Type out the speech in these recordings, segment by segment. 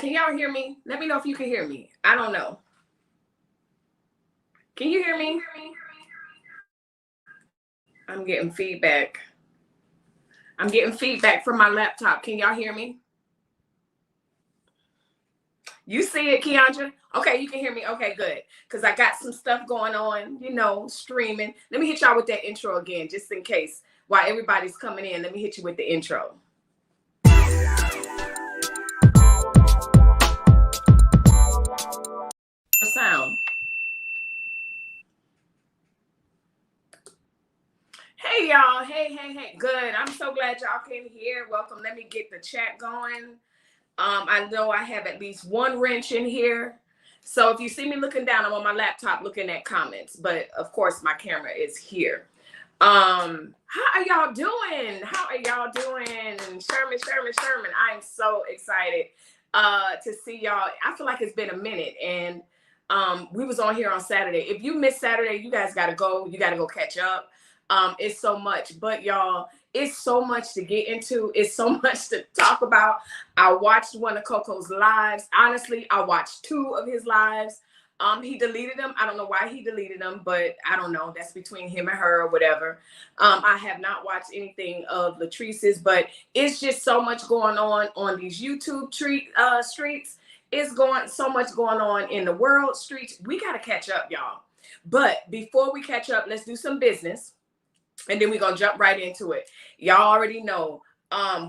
Can y'all hear me? Let me know if you can hear me. I don't know. Can you hear me? I'm getting feedback. I'm getting feedback from my laptop. Can y'all hear me? You see it, Keandra? Okay, you can hear me. Okay, good. Because I got some stuff going on, you know, streaming. Let me hit y'all with that intro again, just in case. While everybody's coming in, let me hit you with the intro. Sound. Hey, y'all. Hey. Good. I'm so glad y'all came here. Welcome. Let me get the chat going. I know I have at least one wrench in here. So if you see me looking down, I'm on my laptop looking at comments. But, of course, my camera is here. How are y'all doing? Sherman. I'm so excited to see y'all. I feel like it's been a minute. And we was on here on Saturday. If you missed Saturday, you guys got to go. You got to go catch up. It's so much. But, y'all, it's so much to get into. It's so much to talk about. I watched one of CoCo's lives. Honestly, I watched 2 of his lives. He deleted them. I don't know why he deleted them, but I don't know. That's between him and her or whatever. I have not watched anything of Latrice's, but it's just so much going on these YouTube streets. It's so much going on in the world streets. We got to catch up, y'all. But before we catch up, let's do some business. And then we're going to jump right into it. Y'all already know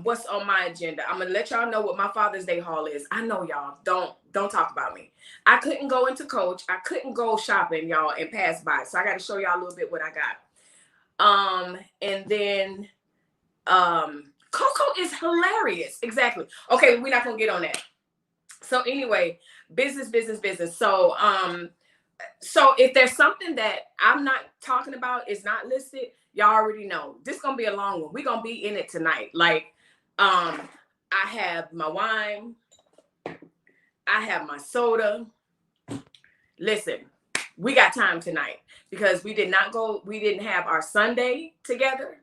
what's on my agenda. I'm going to let y'all know what my Father's Day haul is. I know y'all don't talk about me. I couldn't go into Coach. I couldn't go shopping, y'all, and pass by. So I got to show y'all a little bit what I got. And then CoCo is hilarious. Exactly. Okay, we're not going to get on that. So anyway, business. So if there's something that I'm not talking about, is not listed, y'all already know. This is going to be a long one. We're going to be in it tonight. Like, I have my wine. I have my soda. Listen, we got time tonight because we didn't have our Sunday together.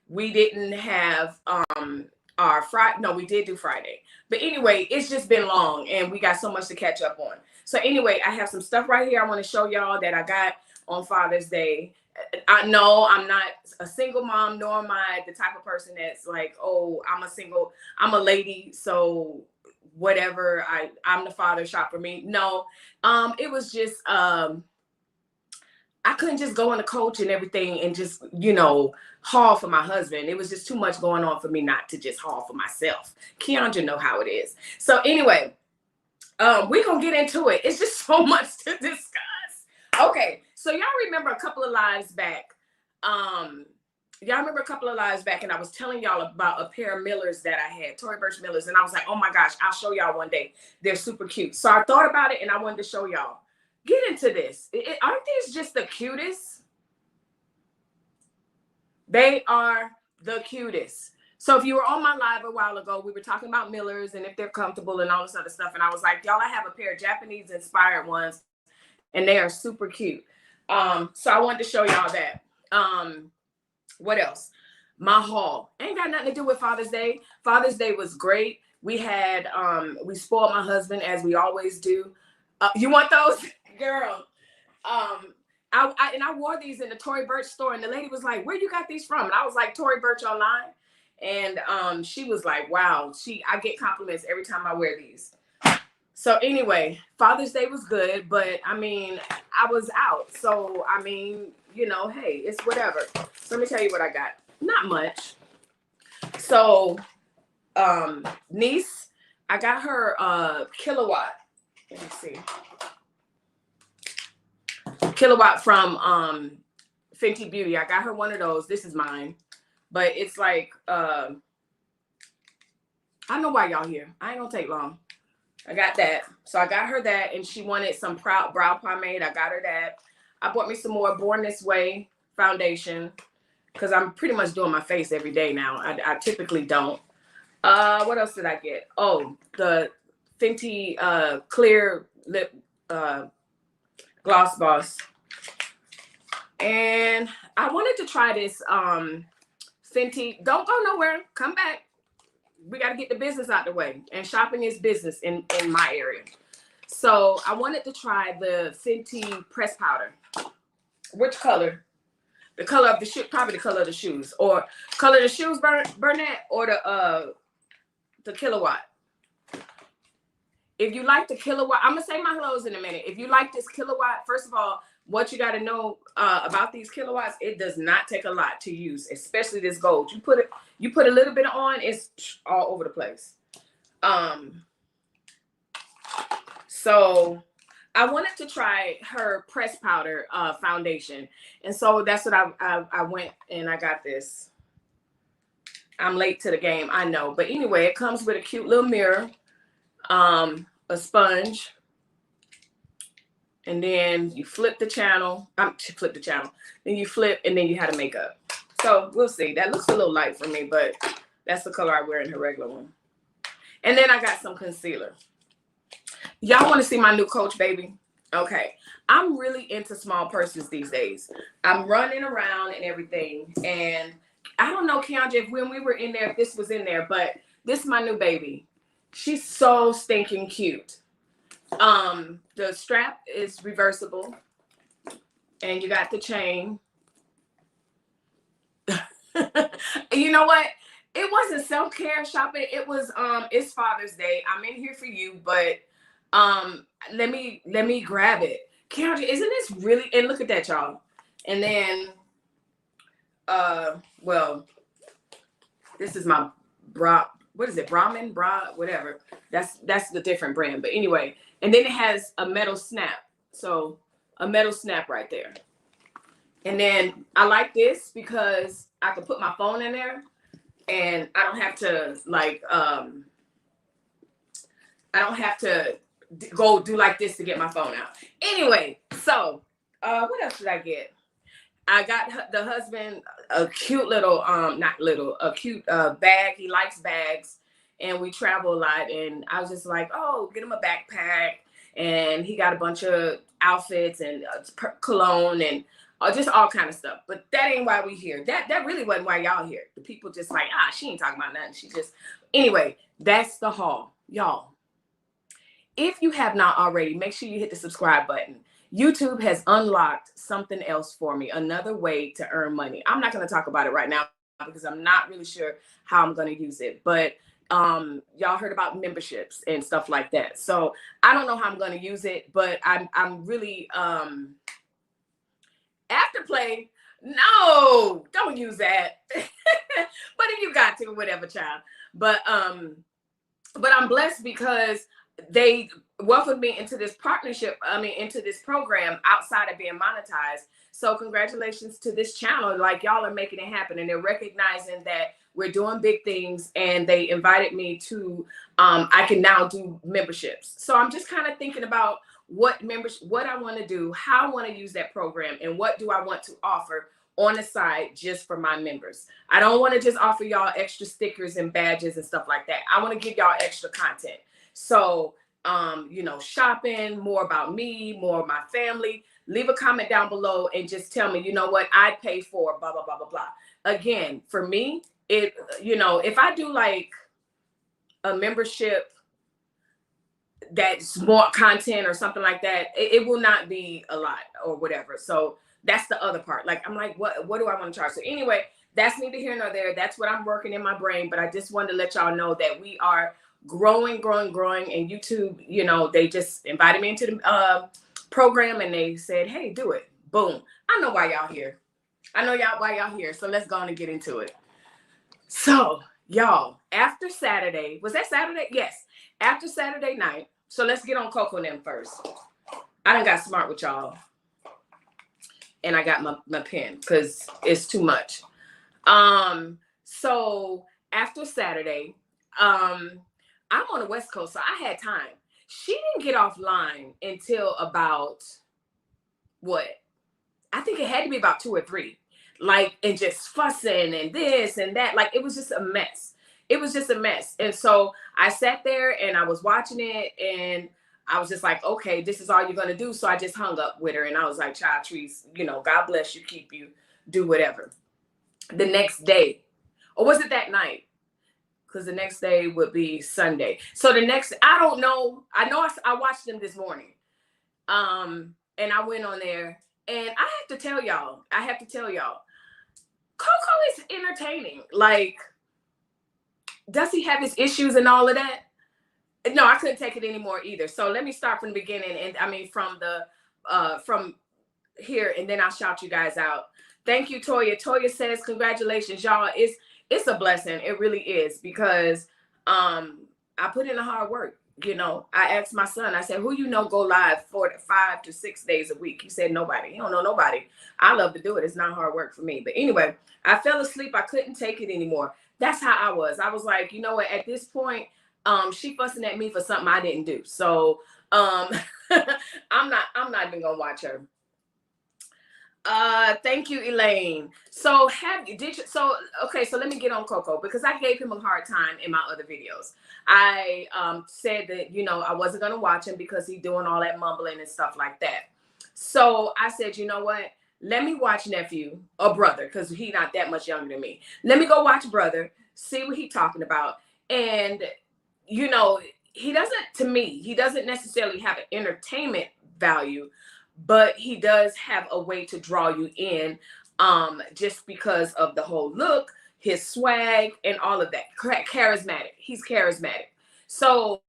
We didn't have our Friday. No, we did do Friday. But anyway, it's just been long and we got so much to catch up on. So anyway, I have some stuff right here I want to show y'all that I got on Father's Day. I know I'm not a single mom, nor am I the type of person that's like, oh, I'm a lady, so whatever, I'm the father, shop for me. No, it was just I couldn't just go on the Coach and everything and just, haul for my husband. It was just too much going on for me not to just haul for myself. Keandra know how it is. So anyway, we're gonna get into it. It's just so much to discuss. Okay, so y'all remember a couple of lives back. And I was telling y'all about a pair of Millers that I had, Tory Burch Millers, and I was like, oh my gosh, I'll show y'all one day. They're super cute. So I thought about it and I wanted to show y'all. Get into this. Aren't these just the cutest? They are the cutest. So if you were on my live a while ago, we were talking about Millers and if they're comfortable and all this other stuff. And I was like, y'all, I have a pair of Japanese inspired ones and they are super cute. So I wanted to show y'all that. What else? My haul ain't got nothing to do with Father's Day. Father's Day was great. We had, we spoiled my husband as we always do. You want those? Girl. I wore these in the Tory Burch store and the lady was like, where you got these from? And I was like, Tory Burch online. And she was like, wow, I get compliments every time I wear these. So anyway, Father's Day was good, but I mean, I was out. So, I mean, hey, it's whatever. So let me tell you what I got. Not much. So, niece, I got her Kilowatt. Let me see. Kilowatt from Fenty Beauty. I got her one of those. This is mine. But it's like, I know why y'all here. I ain't gonna take long. I got that. So I got her that, and she wanted some brow pomade. I got her that. I bought me some more Born This Way foundation because I'm pretty much doing my face every day now. I typically don't. What else did I get? Oh, the Fenty clear lip gloss boss. And I wanted to try this Fenty. Don't go nowhere. Come back. we got to get the business out the way, and shopping is business in my area. So I wanted to try the Fenty press powder. Which color? The color of the shoe, probably the color of the shoes, or color of the shoes, Burnett, or the kilowatt. If you like the kilowatt, I'm gonna say my hellos in a minute. If you like this kilowatt, first of all, what you got to know about these kilowatts, it does not take a lot to use, especially this gold. You put a little bit on, it's all over the place. So I wanted to try her press powder foundation, and so that's what I went and I got this. I'm late to the game, I know, but anyway, it comes with a cute little mirror, a sponge, and then you flip the channel. Then you flip, and then you have to make up. So we'll see. That looks a little light for me, but that's the color I wear in her regular one. And then I got some concealer. Y'all want to see my new Coach, baby? Okay. I'm really into small purses these days. I'm running around and everything. And I don't know, Keandra, if when we were in there, if this was in there, but this is my new baby. She's so stinking cute. The strap is reversible, and you got the chain. You know what? It wasn't self-care shopping. It was it's Father's Day. I'm in here for you, but let me grab it. Keandra, isn't this really, and look at that, y'all. And then well, this is my bra. What is it? Brahmin, whatever. That's the different brand. But anyway, and then it has a metal snap. So a metal snap right there. And then I like this because I can put my phone in there, and I don't have to I don't have to go do like this to get my phone out. Anyway, so what else did I get? I got the husband a cute little, a cute bag. He likes bags, and we travel a lot. And I was just like, oh, get him a backpack. And he got a bunch of outfits and cologne and just all kind of stuff. But that ain't why we here. That really wasn't why y'all here. The people just like, she ain't talking about nothing. She just, anyway, that's the haul, y'all. If you have not already, make sure you hit the subscribe button. YouTube has unlocked something else for me, another way to earn money. I'm not going to talk about it right now because I'm not really sure how I'm going to use it. But y'all heard about memberships and stuff like that. So I don't know how I'm going to use it, but I'm really afterplay. No, don't use that. But if you got to, whatever, child. But I'm blessed because they welcomed me into this partnership, into this program outside of being monetized. So congratulations to this channel. Like, y'all are making it happen, and they're recognizing that we're doing big things, and they invited me to, I can now do memberships. So I'm just kind of thinking about what I want to do, how I want to use that program, and what do I want to offer on the side just for my members. I don't want to just offer y'all extra stickers and badges and stuff like that. I want to give y'all extra content. So, shopping, more about me, more of my family. Leave a comment down below and just tell me, you know what, I pay for blah, blah, blah, blah, blah. Again, for me, if I do like a membership that's more content or something like that, it will not be a lot or whatever. So that's the other part. Like, I'm like, what do I want to charge? So anyway, that's neither here nor there. That's what I'm working in my brain. But I just wanted to let y'all know that we are growing. And YouTube, they just invited me into the program, and they said, hey, do it. Boom. I know why y'all here. Why y'all here. So let's go on and get into it. So y'all, after Saturday, was that Saturday? Yes. After Saturday night. So let's get on CoCo and them first. I done got smart with y'all. And I got my pen because it's too much. So after Saturday, I'm on the West Coast, so I had time. She didn't get offline until about I think it had to be about 2 or 3. Like, and just fussing and this and that. Like, it was just a mess. And so I sat there and I was watching it, and I was just like, okay, this is all you're going to do. So I just hung up with her, and I was like, child, Trees, God bless you, keep you, do whatever. The next day, or was it that night? because the next day would be Sunday. So the next, I don't know. I know I watched them this morning. And I went on there, and I have to tell y'all, CoCo is entertaining. Like, does he have his issues and all of that? No, I couldn't take it anymore either. So let me start from the beginning, and I mean from here, and then I'll shout you guys out. Thank you, Toya. Toya says, congratulations, y'all. It's a blessing. It really is, because I put in the hard work. You know, I asked my son, I said, who you know go live 5 to 6 days a week? He said, nobody. He don't know nobody. I love to do it. It's not hard work for me. But anyway, I fell asleep. I couldn't take it anymore. That's how I was. I was like, you know what, at this point, she fussing at me for something I didn't do. So I'm not even gonna watch her. Thank you, Elaine. So okay, so let me get on CoCo, because I gave him a hard time in my other videos. I said that, you know, I wasn't gonna watch him because he's doing all that mumbling and stuff like that. So I said, you know what? Let me watch nephew or brother, because he not that much younger than me. Let me go watch brother, see what he's talking about. And, you know, he doesn't necessarily have an entertainment value, but he does have a way to draw you in, just because of the whole look, his swag, and all of that. Charismatic. He's charismatic. So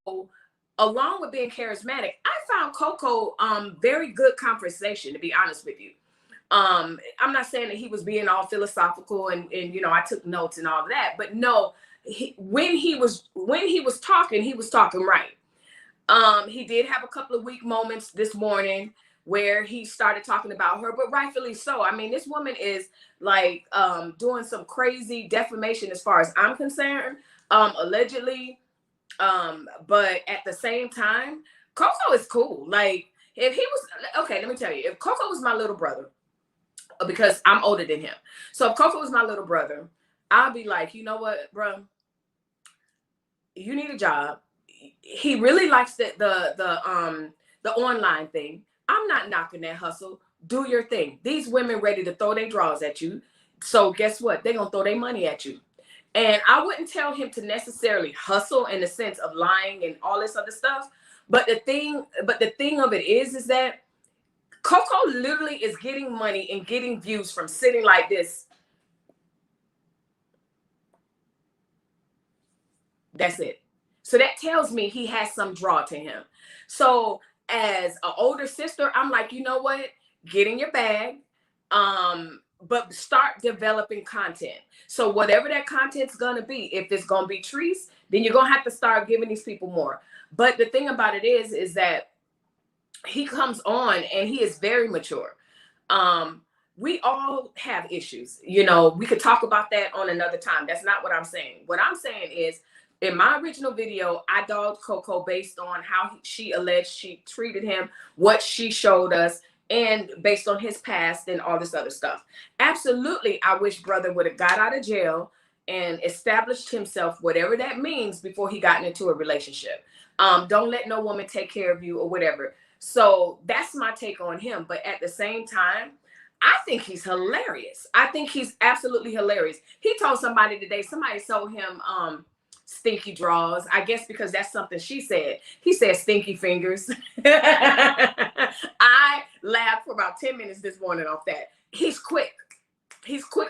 along with being charismatic, I found CoCo very good conversation, to be honest with you. I'm not saying that he was being all philosophical and you know, I took notes and all of that, but no, when he was talking, he was talking right. He did have a couple of weak moments this morning where he started talking about her, but rightfully so. I mean, this woman is like doing some crazy defamation as far as I'm concerned, allegedly. But at the same time, CoCo is cool. Like, if he was, okay, let me tell you, if CoCo was my little brother, because I'm older than him. So if CoCo was my little brother, I'll be like, you know what, bro? You need a job. He really likes the online thing. I'm not knocking that hustle. Do your thing. These women ready to throw their drawers at you. So guess what? They're going to throw their money at you. And I wouldn't tell him to necessarily hustle in the sense of lying and all this other stuff. But the thing of it is that CoCo literally is getting money and getting views from sitting like this. That's it. So that tells me he has some draw to him. So as an older sister, I'm like, you know what? Get in your bag, but start developing content. So whatever that content's gonna be, if it's gonna be trees, then you're gonna have to start giving these people more. But the thing about it is that he comes on and he is very mature. We all have issues. You know, we could talk about that on another time. That's not what I'm saying. What I'm saying is, in my original video, I dogged CoCo based on how she alleged she treated him, what she showed us, and based on his past and all this other stuff. Absolutely, I wish brother would have got out of jail and established himself, whatever that means, before he got into a relationship. Don't let no woman take care of you or whatever. So that's my take on him. But at the same time, I think he's hilarious. I think he's absolutely hilarious. He told somebody today, somebody sold him stinky draws, I guess because that's something she said. He said stinky fingers. I laughed for about 10 minutes this morning off that. He's quick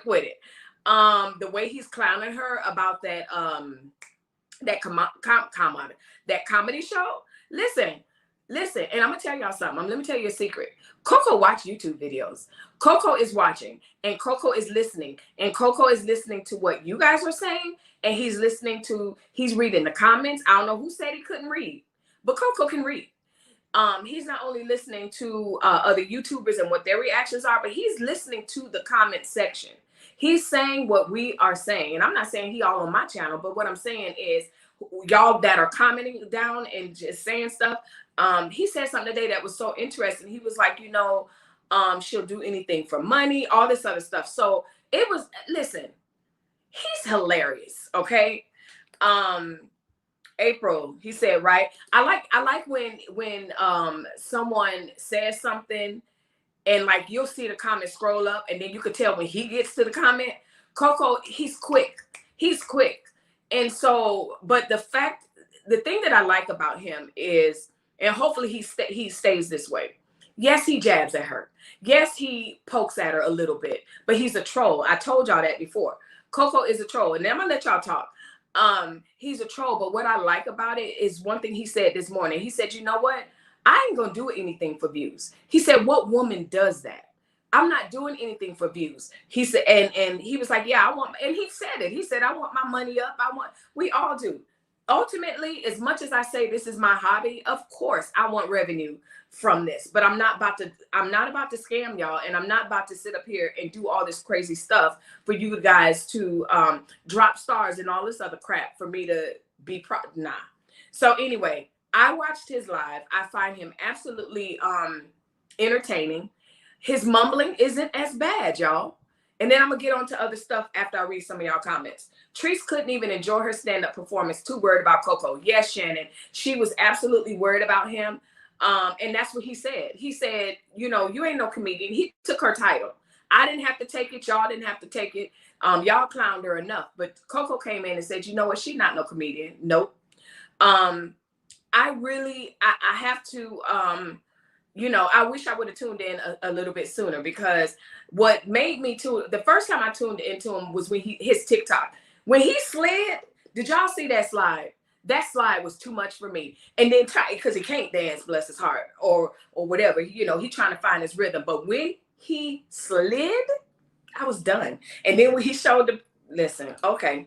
with it. The way he's clowning her about that comedy show. Listen, and I'm gonna tell y'all something. Let me tell you a secret. CoCo watch YouTube videos. CoCo is watching, and CoCo is listening, and CoCo is listening to what you guys are saying, and he's reading the comments. I don't know who said he couldn't read, but CoCo can read. He's not only listening to other YouTubers and what their reactions are, but he's listening to the comment section. He's saying what we are saying, and I'm not saying he all on my channel, but what I'm saying is y'all that are commenting down and just saying stuff. He said something today that was so interesting. He was like, you know, she'll do anything for money, all this other stuff. So it was, listen, he's hilarious. Okay. April, he said, right. I like when someone says something and like you'll see the comment scroll up and then you could tell when he gets to the comment. CoCo, he's quick. And so, but the thing that I like about him is, and hopefully he stays this way. Yes, he jabs at her. Yes, he pokes at her a little bit, but he's a troll. I told y'all that before. CoCo is a troll, and then I'm gonna let y'all talk. He's a troll, but what I like about it is one thing he said this morning. He said, you know what? I ain't gonna do anything for views. He said, what woman does that? I'm not doing anything for views. He said, and he was like, yeah, I want, and he said it. He said, I want my money up. We all do. Ultimately, as much as I say this is my hobby, of course I want revenue from this, but I'm not about to scam y'all, and I'm not about to sit up here and do all this crazy stuff for you guys to drop stars and all this other crap for me to be nah. So anyway, I watched his live. I find him absolutely entertaining. His mumbling isn't as bad, y'all. And then I'm gonna get on to other stuff after I read some of y'all comments. Treese couldn't even enjoy her stand-up performance, too worried about CoCo. Yes, Shannon, she was absolutely worried about him. And that's what he said. He said, you know, you ain't no comedian. He took her title. I didn't have to take it. Y'all didn't have to take it. Y'all clowned her enough. But CoCo came in and said, you know what? She's not no comedian. Nope. I have to, you know, I wish I would have tuned in a little bit sooner, because what made me the first time I tuned into him was when his TikTok. When he slid, did y'all see that slide? That slide was too much for me. And then because he can't dance, bless his heart, or whatever, you know, he trying to find his rhythm. But when he slid, I was done. And then when he showed listen, okay.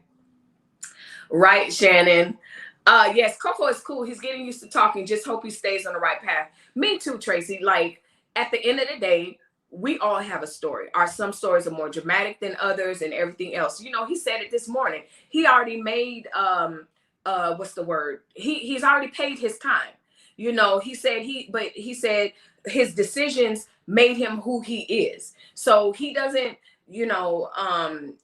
Right, Shannon. Yes, CoCo is cool. He's getting used to talking. Just hope he stays on the right path. Me too, Tracy. Like, at the end of the day, we all have a story. Some stories are more dramatic than others and everything else. You know, he said it this morning. He already made, what's the word? He's already paid his time. You know, he said his decisions made him who he is. So he doesn't, you know,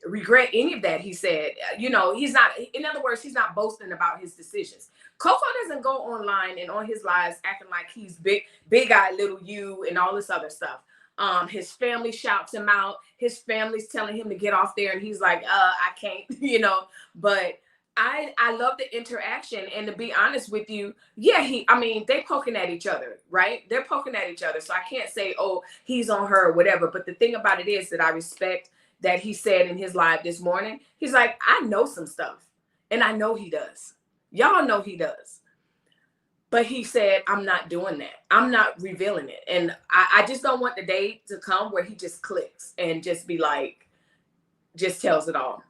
regret any of that. He said, you know, he's not, in other words, he's not boasting about his decisions. CoCo doesn't go online and on his lives acting like he's big-eyed little you and all this other stuff. His family shouts him out. His family's telling him to get off there, and he's like, I can't, you know. But I love the interaction, and to be honest with you, yeah, they poking at each other, right? They're poking at each other. So I can't say, oh, he's on her or whatever. But the thing about it is that I respect that he said in his live this morning, he's like, I know some stuff, and I know he does. Y'all know he does. But he said, I'm not doing that. I'm not revealing it. And I just don't want the day to come where he just clicks and just be like, just tells it all.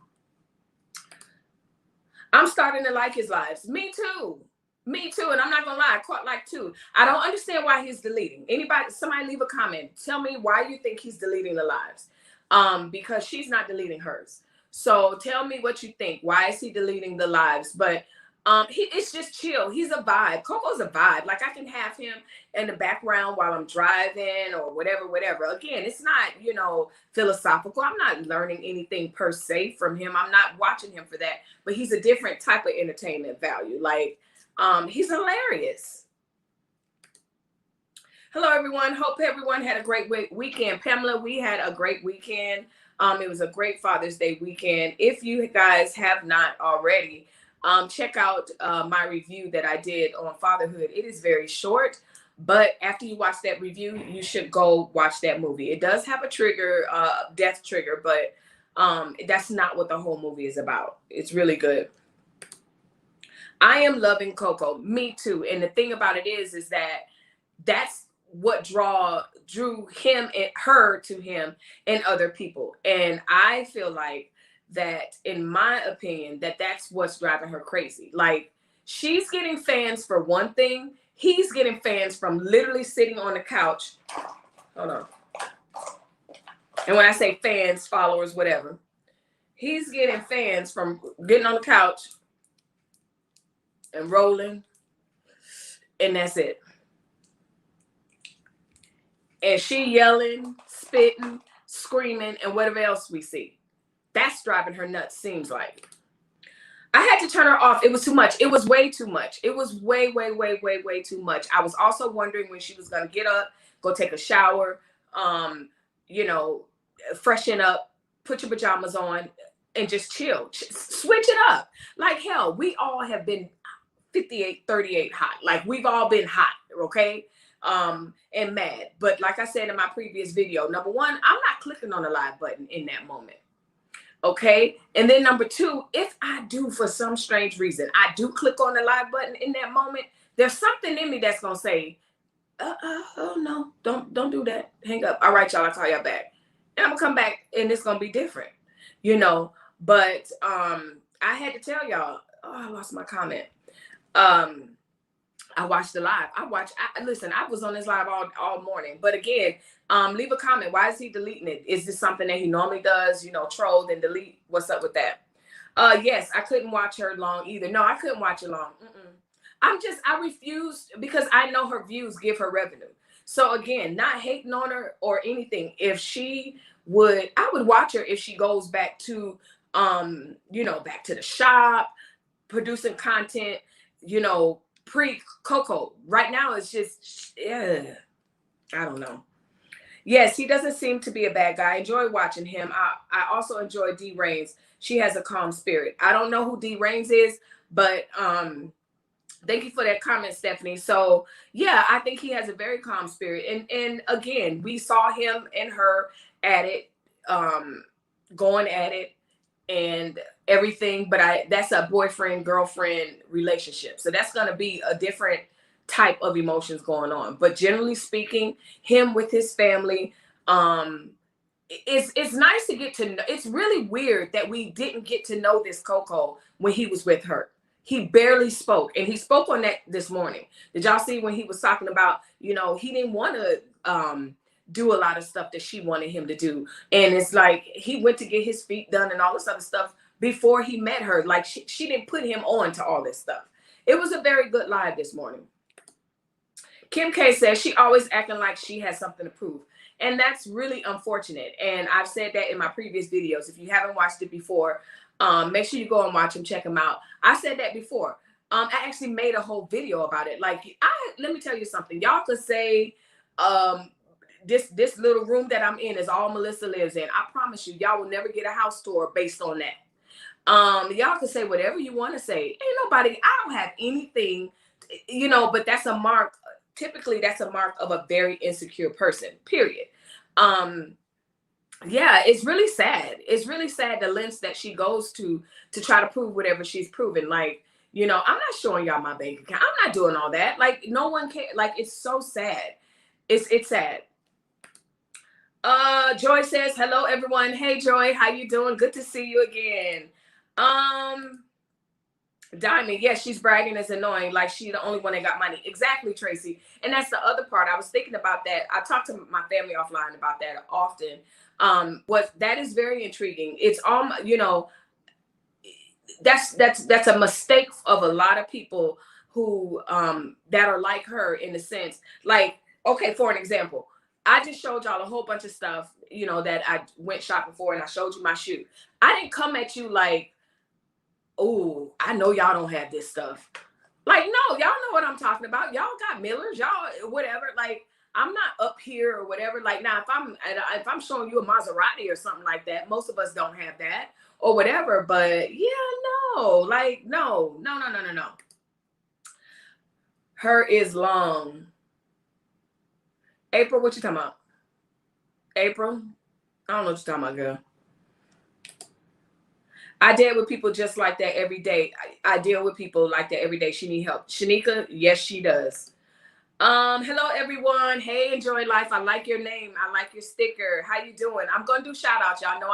I'm starting to like his lives. Me too. Me too. And I'm not going to lie, I caught like two. I don't understand why he's deleting. Somebody leave a comment. Tell me why you think he's deleting the lives. Because she's not deleting hers. So tell me what you think. Why is he deleting the lives? But it's just chill. He's a vibe. CoCo's a vibe. Like, I can have him in the background while I'm driving or whatever. Again, it's not, you know, philosophical. I'm not learning anything per se from him. I'm not watching him for that. But he's a different type of entertainment value. Like, he's hilarious. Hello, everyone. Hope everyone had a great weekend. Pamela, we had a great weekend. It was a great Father's Day weekend. If you guys have not already, check out my review that I did on fatherhood. It is very short, but after you watch that review, you should go watch that movie. It does have a trigger, death trigger, but that's not what the whole movie is about. It's really good. I am loving CoCo. Me too. And the thing about it is that that's what drew him and her to him and other people. And I feel like that, in my opinion, that's what's driving her crazy. Like, she's getting fans for one thing. He's getting fans from literally sitting on the couch. Hold on. And when I say fans, followers, whatever, he's getting fans from getting on the couch and rolling, and that's it. And she yelling, spitting, screaming, and whatever else we see. That's driving her nuts, seems like. I had to turn her off. It was too much. It was way too much. It was way, way, way, way, way too much. I was also wondering when she was going to get up, go take a shower, you know, freshen up, put your pajamas on. and just chill. Switch it up. Like, hell, we all have been 58, 38 hot. Like, we've all been hot, okay? And mad. But like I said in my previous video, number one, I'm not clicking on the live button in that moment. Okay. And then number two, if I do, for some strange reason, I do click on the live button in that moment, there's something in me that's going to say, oh no, don't do that. Hang up. All right, y'all, I'll call y'all back. And I'm gonna come back and it's gonna be different, you know. But I had to tell y'all, I lost my comment. I watched the live. Listen, I was on this live all morning. But again, leave a comment. Why is he deleting it? Is this something that he normally does, you know, troll and delete? What's up with that? Yes, I couldn't watch her long either. No, I couldn't watch it long. I refused because I know her views give her revenue. So again, not hating on her or anything. If she would, I would watch her if she goes back to, you know, back to the shop, producing content, you know, pre-CoCo. Right now, it's just, I don't know. Yes, he doesn't seem to be a bad guy. I enjoy watching him. I also enjoy D Reigns. She has a calm spirit. I don't know who D Reigns is, but thank you for that comment, Stephanie. So yeah, I think he has a very calm spirit. And again, we saw him and her at it, going at it and everything, but that's a boyfriend girlfriend relationship, so that's going to be a different type of emotions going on. But generally speaking, him with his family, it's nice to get to know. It's really weird that we didn't get to know this CoCo when he was with her. He barely spoke, and he spoke on that this morning. Did y'all see when he was talking about, you know, he didn't want to do a lot of stuff that she wanted him to do, and it's like he went to get his feet done and all this other stuff before he met her. Like she didn't put him on to all this stuff. It was a very good live this morning. Kim K says she always acting like she has something to prove. And that's really unfortunate. And I've said that in my previous videos. If you haven't watched it before, make sure you go and watch them, check them out. I said that before. I actually made a whole video about it. Like, let me tell you something. Y'all could say this little room that I'm in is all Melissa lives in. I promise you, y'all will never get a house tour based on that. Y'all can say whatever you want to say. Ain't nobody, I don't have anything, you know, but that's a mark. Typically, that's a mark of a very insecure person, period. Yeah, it's really sad. It's really sad the lengths that she goes to try to prove whatever she's proven. Like, you know, I'm not showing y'all my bank account. I'm not doing all that. Like, no one can. Like, it's so sad. It's sad. Joy says, hello, everyone. Hey, Joy, how you doing? Good to see you again. Diamond, yes, she's bragging is annoying, like she the only one that got money. Exactly, Tracy. And that's the other part. I was thinking about that. I talk to my family offline about that often. That is very intriguing. It's you know, that's a mistake of a lot of people who that are like her, in the sense, like, okay, for an example, I just showed y'all a whole bunch of stuff, you know, that I went shopping for, and I showed you my shoe. I didn't come at you like, oh, I know y'all don't have this stuff. Like, no, y'all know what I'm talking about. Y'all got Millers, y'all whatever. Like, I'm not up here or whatever. Like, now if I'm showing you a Maserati or something like that, most of us don't have that or whatever. But yeah, no, like, no. Her is long. April, what you talking about? April, I don't know what you're talking about, girl. I deal with people just like that every day. I deal with people like that every day. She need help. Shanika, yes, she does. Hello, everyone. Hey, Enjoy Life. I like your name. I like your sticker. How you doing? I'm going to do shout outs. Y'all know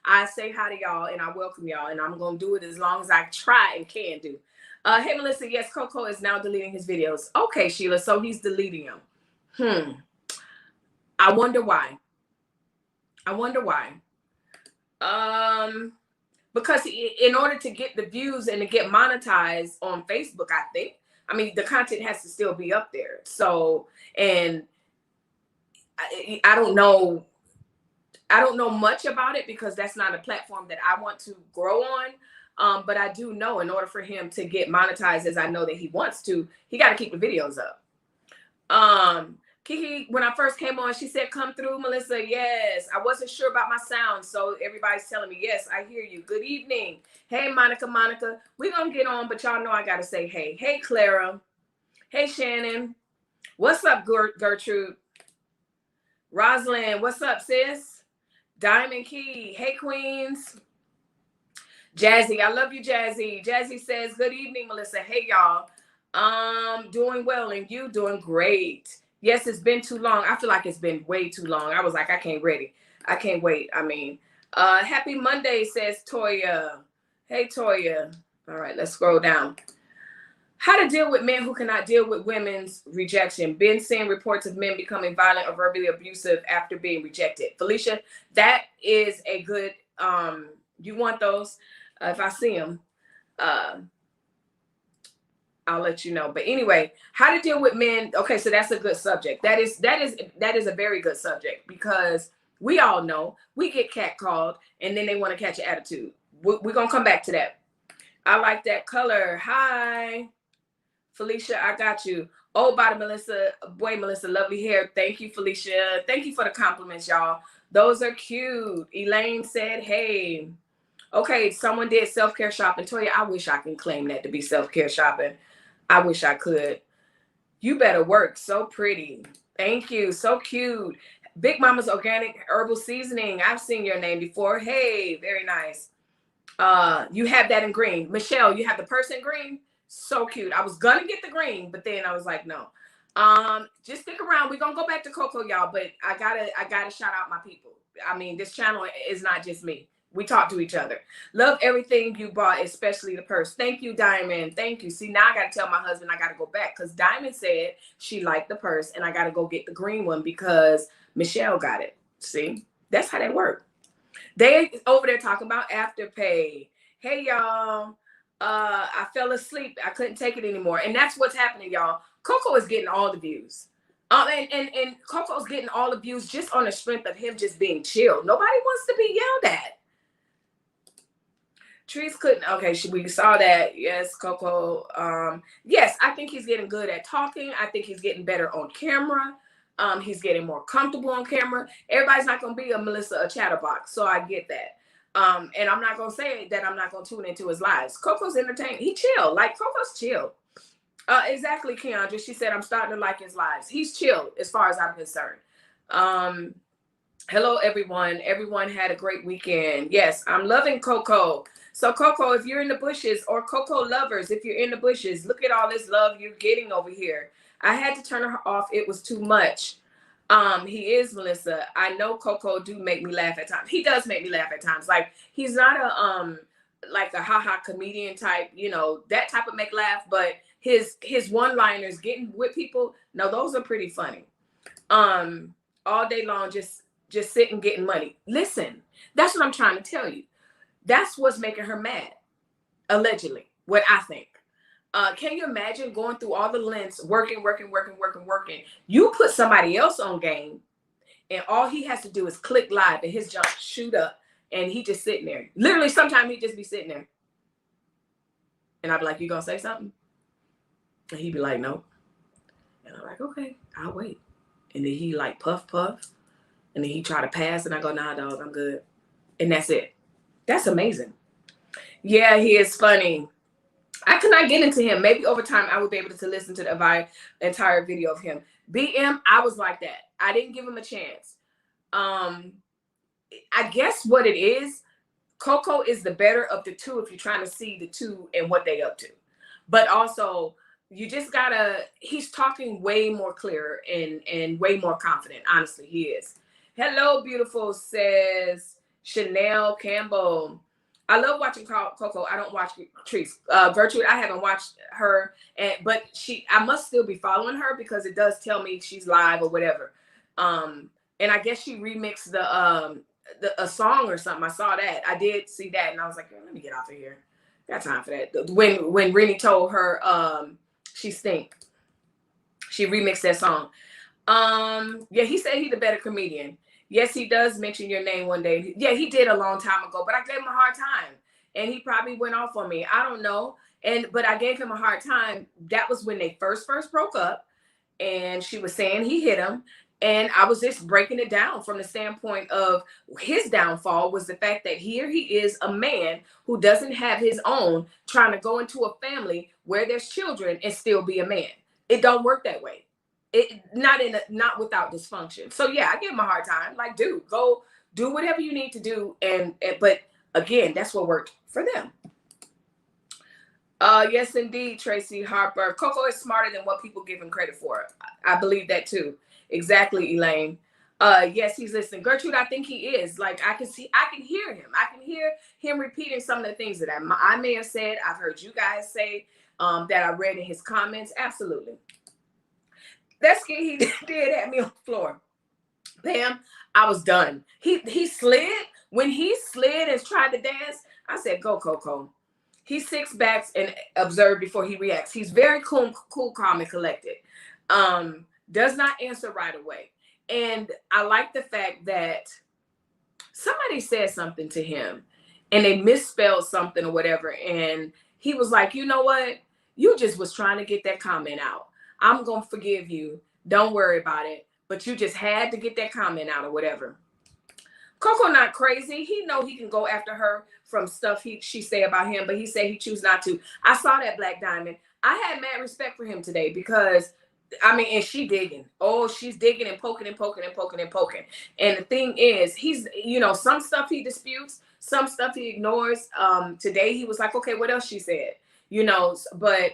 I say hi to y'all, and I welcome y'all, and I'm going to do it as long as I try and can do. Hey, Melissa, yes, CoCo is now deleting his videos. Okay, Sheila, so he's deleting them. I wonder why. Because in order to get the views and to get monetized on Facebook, I mean, the content has to still be up there. So, and I don't know much about it because that's not a platform that I want to grow on. But I do know in order for him to get monetized, as I know that he wants to, he got to keep the videos up. Kiki, when I first came on, she said, come through, Melissa. Yes. I wasn't sure about my sound, so everybody's telling me, yes, I hear you. Good evening. Hey, Monica. We're going to get on, but y'all know I got to say hey. Hey, Clara. Hey, Shannon. What's up, Gertrude? Rosalind, what's up, sis? Diamond Key. Hey, Queens. Jazzy, I love you, Jazzy. Jazzy says, good evening, Melissa. Hey, y'all. Doing well, and you doing great. Yes, it's been too long. I feel like it's been way too long. I was like, I can't wait. I mean, happy Monday, says Toya. Hey, Toya. All right, let's scroll down. How to deal with men who cannot deal with women's rejection. Been seeing reports of men becoming violent or verbally abusive after being rejected. Felicia, that is a good, you want those? If I see them, I'll let you know. But anyway, how to deal with men. Okay, so that's a good subject. That is a very good subject, because we all know we get catcalled and then they want to catch an attitude. We're going to come back to that. I like that color. Hi, Felicia, I got you. Oh, body Melissa. Boy, Melissa, lovely hair. Thank you, Felicia. Thank you for the compliments, y'all. Those are cute. Elaine said, hey. Okay, someone did self-care shopping. Toya, I wish I can claim that to be self-care shopping. I wish I could. You better work. So pretty. Thank you. So cute. Big Mama's Organic Herbal Seasoning. I've seen your name before. Hey, very nice. You have that in green. Michelle, you have the purse in green? So cute. I was gonna get the green, but then I was like, no. Just stick around. We're gonna go back to CoCo, y'all, but I gotta shout out my people. I mean, this channel is not just me. We talk to each other. Love everything you bought, especially the purse. Thank you, Diamond. Thank you. See, now I got to tell my husband I got to go back, because Diamond said she liked the purse and I got to go get the green one because Michelle got it. See, that's how they work. They over there talking about Afterpay. Hey, y'all. I fell asleep. I couldn't take it anymore. And that's what's happening, y'all. CoCo is getting all the views. And CoCo's getting all the views just on the strength of him just being chill. Nobody wants to be yelled at. Trees couldn't. Okay, we saw that. Yes, CoCo. Yes, I think he's getting good at talking. I think he's getting better on camera. He's getting more comfortable on camera. Everybody's not going to be a Melissa, a chatterbox. So I get that. And I'm not going to say that I'm not going to tune into his lives. CoCo's entertaining. He chill. Like, CoCo's chill. Exactly, Keandra. She said, I'm starting to like his lives. He's chill as far as I'm concerned. Hello, everyone. Everyone had a great weekend. Yes, I'm loving CoCo. So CoCo, if you're in the bushes, or CoCo lovers, if you're in the bushes, look at all this love you're getting over here. I had to turn her off. It was too much. He is, Melissa. I know CoCo do make me laugh at times. He does make me laugh at times. Like, he's not a like a haha comedian type, you know, that type of make laugh, but his one-liners getting with people, no, those are pretty funny. All day long, just sitting getting money. Listen, that's what I'm trying to tell you. That's what's making her mad, allegedly, what I think. Can you imagine going through all the lengths, working? You put somebody else on game, and all he has to do is click live, and his jump shoot up, and he just sitting there. Literally, sometimes he'd just be sitting there. And I'd be like, you gonna say something? And he'd be like, no. And I'm like, okay, I'll wait. And then he like puff, and then he try to pass, and I go, nah, dog, I'm good. And that's it. That's amazing. Yeah, he is funny. I could not get into him. Maybe over time I would be able to listen to the entire video of him. BM, I was like that. I didn't give him a chance. I guess what it is, CoCo is the better of the two if you're trying to see the two and what they up to. But also, you just gotta, he's talking way more clearer and way more confident. Honestly, he is. Hello, beautiful, says Chanel Campbell. I love watching CoCo. I don't watch Trees. Gertrude, I haven't watched her, but I must still be following her because it does tell me she's live or whatever. And I guess she remixed a song or something. I saw that. I did see that, and I was like, let me get off of here. Got time for that. When Rennie told her she stink, she remixed that song. Yeah, he said he's the better comedian. Yes, he does mention your name one day. Yeah, he did a long time ago, but I gave him a hard time, and he probably went off on me. I don't know, but I gave him a hard time. That was when they first broke up, and she was saying he hit him. And I was just breaking it down from the standpoint of his downfall was the fact that here he is, a man who doesn't have his own, trying to go into a family where there's children and still be a man. It don't work that way. It not without dysfunction. So yeah, I give him a hard time. Like, dude, go do whatever you need to do. And but again, that's what worked for them. Yes, indeed, Tracy Harper. CoCo is smarter than what people give him credit for. I believe that too. Exactly, Elaine. Yes, he's listening. Gertrude, I think he is. Like, I can hear him. I can hear him repeating some of the things that I may have said. I've heard you guys say that I read in his comments. Absolutely. That's kid he did have me on the floor. Pam, I was done. He slid. When he slid and tried to dance, I said, go, CoCo. He sits back and observes before he reacts. He's very cool, calm, and collected. Does not answer right away. And I like the fact that somebody said something to him and they misspelled something or whatever. And he was like, you know what? You just was trying to get that comment out. I'm going to forgive you. Don't worry about it. But you just had to get that comment out or whatever. CoCo not crazy. He know he can go after her from stuff she say about him, but he said he choose not to. I saw that, Black Diamond. I had mad respect for him today because, I mean, and she digging. Oh, she's digging and poking and poking and poking and poking. And the thing is, he's, you know, some stuff he disputes, some stuff he ignores. Today he was like, okay, what else she said? You know, but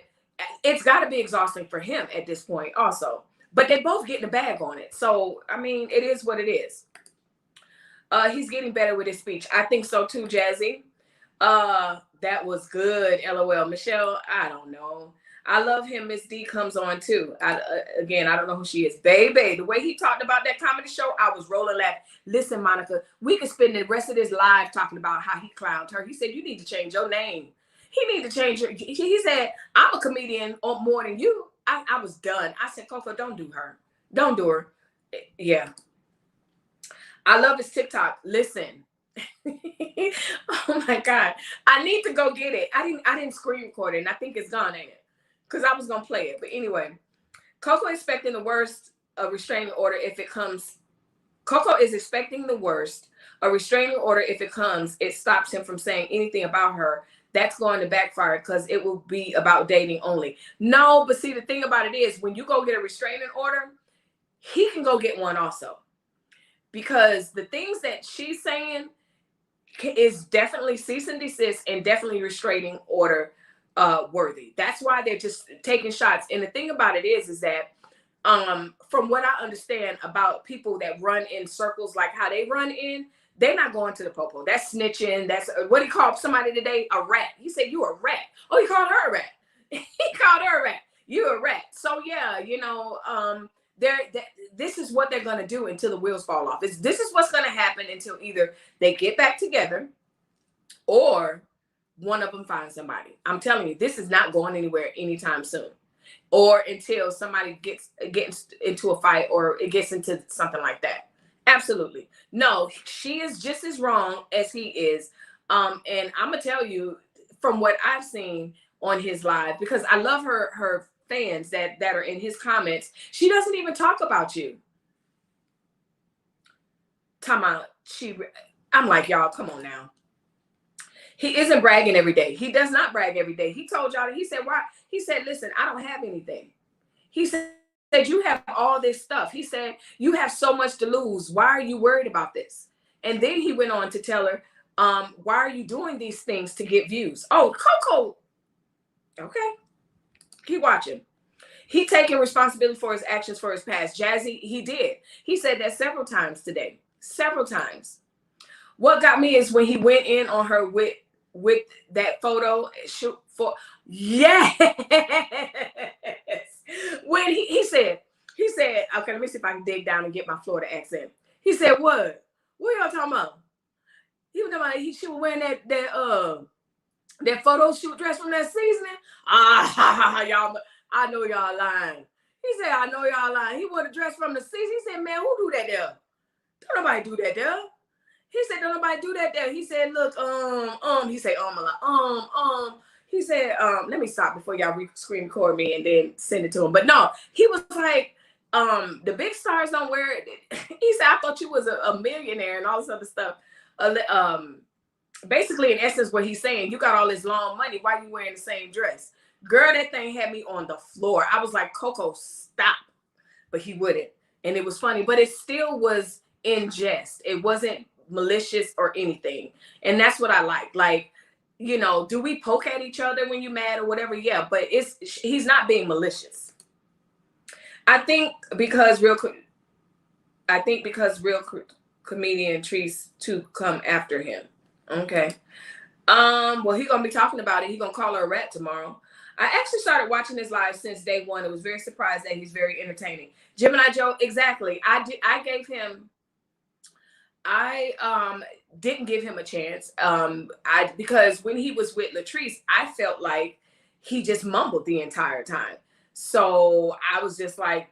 it's got to be exhausting for him at this point also. But they both get the bag on it. So, I mean, it is what it is. He's getting better with his speech. I think so too, Jazzy. That was good. LOL. Michelle, I don't know. I love him. Miss D comes on too. Again, I don't know who she is. Baby, the way he talked about that comedy show, I was rolling laughing. Listen, Monica, we could spend the rest of this live talking about how he clowned her. He said, you need to change your name. He need to change your, he said, I'm a comedian more than you. I was done. I said, CoCo, don't do her. Don't do her. Yeah. I love his TikTok. Listen. Oh my God. I need to go get it. I didn't screen record it, and I think it's gone, ain't it? Because I was gonna play it. But anyway, CoCo expecting the worst, a restraining order if it comes. CoCo is expecting the worst. A restraining order, if it comes, it stops him from saying anything about her. That's going to backfire because it will be about dating only. No, but see, the thing about it is when you go get a restraining order, he can go get one also. Because the things that she's saying is definitely cease and desist and definitely restraining order worthy. That's why they're just taking shots. And the thing about it is that from what I understand about people that run in circles like how they run in, they're not going to the popo. That's snitching. That's what he called somebody today, a rat. He said, you a rat. Oh, he called her a rat. He called her a rat. You a rat. So yeah, you know, this is what they're going to do until the wheels fall off. This is what's going to happen until either they get back together or one of them finds somebody. I'm telling you, this is not going anywhere anytime soon, or until somebody gets into a fight or it gets into something like that. Absolutely. No, she is just as wrong as he is. And I'm going to tell you from what I've seen on his live, because I love her fans that are in his comments. She doesn't even talk about you. I'm like, y'all, come on now. He isn't bragging every day. He does not brag every day. He told y'all, he said, why? He said, listen, I don't have anything. He said, you have all this stuff. He said, you have so much to lose. Why are you worried about this? And then he went on to tell her, why are you doing these things to get views? Oh, CoCo. Okay. Keep watching. He taking responsibility for his actions for his past. Jazzy, he did. He said that several times today. Several times. What got me is when he went in on her with that photo shoot for yes. When he said, okay, let me see if I can dig down and get my Florida accent. He said, what? What y'all talking about? He was talking about she was wearing that photo shoot dress from that seasoning. Y'all, I know y'all lying. He said, I know y'all lying. He wore the dress from the season. He said, man, who do that there? Don't nobody do that there. He said, don't nobody do that there. He said, look, he said, he said, let me stop before y'all screen record me and then send it to him. But no, he was like, The big stars don't wear it. He said, I thought you was a millionaire and all this other stuff. Basically, in essence, what he's saying, you got all this long money, why you wearing the same dress? Girl, that thing had me on the floor. I was like, CoCo, stop. But he wouldn't. And it was funny, but it still was in jest. It wasn't malicious or anything. And that's what I like. Like, you know, do we poke at each other when you're mad or whatever? Yeah, but he's not being malicious. I think because real comedian trees to come after him. Okay. Well, he's gonna be talking about it. He's gonna call her a rat tomorrow. I actually started watching his live since day one. I was very surprised that he's very entertaining. Gemini Joe, exactly. I didn't give him a chance. Because when he was with Latrice, I felt like he just mumbled the entire time. So I was just like,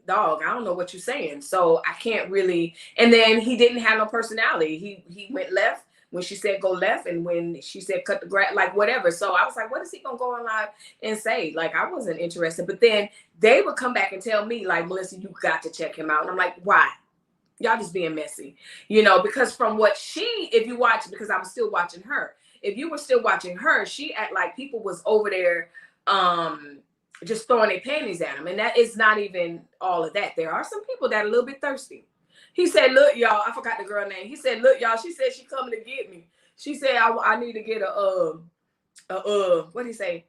dog, I don't know what you're saying. So I can't really. And then he didn't have no personality. He went left when she said go left, and when she said cut the grass, like whatever. So I was like, what is he gonna go on live and say? Like, I wasn't interested. But then they would come back and tell me, like, Melissa, you got to check him out. And I'm like, why? Y'all just being messy, you know, because from what if you watch, because I was still watching her. If you were still watching her, she act like people was over there just throwing their panties at him. And that is not even all of that. There are some people that are a little bit thirsty. He said, look, y'all, I forgot the girl name. He said, look, y'all, she said she coming to get me. She said, I need to get what did he say?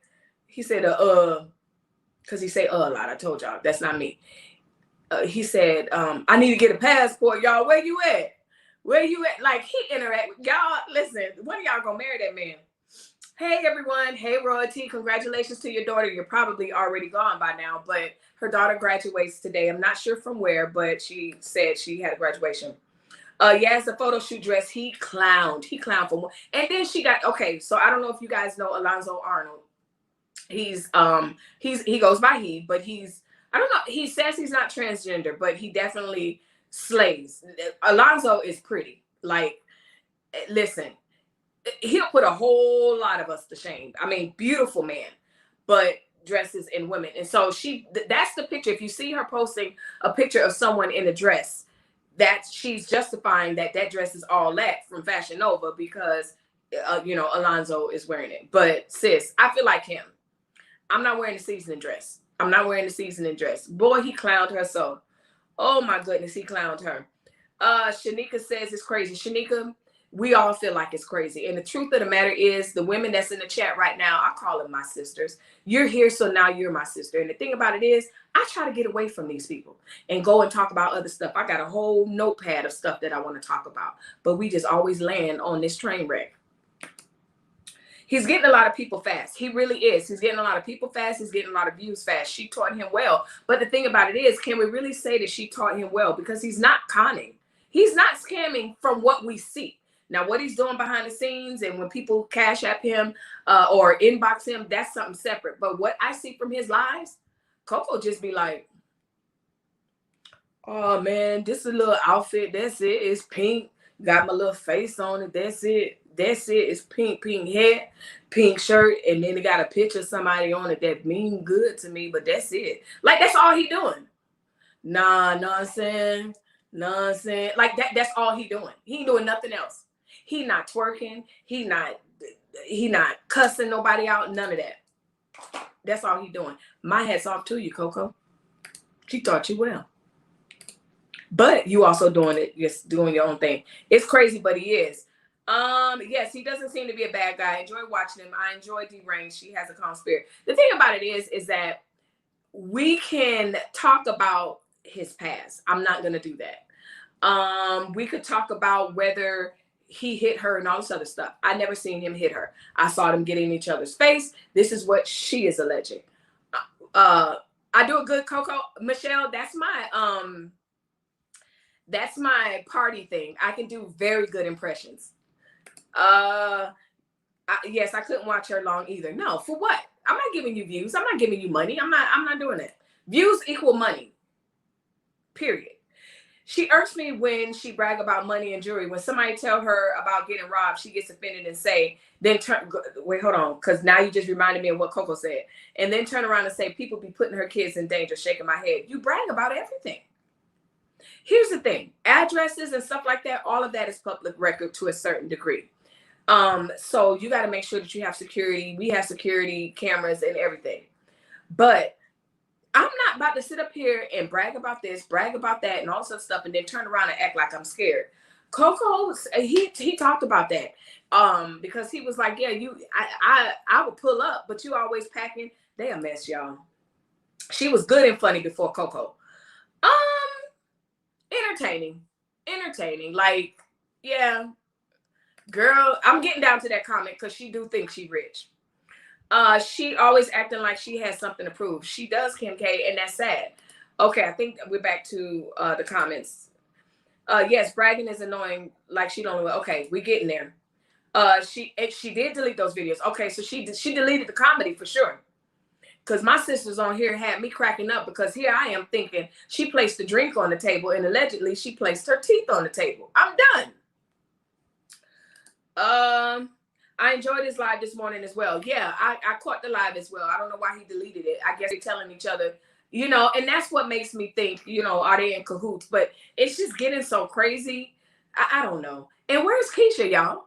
He said, because he say a lot. I told y'all, that's not me. He said, I need to get a passport, y'all. Where you at? Where you at? Like, he interact with y'all. Listen, when are y'all gonna marry that man? Hey, everyone. Hey, Royalty. Congratulations to your daughter. You're probably already gone by now, but her daughter graduates today. I'm not sure from where, but she said she had a graduation. Yeah, it's a photo shoot dress. He clowned for one. And then she got, okay, so I don't know if you guys know Alonzo Arnold. He goes by he, but I don't know. He says he's not transgender, but he definitely slays. Alonzo is pretty. Like, listen, he'll put a whole lot of us to shame. I mean, beautiful man, but dresses in women. And so that's the picture. If you see her posting a picture of someone in a dress, that she's justifying that dress is all that from Fashion Nova because, Alonzo is wearing it. But sis, I feel like him. I'm not wearing the seasoning dress. Boy, he clowned her so. Oh my goodness, he clowned her. Shanika says it's crazy. Shanika, we all feel like it's crazy. And the truth of the matter is, the women that's in the chat right now, I call them my sisters. You're here, so now you're my sister. And the thing about it is, I try to get away from these people and go and talk about other stuff. I got a whole notepad of stuff that I want to talk about. But we just always land on this train wreck. He's getting a lot of people fast. He really is. He's getting a lot of people fast. He's getting a lot of views fast. She taught him well. But the thing about it is, can we really say that she taught him well? Because he's not conning. He's not scamming from what we see. Now, what he's doing behind the scenes and when people cash app him or inbox him, that's something separate. But what I see from his lives, CoCo just be like, oh, man, this is a little outfit. That's it. It's pink. Got my little face on it. That's it. It's pink hair, pink shirt, and then it got a picture of somebody on it that mean good to me, but that's it. Like, that's all he doing. Nonsense. Like, that's all he doing. He ain't doing nothing else. He not twerking. He not cussing nobody out. None of that. That's all he doing. My hat's off to you, CoCo. She taught you well. But you also doing it, just doing your own thing. It's crazy, but he is. Yes, he doesn't seem to be a bad guy. I enjoy watching him. I enjoy Deranged. She has a calm spirit. The thing about it is that we can talk about his past. I'm not going to do that. We could talk about whether he hit her and all this other stuff. I never seen him hit her. I saw them get in each other's face. This is what she is alleging. I do a good CoCo. Michelle, that's my party thing. I can do very good impressions. Yes, I couldn't watch her long either. No, for what? I'm not giving you views. I'm not giving you money. I'm not doing that. Views equal money. Period. She irks me when she brag about money and jewelry. When somebody tell her about getting robbed, she gets offended and say, wait, hold on, because now you just reminded me of what CoCo said. And then turn around and say, people be putting her kids in danger, shaking my head. You brag about everything. Here's the thing, addresses and stuff like that, all of that is public record to a certain degree. So you got to make sure that you have security. We have security cameras and everything. But I'm not about to sit up here and brag about this, brag about that, and all sorts of stuff, and then turn around and act like I'm scared. CoCo, he talked about that. Because he was like, yeah, I would pull up, but you always packing. They a mess, y'all. She was good and funny before CoCo. Entertaining. Like, yeah, girl, I'm getting down to that comment because she do think she rich. She always acting like she has something to prove. She does, Kim K, and that's sad. Okay, I think we're back to the comments. Yes, bragging is annoying. Like she don't. Okay, we getting there. She did delete those videos. Okay, so she deleted the comedy for sure. Because my sisters on here had me cracking up because here I am thinking she placed the drink on the table and allegedly she placed her teeth on the table. I'm done. I enjoyed his live this morning as well. Yeah, I caught the live as well. I don't know why he deleted it. I guess they're telling each other, you know, and that's what makes me think, you know, are they in cahoots? But it's just getting so crazy. I don't know. And where's Keisha, y'all?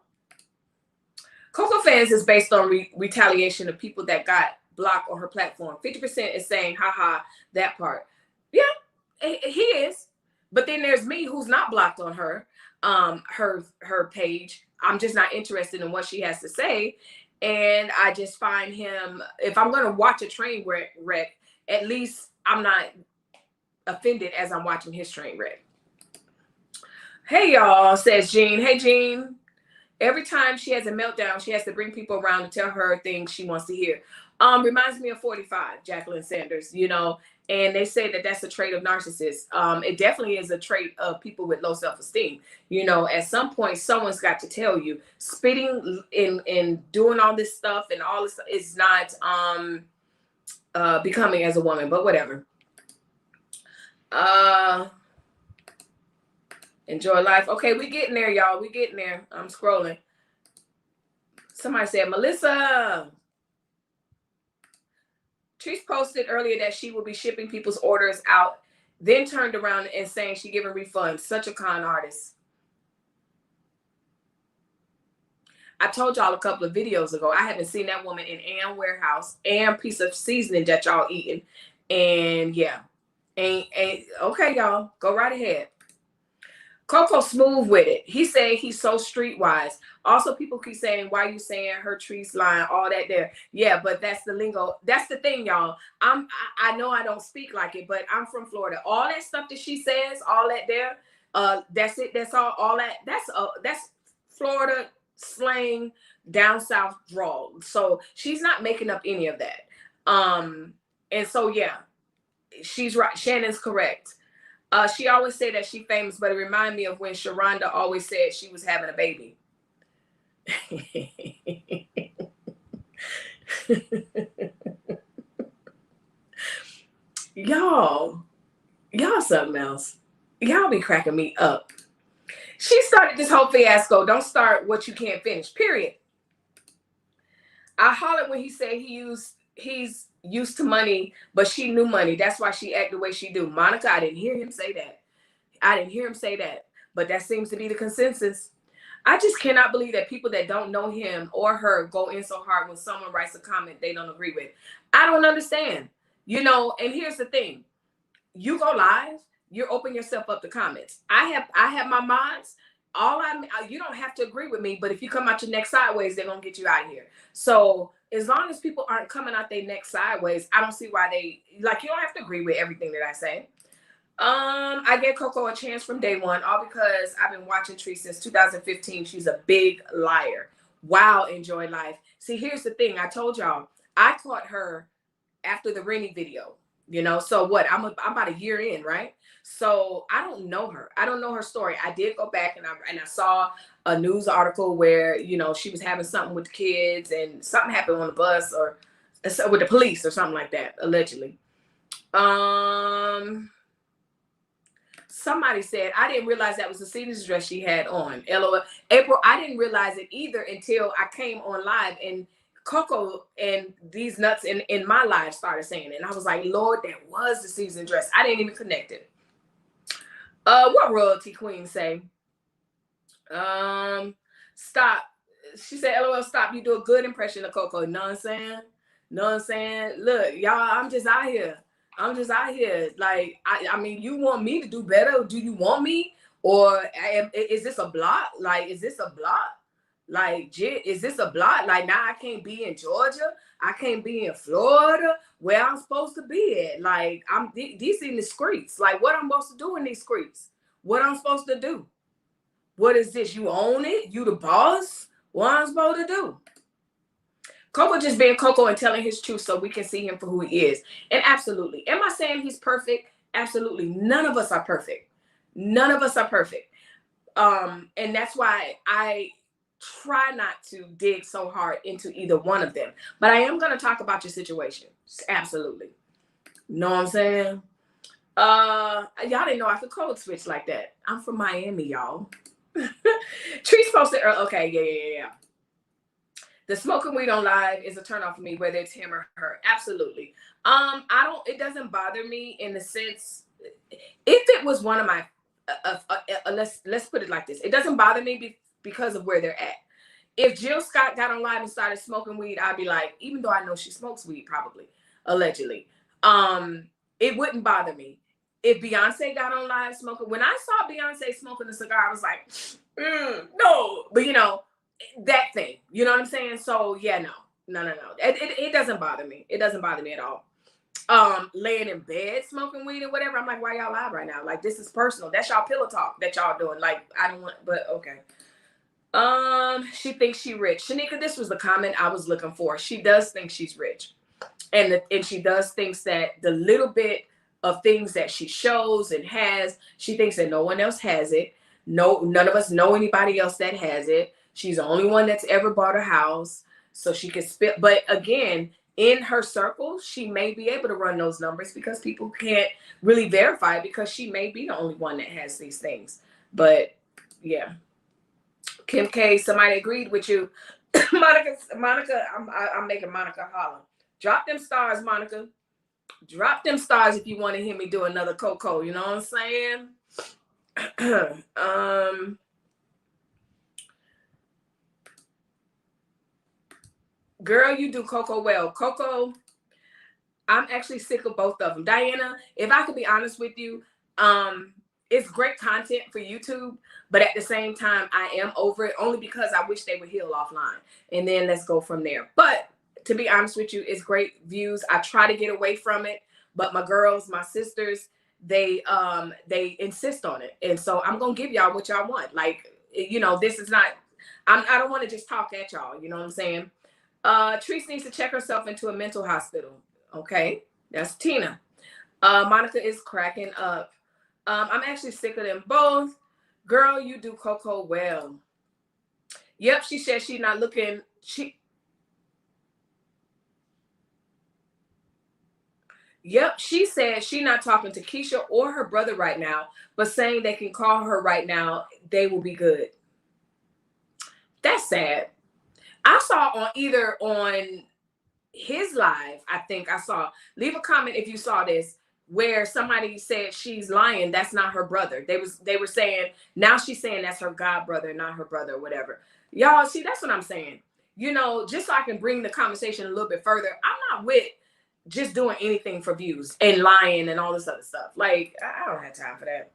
CoCo fans is based on retaliation of people that got blocked on her platform. 50% is saying, haha, that part. Yeah, he is. But then there's me who's not blocked on her page. I'm just not interested in what she has to say. And I just find him, if I'm going to watch a train wreck, at least I'm not offended as I'm watching his train wreck. Hey, y'all, says Jean. Hey, Jean. Every time she has a meltdown, she has to bring people around to tell her things she wants to hear. Reminds me of 45, Jacqueline Sanders, you know, and they say that that's a trait of narcissists. It definitely is a trait of people with low self-esteem. You know, at some point, someone's got to tell you spitting and doing all this stuff and all this is not becoming as a woman, but whatever. Enjoy life. Okay, we getting there, y'all. We getting there. I'm scrolling. Somebody said, Melissa. Treese posted earlier that she will be shipping people's orders out, then turned around and saying she giving refunds. Such a con artist. I told y'all a couple of videos ago, I haven't seen that woman in Ann Warehouse and piece of seasoning that y'all eating. And yeah. Ain't okay, y'all. Go right ahead. CoCo smooth with it. He said he's so streetwise. Also, people keep saying, why you saying her trees line, all that there. Yeah, but that's the lingo. That's the thing, y'all. I know I don't speak like it, but I'm from Florida. All that stuff that she says, all that there, that's it. That's all that. That's Florida slang, down south drawl. So she's not making up any of that. And so, yeah, she's right. Shannon's correct. She always said that she's famous, but it reminded me of when Sharonda always said she was having a baby. Y'all something else. Y'all be cracking me up. She started this whole fiasco. Don't start what you can't finish, period. I hollered when he said he's used to money, but she knew money. That's why she act the way she do. Monica, I didn't hear him say that. But that seems to be the consensus. I just cannot believe that people that don't know him or her go in so hard when someone writes a comment they don't agree with. I don't understand. You know, and here's the thing. You go live, you open yourself up to comments. I have my mods. You don't have to agree with me, but if you come out your neck sideways, they're gonna get you out of here. So as long as people aren't coming out their neck sideways, I don't see why you don't have to agree with everything that I say. I gave CoCo a chance from day one, all because I've been watching Tree since 2015. She's a big liar. Wow, enjoy life. See, here's the thing. I told y'all, I caught her after the Rennie video, you know, so what? I'm about a year in, right? So I don't know her. I don't know her story. I did go back and I saw a news article where, you know, she was having something with the kids and something happened on the bus or with the police or something like that, allegedly. somebody said, I didn't realize that was the season's dress she had on. LOL. April, I didn't realize it either until I came on live and CoCo and these nuts in my live started saying it. And I was like, Lord, that was the season dress. I didn't even connect it. What royalty queen say? Stop. She said, LOL, stop. You do a good impression of CoCo. Know what I'm saying? Know what I'm saying? Look, y'all, I'm just out here. Like, I mean, you want me to do better? Do you want me? Or is this a block? Like, is this a block? Like, is this a block? Like, now I can't be in Georgia. I can't be in Florida where I'm supposed to be at. Like, these in the streets. Like, what I'm supposed to do in these streets? What I'm supposed to do? What is this? You own it? You the boss? What I'm supposed to do? CoCo just being CoCo and telling his truth so we can see him for who he is. And absolutely. Am I saying he's perfect? Absolutely. None of us are perfect. None of us are perfect. And that's why I try not to dig so hard into either one of them. But I am going to talk about your situation. Absolutely. Know what I'm saying? Y'all didn't know I could code switch like that. I'm from Miami, y'all. Tree's posted earlier. Okay, yeah. The smoking weed on live is a turn off for me, whether it's him or her. Absolutely. It doesn't bother me in the sense, if it was one of my, let's put it like this. It doesn't bother me because of where they're at. If Jill Scott got on live and started smoking weed, I'd be like, even though I know she smokes weed, probably, allegedly, it wouldn't bother me. If Beyonce got on live smoking, when I saw Beyonce smoking a cigar, I was like, no. But you know, that thing, you know what I'm saying? So yeah, no. It doesn't bother me. It doesn't bother me at all. Laying in bed smoking weed or whatever, I'm like, why y'all live right now? Like, this is personal. That's y'all pillow talk that y'all doing. Like, I don't want, but okay. She thinks she rich. Shanika, this was the comment I was looking for. She does think she's rich, and she does thinks that the little bit of things that she shows and has, she thinks that no one else has it. No, none of us know anybody else that has it. She's the only one that's ever bought a house, so she could spit. But again, in her circle, she may be able to run those numbers because people can't really verify it, because she may be the only one that has these things. But yeah, Kim K, somebody agreed with you. Monica, I'm making Monica holler. Drop them stars, Monica. Drop them stars if you want to hear me do another CoCo. You know what I'm saying? Girl, you do CoCo well. CoCo, I'm actually sick of both of them. Diana, if I could be honest with you, it's great content for YouTube, but at the same time, I am over it only because I wish they would heal offline. And then let's go from there. But to be honest with you, it's great views. I try to get away from it, but my girls, my sisters, they insist on it. And so I'm going to give y'all what y'all want. Like, you know, this is not, I don't want to just talk at y'all. You know what I'm saying? Treese needs to check herself into a mental hospital. Okay. That's Tina. Monica is cracking up. I'm actually sick of them both. Girl, you do CoCo well. Yep, she said she's not looking. Yep, she said she's not talking to Keisha or her brother right now, but saying they can call her right now. They will be good. That's sad. I saw on his live, I think I saw, leave a comment if you saw this, where somebody said she's lying. That's not her brother. They were saying, now she's saying that's her god brother, not her brother, or whatever. Y'all see, that's what I'm saying. You know, just so I can bring the conversation a little bit further, I'm not with just doing anything for views and lying and all this other stuff. Like, I don't have time for that.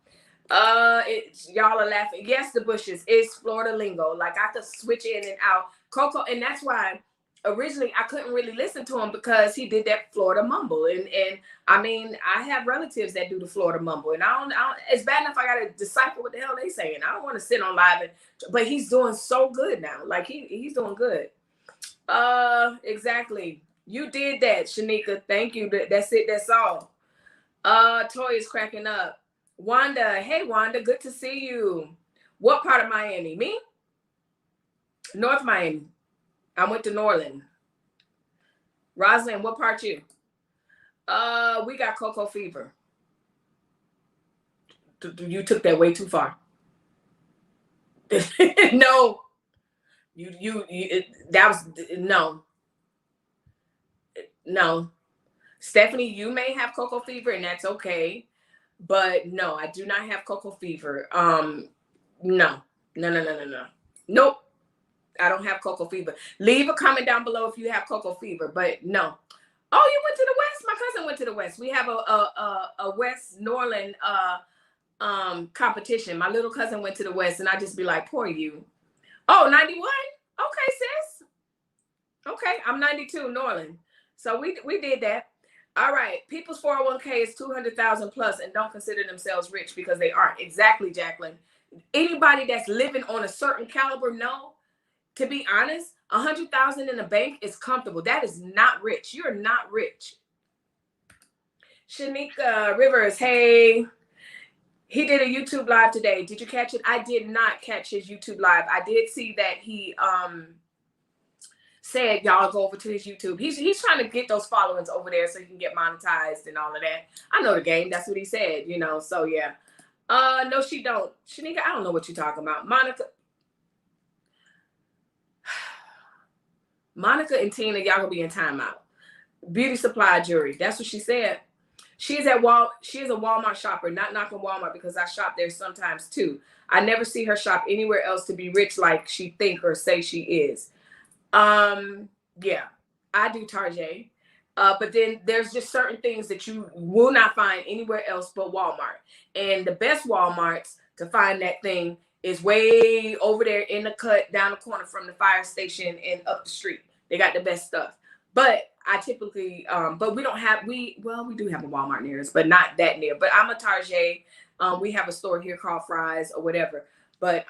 Y'all are laughing. Yes, the bushes is Florida lingo. Like, I could switch in and out. CoCo, and that's why originally I couldn't really listen to him, because he did that Florida mumble. And I mean, I have relatives that do the Florida mumble, and I don't it's bad enough I gotta decipher what the hell they saying. I don't want to sit on live but he's doing so good now. Like, he's doing good. Exactly. You did that, Shanika. Thank you. That's it. That's all. Toy is cracking up. Wanda, hey Wanda, good to see you. What part of Miami? Me? North Miami. I went to Norland. Rosalind, what part you? We got CoCo fever. You took that way too far. No. That was no. Stephanie, you may have cocoa fever, and that's okay. But no, I do not have cocoa fever. No. Nope. I don't have cocoa fever. Leave a comment down below if you have cocoa fever, but no. Oh, you went to the West? My cousin went to the West. We have a West Norland competition. My little cousin went to the West, and I just be like, poor you. Oh, 91? Okay, sis. Okay, I'm 92, Norland. So we did that. All right, people's 401k is 200,000 plus and don't consider themselves rich because they aren't. Exactly, Jacqueline. Anybody that's living on a certain caliber, no. To be honest, 100,000 in the bank is comfortable. That is not rich. You're not rich. Shanika Rivers, hey. He did a YouTube live today. Did you catch it? I did not catch his YouTube live. I did see that he said y'all go over to his YouTube. He's trying to get those followings over there so he can get monetized and all of that. I know the game. That's what he said, you know. So yeah. No, she don't. Shanika, I don't know what you're talking about. Monica and Tina, y'all gonna be in timeout. Beauty supply jewelry. That's what she said. She is a Walmart shopper, not knocking Walmart because I shop there sometimes too. I never see her shop anywhere else to be rich like she think or say she is. Yeah, I do Target. But then there's just certain things that you will not find anywhere else but Walmart. And the best Walmarts to find that thing is way over there in the cut down the corner from the fire station and up the street. They got the best stuff. But I typically, but we do have a Walmart near us, but not that near. But I'm a Target. We have a store here called Fry's or whatever. But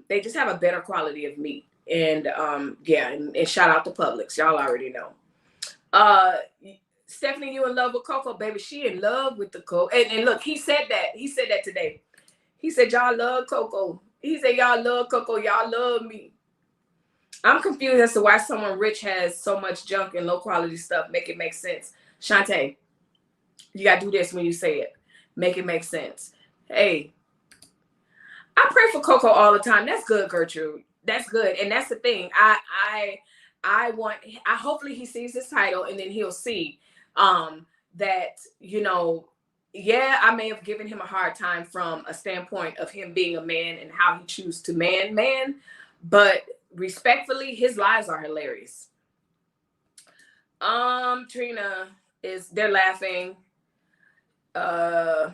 they just have a better quality of meat. And yeah, and shout out to Publix. Y'all already know. Stephanie, you in love with CoCo, baby? She in love with the CoCo. And look, he said that today. He said y'all love CoCo. He said y'all love CoCo. Y'all love me. I'm confused as to why someone rich has so much junk and low quality stuff. Make it make sense. Shantae, you gotta do this when you say it. Make it make sense. Hey, I pray for CoCo all the time. That's good, Gertrude. That's good. And that's the thing. I hopefully he sees this title and then he'll see that, you know, yeah, I may have given him a hard time from a standpoint of him being a man and how he chooses to man, but respectfully, his lies are hilarious. Trina they're laughing. I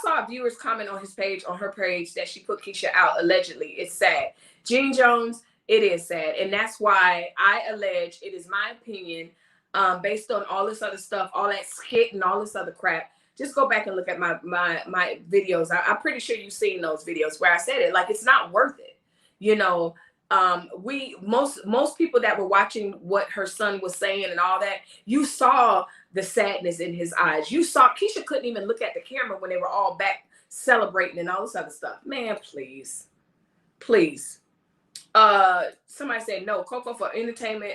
saw viewers comment on her page that she put Keisha out allegedly. It's sad. Gene Jones, it is sad. And that's why I allege, it is my opinion, based on all this other stuff, all that skit and all this other crap. Just go back and look at my videos. I'm pretty sure you've seen those videos where I said it. Like, it's not worth it. You know, most people that were watching what her son was saying and all that, you saw the sadness in his eyes. You saw Keisha couldn't even look at the camera when they were all back celebrating and all this other stuff. Man, please. Somebody said no, CoCo for entertainment.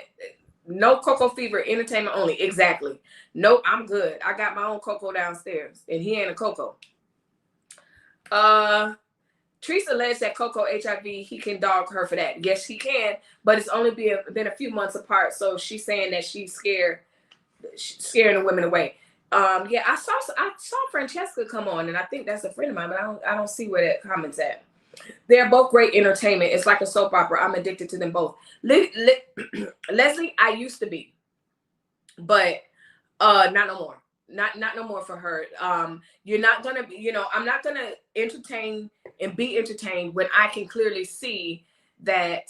No CoCo fever, entertainment only. Exactly. No, I'm good. I got my own CoCo downstairs, and he ain't a CoCo. Teresa alleged that CoCo HIV, he can dog her for that. Yes, he can, but it's only been a few months apart. So she's saying that she's scaring the women away. Yeah, I saw Francesca come on, and I think that's a friend of mine, but I don't see where that comment's at. They're both great entertainment. It's like a soap opera. I'm addicted to them both. Leslie, I used to be, but not no more. Not no more for her. You're not gonna, I'm not gonna entertain and be entertained when I can clearly see that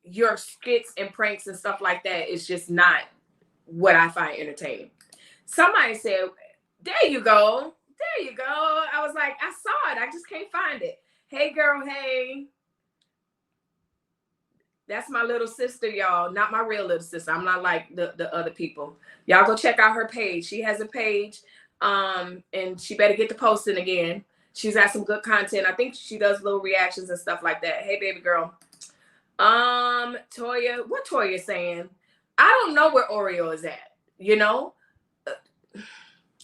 your skits and pranks and stuff like that is just not what I find entertaining. Somebody said, there you go. I was like, I saw it. I just can't find it. Hey, girl. Hey. That's my little sister, y'all. Not my real little sister. I'm not like the other people. Y'all go check out her page. She has a page, and she better get to posting again. She's got some good content. I think she does little reactions and stuff like that. Hey, baby girl. Toya, what Toya saying? I don't know where Oreo is at.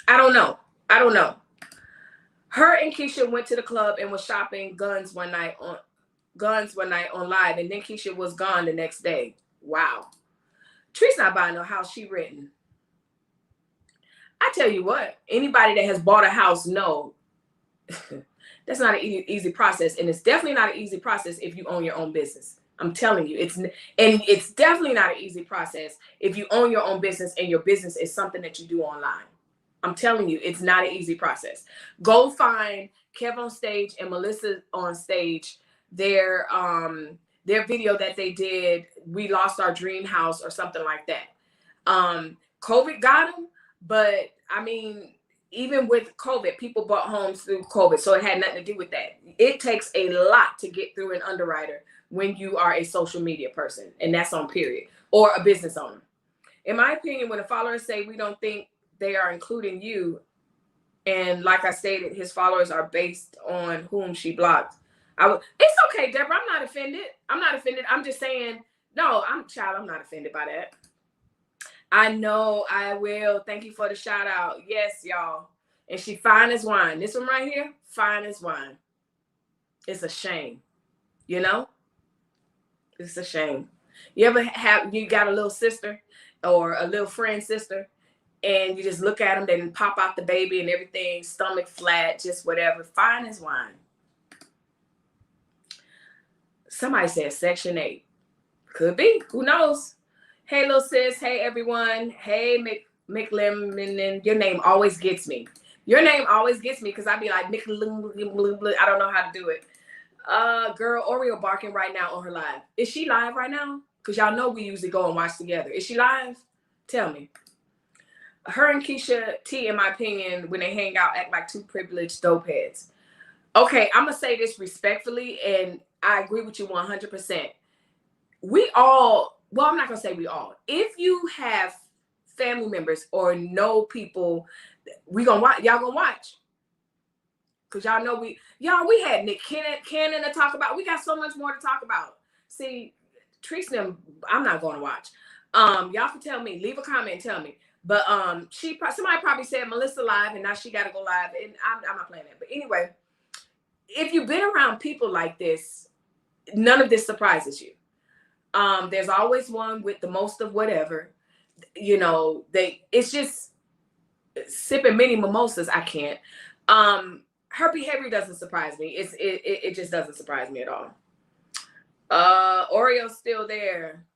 I don't know. Her and Keisha went to the club and was shopping guns one night on live, and then Keisha was gone the next day. Wow. Tree's not buying no house, she written. I tell you what, anybody that has bought a house know that's not an easy process, and it's definitely not an easy process if you own your own business. I'm telling you, it's definitely not an easy process if you own your own business and your business is something that you do online. I'm telling you, it's not an easy process. Go find Kev on Stage and Melissa on Stage, their video that they did, We Lost Our Dream House or something like that. COVID got them, but I mean, even with COVID, people bought homes through COVID, so it had nothing to do with that. It takes a lot to get through an underwriter when you are a social media person, and that's on period, or a business owner. In my opinion, when the followers say we don't think they are including you, and like I stated, his followers are based on whom she blocked. It's okay, Deborah. I'm not offended. I'm just saying, no, I'm not offended by that. I know I will. Thank you for the shout out. Yes, y'all. And she fine as wine. This one right here, fine as wine. It's a shame. You know? It's a shame. You got a little sister or a little friend sister, and you just look at them, they pop out the baby and everything, stomach flat, just whatever. Fine as wine. Somebody said Section 8. Could be. Who knows? Hey, little sis. Hey, everyone. Hey, McLemon. Your name always gets me. Your name always gets me because I be like, I don't know how to do it. Girl, Oreo barking right now on her live. Is she live right now? Because y'all know we usually go and watch together. Is she live? Tell me. Her and Keisha T, in my opinion, when they hang out, act like two privileged dope heads. Okay, I'm going to say this respectfully, and I agree with you 100%. We all... Well, I'm not going to say we all. If you have family members or know people, y'all going to watch. Because y'all know we had Nick Cannon to talk about. We got so much more to talk about. See, Teresa, I'm not going to watch. Y'all can tell me. Leave a comment and tell me. But somebody probably said Melissa live, and now she got to go live. And I'm not playing that. But anyway, if you've been around people like this, none of this surprises you. There's always one with the most of whatever, you know, it's just sipping many mimosas. I can't. Her behavior doesn't surprise me. It just doesn't surprise me at all. Oreo's still there.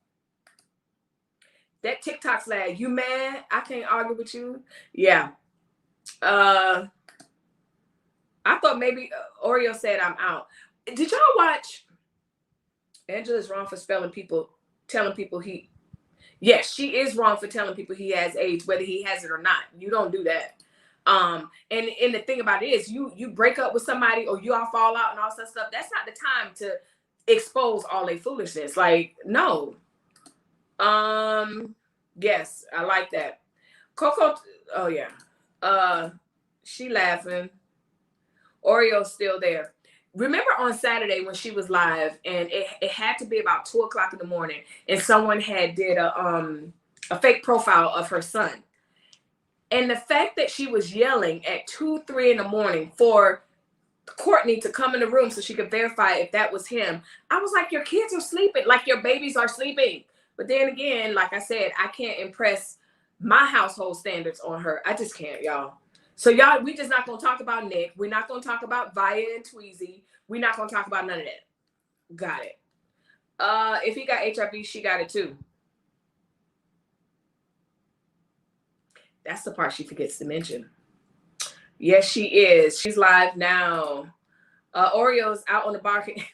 That TikTok slag, you mad? I can't argue with you. Yeah. I thought maybe Oreo said I'm out. Did y'all watch? Angela's wrong for telling people yes, she is wrong for telling people he has AIDS, whether he has it or not. You don't do that. And the thing about it is you break up with somebody or you all fall out and all that stuff. That's not the time to expose all their foolishness. Like, no. Yes, I like that. CoCo, oh yeah. She laughing. Oreo's still there. Remember on Saturday when she was live, and it had to be about 2:00 in the morning, and someone had did a fake profile of her son. And the fact that she was yelling at 2, 3 in the morning for Courtney to come in the room so she could verify if that was him, I was like, your kids are sleeping, like your babies are sleeping. But then again, like I said, I can't impress my household standards on her. I just can't, y'all. So y'all, we just not going to talk about Nick. We're not going to talk about Vaya and Tweezy. We're not going to talk about none of that. Got it. If he got HIV, she got it too. That's the part she forgets to mention. Yes, she is. She's live now. Oreo's out on the balcony.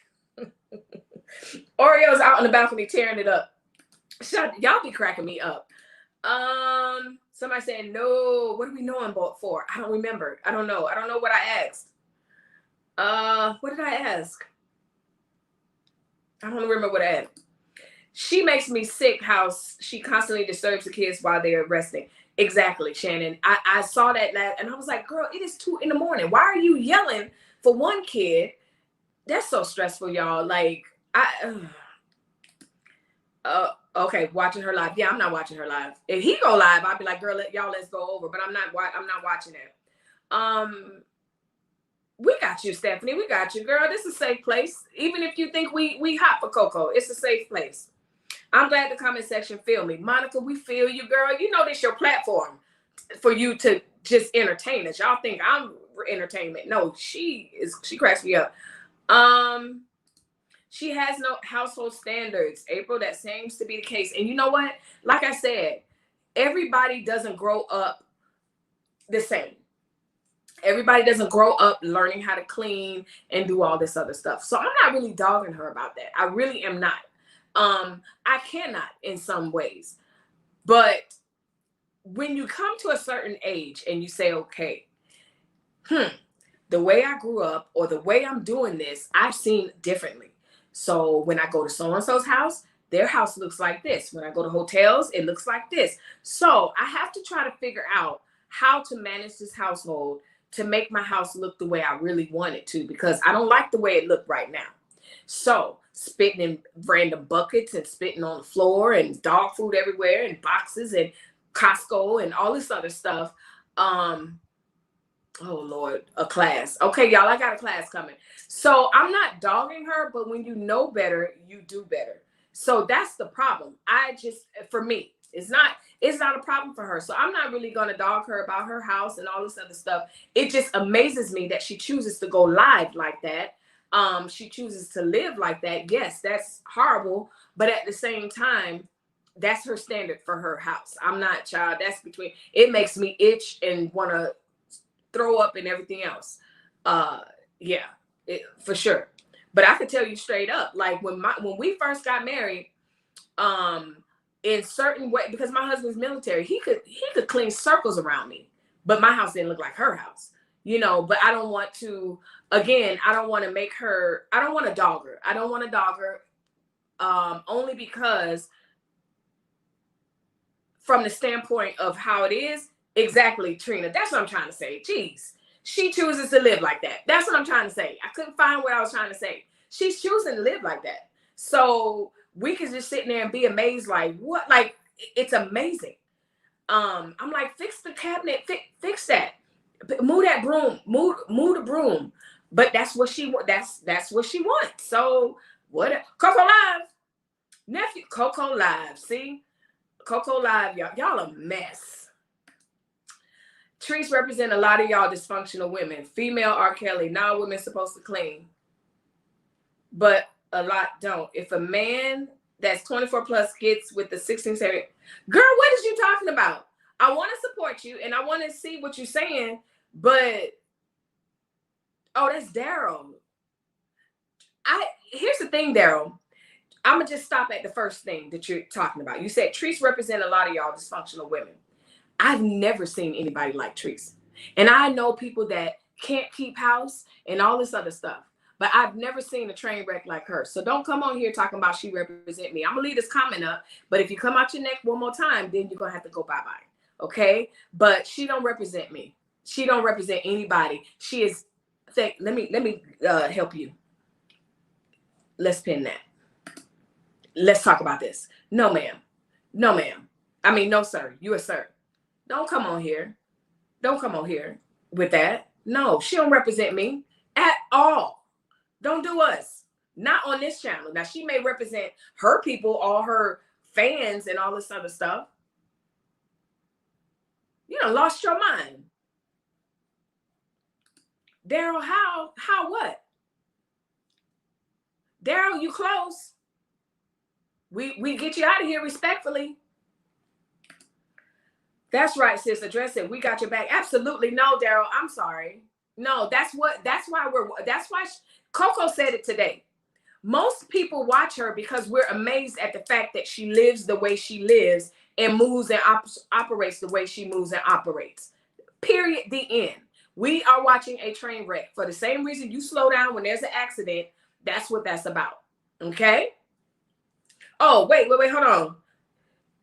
Oreo's out on the balcony tearing it up. Y'all be cracking me up. Somebody saying, no, what are we knowing for? I don't remember. I don't know what I asked. What did I ask? I don't remember what I asked. She makes me sick how she constantly disturbs the kids while they're resting. Exactly, Shannon. I saw that and I was like, girl, it is 2 a.m. Why are you yelling for one kid? That's so stressful, y'all. Like, okay, watching her live. Yeah, I'm not watching her live. If he go live, I'd be like, girl, let's go over. But I'm not watching it. We got you, Stephanie. We got you, girl. This is a safe place. Even if you think we hot for CoCo, it's a safe place. I'm glad the comment section feel me. Monica, we feel you, girl. You know this your platform for you to just entertain us. Y'all think I'm entertainment. No, she cracks me up. She has no household standards, April. That seems to be the case. And you know what? Like I said, everybody doesn't grow up the same. Everybody doesn't grow up learning how to clean and do all this other stuff. So I'm not really dogging her about that. I really am not. I cannot in some ways. But when you come to a certain age and you say, okay, the way I grew up or the way I'm doing this, I've seen differently. So when I go to so-and-so's house, their house looks like this. When I go to hotels, it looks like this. So I have to try to figure out how to manage this household to make my house look the way I really want it to, because I don't like the way it looked right now. So spitting in random buckets and spitting on the floor and dog food everywhere and boxes and Costco and all this other stuff. Oh Lord, a class. Okay, y'all, I got a class coming. So I'm not dogging her, but when you know better, you do better. So that's the problem. For me, it's not a problem for her. So I'm not really going to dog her about her house and all this other stuff. It just amazes me that she chooses to go live like that. She chooses to live like that. Yes, that's horrible. But at the same time, that's her standard for her house. I'm not, child. That's between, it makes me itch and want to throw up and everything else. Yeah, for sure. But I could tell you straight up, like when we first got married, in certain way, because my husband's military, he could clean circles around me, but my house didn't look like her house, you know. But I don't want to, again, I don't want to make her, I don't want to dog her. I don't want to dog her, only because from the standpoint of how it is, exactly, Trina, that's what I'm trying to say. Jeez, she chooses to live like that. That's what I'm trying to say. I couldn't find what I was trying to say. She's choosing to live like that. So we could just sit there and be amazed, like, what? Like, it's amazing. I'm like, fix the cabinet, fix that. Move that broom, move the broom. But that's what she wants. That's what she wants. So what? CoCo Live. Nephew, CoCo Live. See? CoCo Live, y'all a mess. Trees represent a lot of y'all dysfunctional women. Female R. Kelly. Now women supposed to clean. But a lot don't. If a man that's 24 plus gets with the 16, 17, girl, what is you talking about? I want to support you and I want to see what you're saying, but oh, that's Daryl. Here's the thing, Daryl. I'm gonna just stop at the first thing that you're talking about. You said trees represent a lot of y'all dysfunctional women. I've never seen anybody like Trees. And I know people that can't keep house and all this other stuff. But I've never seen a train wreck like her. So don't come on here talking about she represent me. I'm going to leave this comment up. But if you come out your neck one more time, then you're going to have to go bye-bye. Okay? But she don't represent me. She don't represent anybody. She is, let me help you. Let's pin that. Let's talk about this. No, ma'am. No, ma'am. I mean, no, sir. You a sir. Don't come on here. Don't come on here with that. No, she don't represent me at all. Don't do us. Not on this channel. Now, she may represent her people, all her fans and all this other stuff. You done lost your mind. Daryl, how what? Daryl, you close. We get you out of here respectfully. That's right, sis. Address it. We got your back. Absolutely. No, Daryl, I'm sorry. No, that's why CoCo said it today. Most people watch her because we're amazed at the fact that she lives the way she lives and moves and operates the way she moves and operates. Period. The end. We are watching a train wreck. For the same reason you slow down when there's an accident, that's what that's about. Okay? Oh, wait, hold on.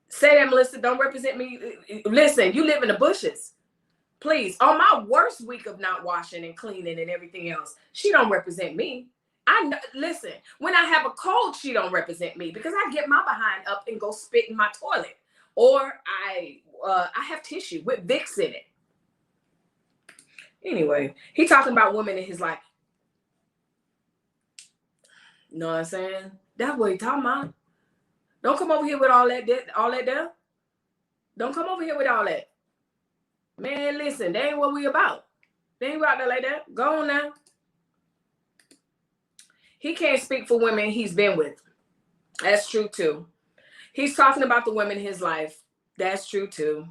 Say that, Melissa, don't represent me. Listen, you live in the bushes. Please, on my worst week of not washing and cleaning and everything else, she don't represent me. I know, listen, when I have a cold, she don't represent me because I get my behind up and go spit in my toilet. Or I have tissue with Vicks in it. Anyway, he talking about women in his life. You know what I'm saying? That's what he talking about. Don't come over here with all that there. Don't come over here with all that. Man, listen, that ain't what we about. They ain't about that like that. Go on now. He can't speak for women he's been with. That's true too. He's talking about the women in his life. That's true too.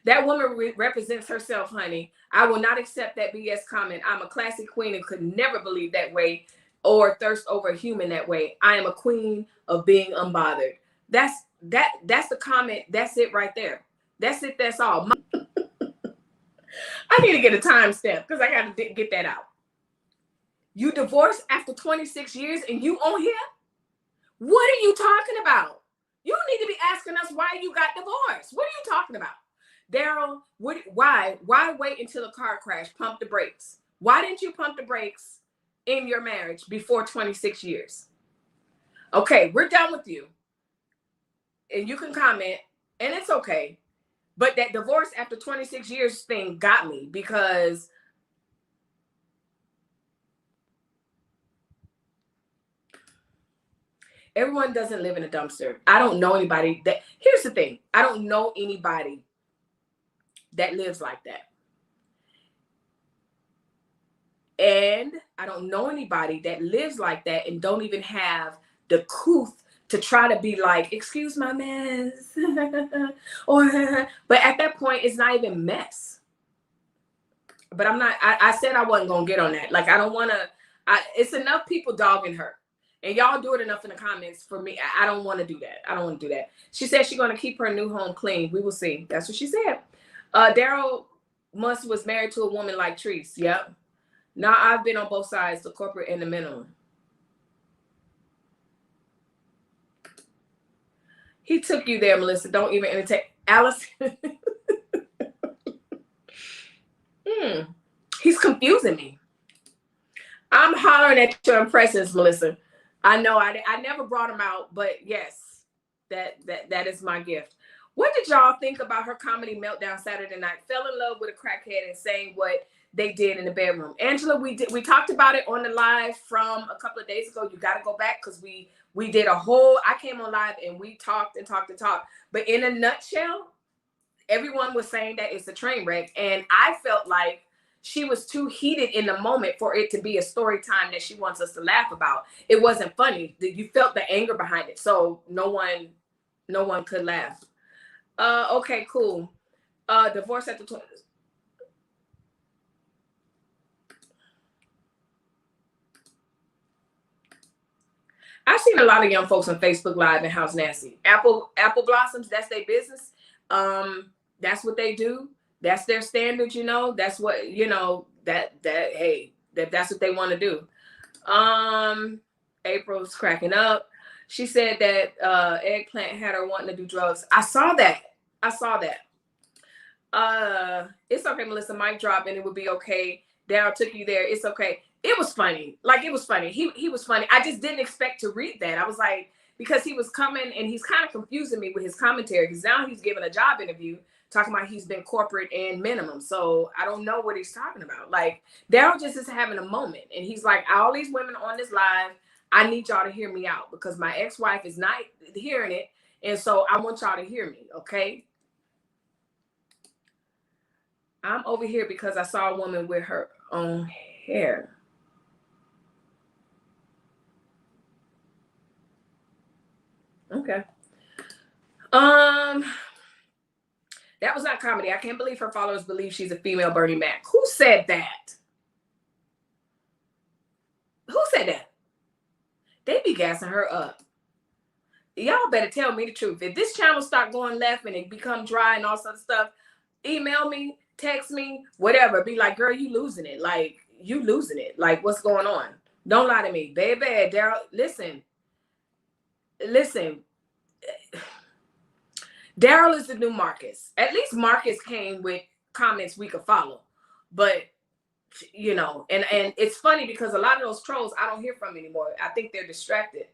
That woman represents herself, honey. I will not accept that BS comment. I'm a classic queen and could never believe that way or thirst over a human that way. I am a queen of being unbothered. That's the comment. That's it right there. That's it. That's all. I need to get a timestamp because I got to get that out. You divorced after 26 years and you on here? What are you talking about? You need to be asking us why you got divorced. What are you talking about? Daryl, why wait until a car crash? Pump the brakes. Why didn't you pump the brakes in your marriage before 26 years? Okay, we're done with you. And you can comment, and it's okay. But that divorce after 26 years thing got me because everyone doesn't live in a dumpster. I don't know anybody that, here's the thing. I don't know anybody that lives like that. And I don't know anybody that lives like that and don't even have the couth to try to be like, excuse my mess. But at that point, it's not even mess. But I'm not, I said I wasn't going to get on that. Like, I don't want to, it's enough people dogging her. And y'all do it enough in the comments for me. I don't want to do that. I don't want to do that. She said she's going to keep her new home clean. We will see. That's what she said. Daryl Musk was married to a woman like Treese. Yep. Now I've been on both sides, the corporate and the minimum. He took you there, Melissa. Don't even entertain. Alice. He's confusing me. I'm hollering at your impressions, Melissa. I know I never brought him out, but yes, that is my gift. What did y'all think about her comedy meltdown Saturday night? Fell in love with a crackhead and saying what they did in the bedroom. Angela, we talked about it on the live from a couple of days ago. You got to go back because we did a whole, I came on live and we talked and talked and talked. But in a nutshell, everyone was saying that it's a train wreck. And I felt like she was too heated in the moment for it to be a story time that she wants us to laugh about. It wasn't funny. You felt the anger behind it. So no one could laugh. Okay, cool. Divorce at the 20s. I've seen a lot of young folks on Facebook Live and House Nasty. Apple Blossoms, that's their business. That's what they do. That's their standard, you know. That's what, you know, that's what they want to do. April's cracking up. She said that Eggplant had her wanting to do drugs. I saw that. It's okay, Melissa. Mic drop and it would be okay. Daryl took you there. It's okay. It was funny. Like, it was funny. He was funny. I just didn't expect to read that. I was like, because he was coming and he's kind of confusing me with his commentary because now he's giving a job interview talking about he's been corporate and minimum. So I don't know what he's talking about. Like, Daryl just is having a moment. And he's like, all these women on this live, I need y'all to hear me out because my ex-wife is not hearing it. And so I want y'all to hear me, okay? I'm over here because I saw a woman with her own hair. Okay. That was not comedy. I can't believe her followers believe she's a female Bernie Mac. Who said that? Who said that? They be gassing her up. Y'all better tell me the truth. If this channel start going left and it become dry and all sort of stuff, email me, text me, whatever. Be like, girl, you losing it. Like, you losing it. Like, what's going on? Don't lie to me. Baby, Daryl, listen. Daryl is the new Marcus. At least Marcus came with comments we could follow. But, you know, and it's funny because a lot of those trolls I don't hear from anymore. I think they're distracted.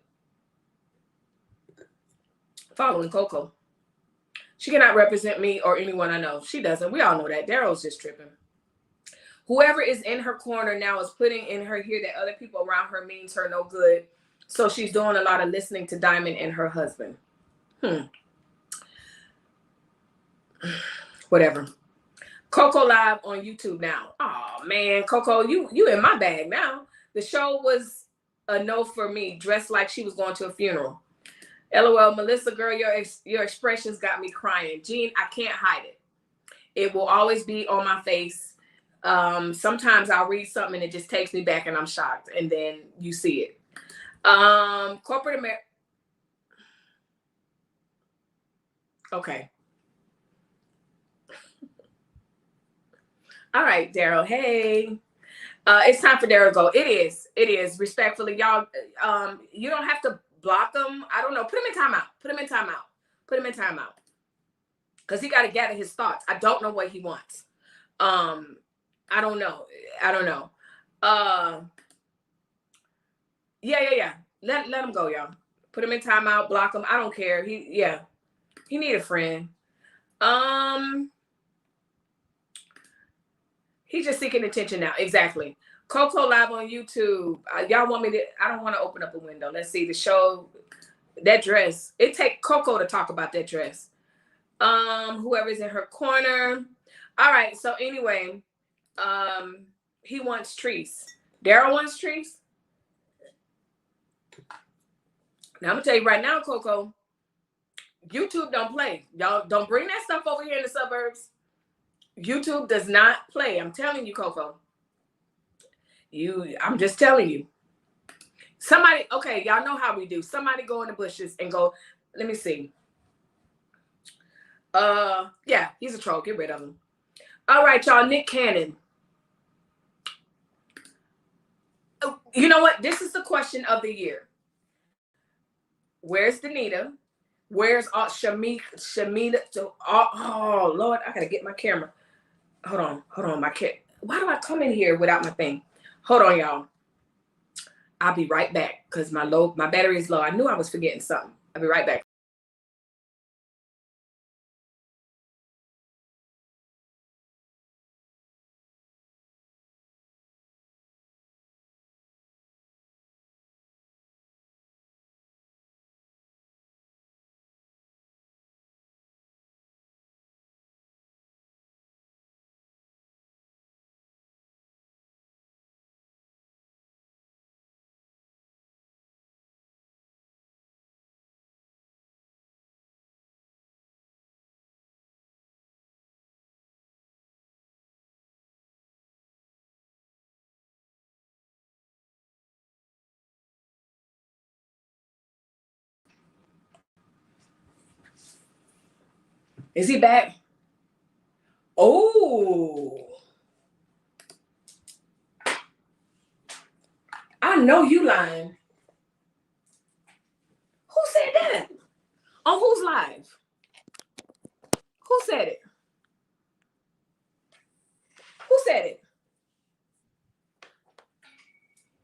Following CoCo. She cannot represent me or anyone I know. She doesn't. We all know that. Daryl's just tripping. Whoever is in her corner now is putting in her here that other people around her means her no good. So she's doing a lot of listening to Diamond and her husband. Whatever. CoCo live on YouTube now. Oh man, CoCo, you in my bag now. The show was a no for me. Dressed like she was going to a funeral. LOL, Melissa, girl, your expressions got me crying. Jean, I can't hide it. It will always be on my face. Sometimes I'll read something and it just takes me back and I'm shocked. And then you see it. Corporate America. Okay. All right, Daryl. Hey. It's time for Daryl to go. It is. It is. Respectfully, y'all. You don't have to block them. I don't know. Put him in timeout. Put him in timeout. Put him in timeout. Because he got to gather his thoughts. I don't know what he wants. I don't know. I don't know. Yeah. Let him go, y'all. Put him in timeout. Block him. I don't care. He need a friend. He's just seeking attention now. Exactly. CoCo live on YouTube. Y'all want me to? I don't want to open up a window. Let's see the show. That dress. It take CoCo to talk about that dress. Whoever's in her corner. All right. So anyway, he wants Treese. Daryl wants Treese. Now I'm gonna tell you right now, CoCo. YouTube don't play. Y'all don't bring that stuff over here in the suburbs. YouTube does not play. I'm telling you, CoCo. I'm just telling you. Somebody, okay, y'all know how we do. Somebody go in the bushes and go, let me see. Yeah, he's a troll. Get rid of him. All right, y'all. Nick Cannon. You know what? This is the question of the year. Where's Danita? Where's Shamita? Oh, Lord, I gotta get my camera. Hold on, my kid. Why do I come in here without my thing? Hold on, y'all. I'll be right back because my battery is low. I knew I was forgetting something. I'll be right back. Is he back? Oh. I know you lying. Who said that? On whose live? Who said it? Who said it?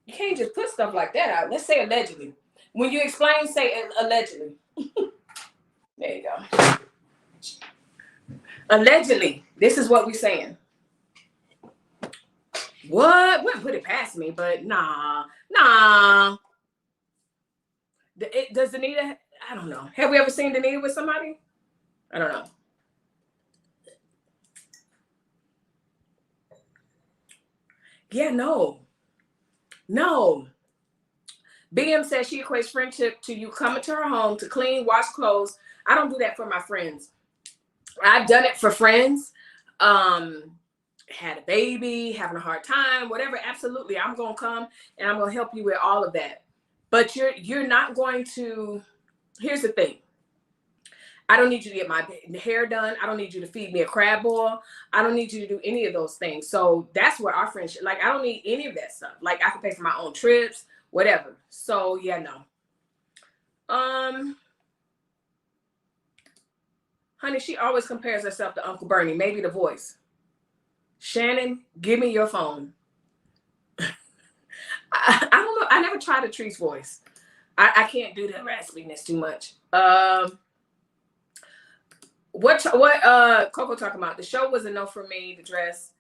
You can't just put stuff like that out. Let's say allegedly. When you explain, say allegedly. There you go. Allegedly. This is what we're saying. What? Wouldn't put it past me, but nah. Does Danita? I don't know. Have we ever seen Danita with somebody? I don't know. Yeah, no. BM says she equates friendship to you coming to her home to clean, wash clothes. I don't do that for my friends. I've done it for friends. Had a baby, having a hard time, whatever. Absolutely, I'm gonna come and I'm gonna help you with all of that. But you're not going to. Here's the thing. I don't need you to get my hair done. I don't need you to feed me a crab boil. I don't need you to do any of those things. So that's where our friendship, like, I don't need any of that stuff. Like, I can pay for my own trips, whatever. So yeah, no. Honey, she always compares herself to Uncle Bernie. Maybe the voice. Shannon, give me your phone. I don't know. I never tried a Tree's voice. I can't do the raspiness too much. What CoCo talking about? The show was a no for me. The dress.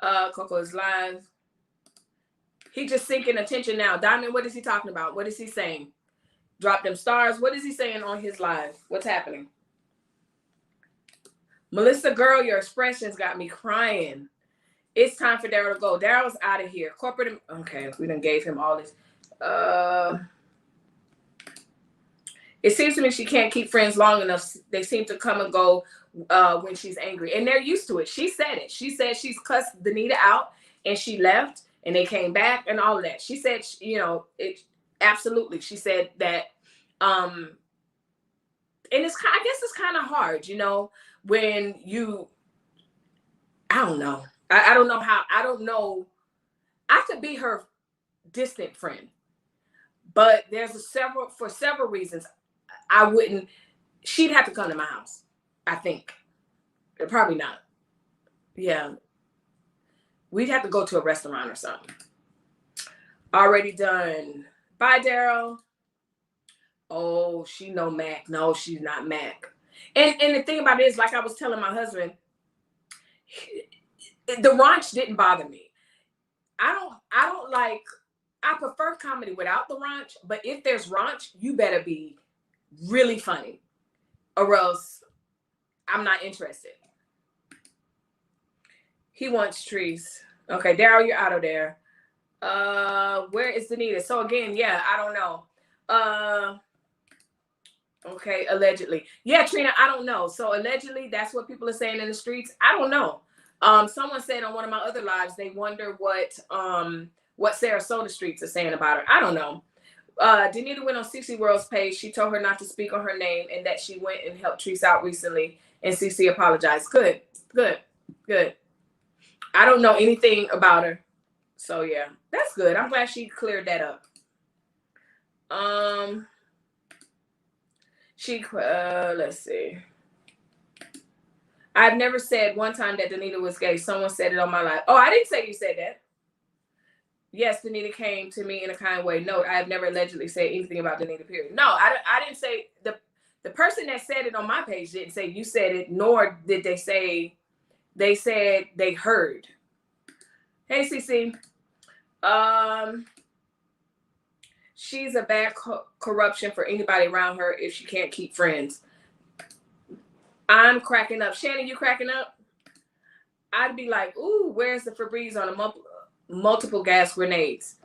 CoCo is live. He just seeking attention now. Diamond, what is he talking about? What is he saying? Drop them stars. What is he saying on his live? What's happening? Melissa, girl, your expressions got me crying. It's time for Daryl to go. Daryl's out of here. Corporate. Okay, we done gave him all this. It seems to me she can't keep friends long enough. They seem to come and go when she's angry. And they're used to it. She said it. She said she's cussed Danita out and she left and they came back and all of that. She said, you know, it absolutely. She said that, and it's, I guess it's kind of hard, you know, when you, I don't know. I don't know how, I don't know. I could be her distant friend, but there's for several reasons. I wouldn't, she'd have to come to my house, I think. Probably not. Yeah. We'd have to go to a restaurant or something. Already done. Bye, Daryl. Oh, she know Mac. No, she's not Mac. And the thing about it is, like I was telling my husband, the raunch didn't bother me. I don't like, I prefer comedy without the raunch, but if there's raunch, you better be really funny or else I'm not interested. He wants trees. Okay, Daryl, you're out of there. Where is Danita? So again, yeah, I don't know. Okay, allegedly. Yeah, Trina, I don't know. So allegedly, that's what people are saying in the streets. I don't know. Someone said on one of my other lives, they wonder what Sarasota streets are saying about her. I don't know. Danita went on CC World's page. She told her not to speak on her name and that she went and helped Treese out recently, and CC apologized. Good. I don't know anything about her. So yeah, that's good. I'm glad she cleared that up. Let's see. I've never said one time that Danita was gay. Someone said it on my live. Oh, I didn't say you said that. Yes, Danita came to me in a kind way. No, I have never allegedly said anything about Danita, period. No, I didn't say, the person that said it on my page didn't say you said it, nor did they say, they said they heard. Hey, CC. She's a bad corruption for anybody around her if she can't keep friends. I'm cracking up. Shannon, you cracking up? I'd be like, ooh, where's the Febreze on a multiple gas grenades?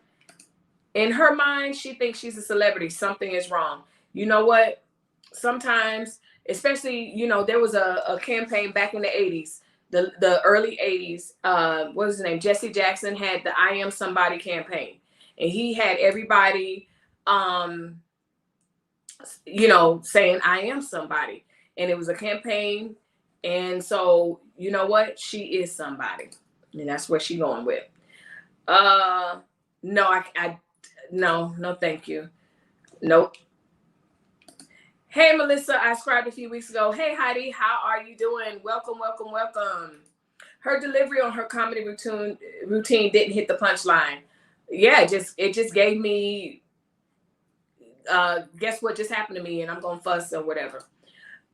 In her mind, she thinks she's a celebrity. Something is wrong. You know what? Sometimes, especially, you know, there was a campaign back in the 80s, the early 80s. What was his name? Jesse Jackson had the I Am Somebody campaign. And he had everybody, you know, saying I am somebody. And it was a campaign. And so, you know what? She is somebody. And that's where she's going with. No, no, thank you. Nope. Hey, Melissa, I subscribed a few weeks ago. Hey, Heidi, how are you doing? Welcome. Her delivery on her comedy routine didn't hit the punchline. Yeah, it just gave me, guess what just happened to me, and I'm gonna fuss or whatever.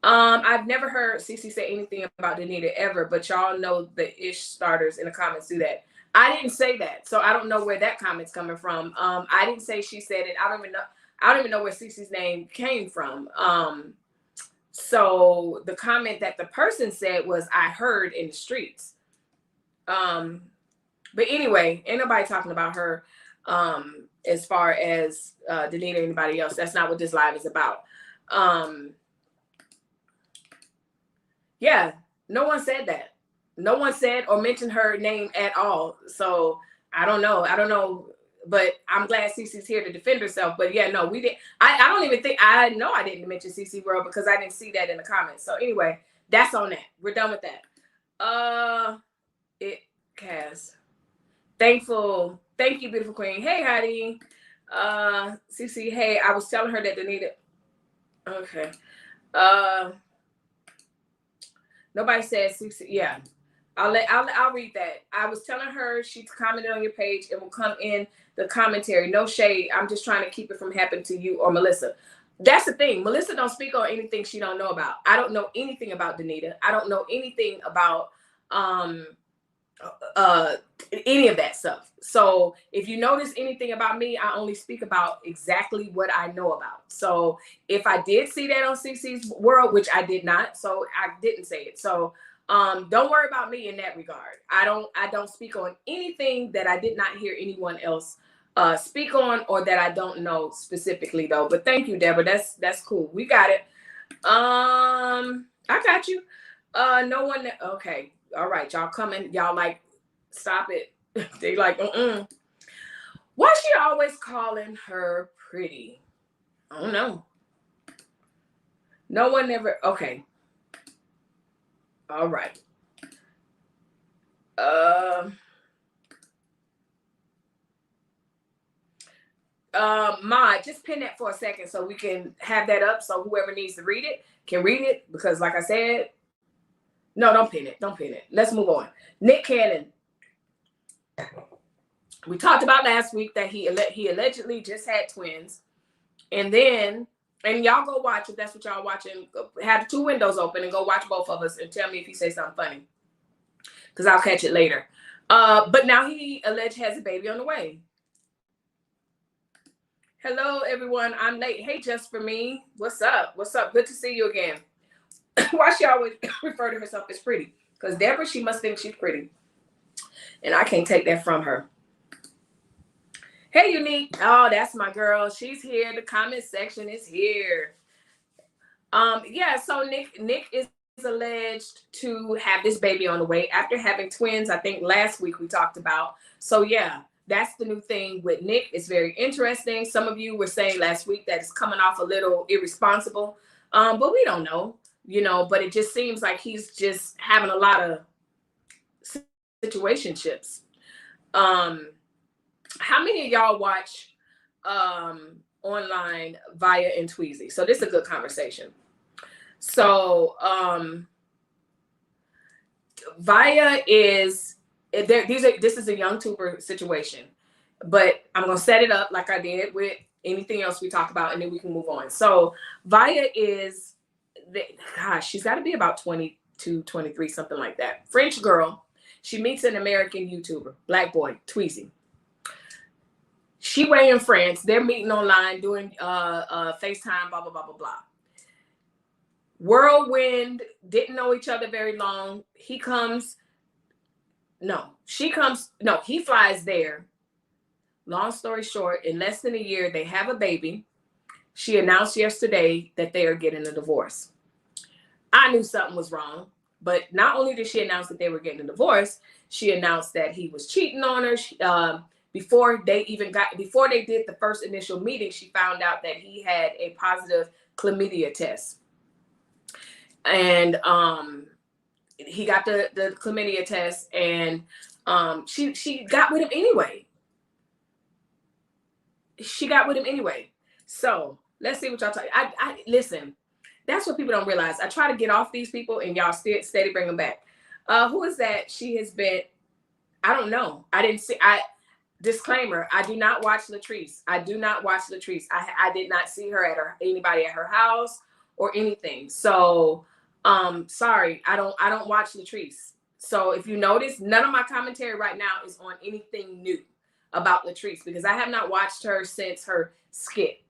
I've never heard CC say anything about Danita ever, but y'all know the ish starters in the comments do that. I didn't say that, so I don't know where that comment's coming from. I didn't say she said it. I don't even know where CC's name came from. So the comment that the person said was, I heard in the streets. But anyway, ain't nobody talking about her as far as Danita or anybody else. That's not what this live is about. Yeah, no one said that. No one said or mentioned her name at all. So I don't know. But I'm glad CC's here to defend herself. But yeah, no, we didn't. I don't even think, I know I didn't mention CC World because I didn't see that in the comments. So anyway, that's on that. We're done with that. Cass. Thankful. Thank you, beautiful queen. Hey, Heidi. CC, hey, I was telling her that Danita. Okay. Nobody said CC. Yeah. I'll read that. I was telling her she commented on your page. It will come in the commentary. No shade. I'm just trying to keep it from happening to you or Melissa. That's the thing. Melissa don't speak on anything she don't know about. I don't know anything about Danita. I don't know anything about any of that stuff. So if you notice anything about me, I only speak about exactly what I know about. So if I did see that on CC's World, which I did not, so I didn't say it. So don't worry about me in that regard. I don't speak on anything that I did not hear anyone else speak on, or that I don't know specifically though. But thank you, Deborah. That's cool. We got it. I got you. No one. Okay. All right. Y'all coming. Y'all like, stop it. They like, why she always calling her pretty? I don't know. No one ever. Okay. All right. Ma, just pin that for a second so we can have that up, so whoever needs to read it can read it, because like I said, no, don't pin it. Don't pin it. Let's move on. Nick Cannon. We talked about last week that he allegedly just had twins. And then, and y'all go watch, if that's what y'all watching, have the 2 windows open and go watch both of us and tell me if he says something funny, because I'll catch it later. But now he alleged has a baby on the way. Hello, everyone. I'm late. Hey, just for me. What's up? What's up? Good to see you again. Why she always refer to herself as pretty? Because Deborah, she must think she's pretty. And I can't take that from her. Hey, Unique. Oh, that's my girl. She's here. The comment section is here. Yeah, so Nick is alleged to have this baby on the way after having twins. I think last week we talked about. So yeah, that's the new thing with Nick. It's very interesting. Some of you were saying last week that it's coming off a little irresponsible. But we don't know, but it just seems like he's just having a lot of situationships. How many of y'all watch online Vaya and Tweezy? So this is a good conversation. So Vaya is this is a young tuber situation, but I'm gonna set it up like I did with anything else we talk about, and then we can move on. So Vaya is she's got to be about 22, 23, something like that. French girl. She meets an American YouTuber, black boy, Tweezy. She way in France. They're meeting online, doing FaceTime, blah, blah, blah, blah, blah. Whirlwind, didn't know each other very long. He flies there. Long story short, in less than a year, they have a baby. She announced yesterday that they are getting a divorce. I knew something was wrong, but not only did she announce that they were getting a divorce, she announced that he was cheating on her. Before they did the first initial meeting, she found out that he had a positive chlamydia test. And he got the chlamydia test, and she got with him anyway. So let's see what y'all talk. I listen. That's what people don't realize. I try to get off these people, and y'all steady bring them back. Who is that? She has been. I don't know. I didn't see. Disclaimer: I do not watch Latrice. I did not see her anybody at her house or anything. So, sorry, I don't watch Latrice. So if you notice, none of my commentary right now is on anything new about Latrice, because I have not watched her since her skit.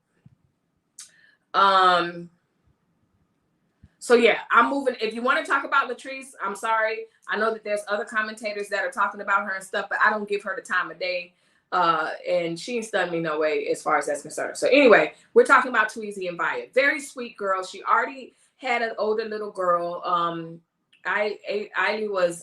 So yeah, I'm moving. If you want to talk about Latrice, I'm sorry. I know that there's other commentators that are talking about her and stuff, but I don't give her the time of day. And she ain't stunned me no way as far as that's concerned. So anyway, we're talking about Tweezy and Vaya. Very sweet girl. She already had an older little girl. Eiley was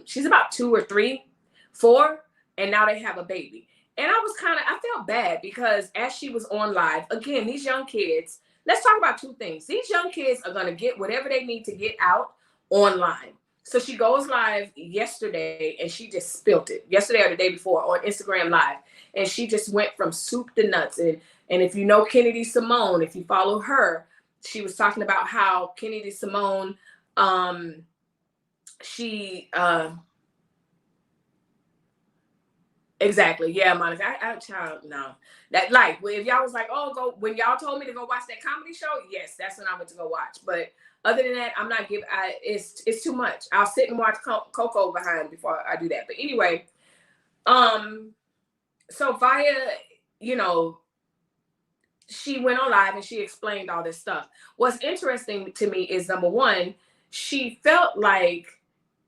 she's about 2 or 3, 4, and now they have a baby. And I felt bad, because as she was on live, again, these young kids, let's talk about 2 things. These young kids are going to get whatever they need to get out online. So she goes live yesterday, and she just spilt it. Yesterday or the day before on Instagram Live. And she just went from soup to nuts. And if you know Kennedy Simone, if you follow her, she was talking about how Kennedy Simone, Exactly. Yeah, Monica. Child, no. That like if y'all was like, oh, go when y'all told me to go watch that comedy show, yes, that's when I went to go watch. But other than that, I'm not giving. It's too much. I'll sit and watch CoCo behind before I do that. But anyway, so Vaya, you know, she went on live and she explained all this stuff. What's interesting to me is number one, she felt like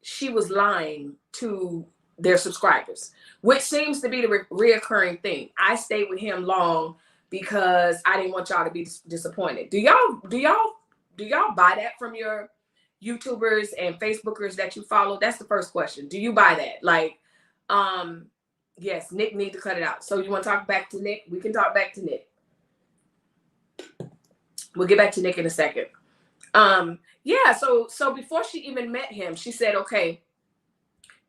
she was lying to their subscribers, which seems to be the reoccurring thing. I stayed with him long because I didn't want y'all to be disappointed. Do y'all buy that from your YouTubers and Facebookers that you follow? That's the first question. Do you buy that? Like, yes, Nick needs to cut it out. So you want to talk back to Nick? We can talk back to Nick. We'll get back to Nick in a second. Yeah, so before she even met him, she said, okay,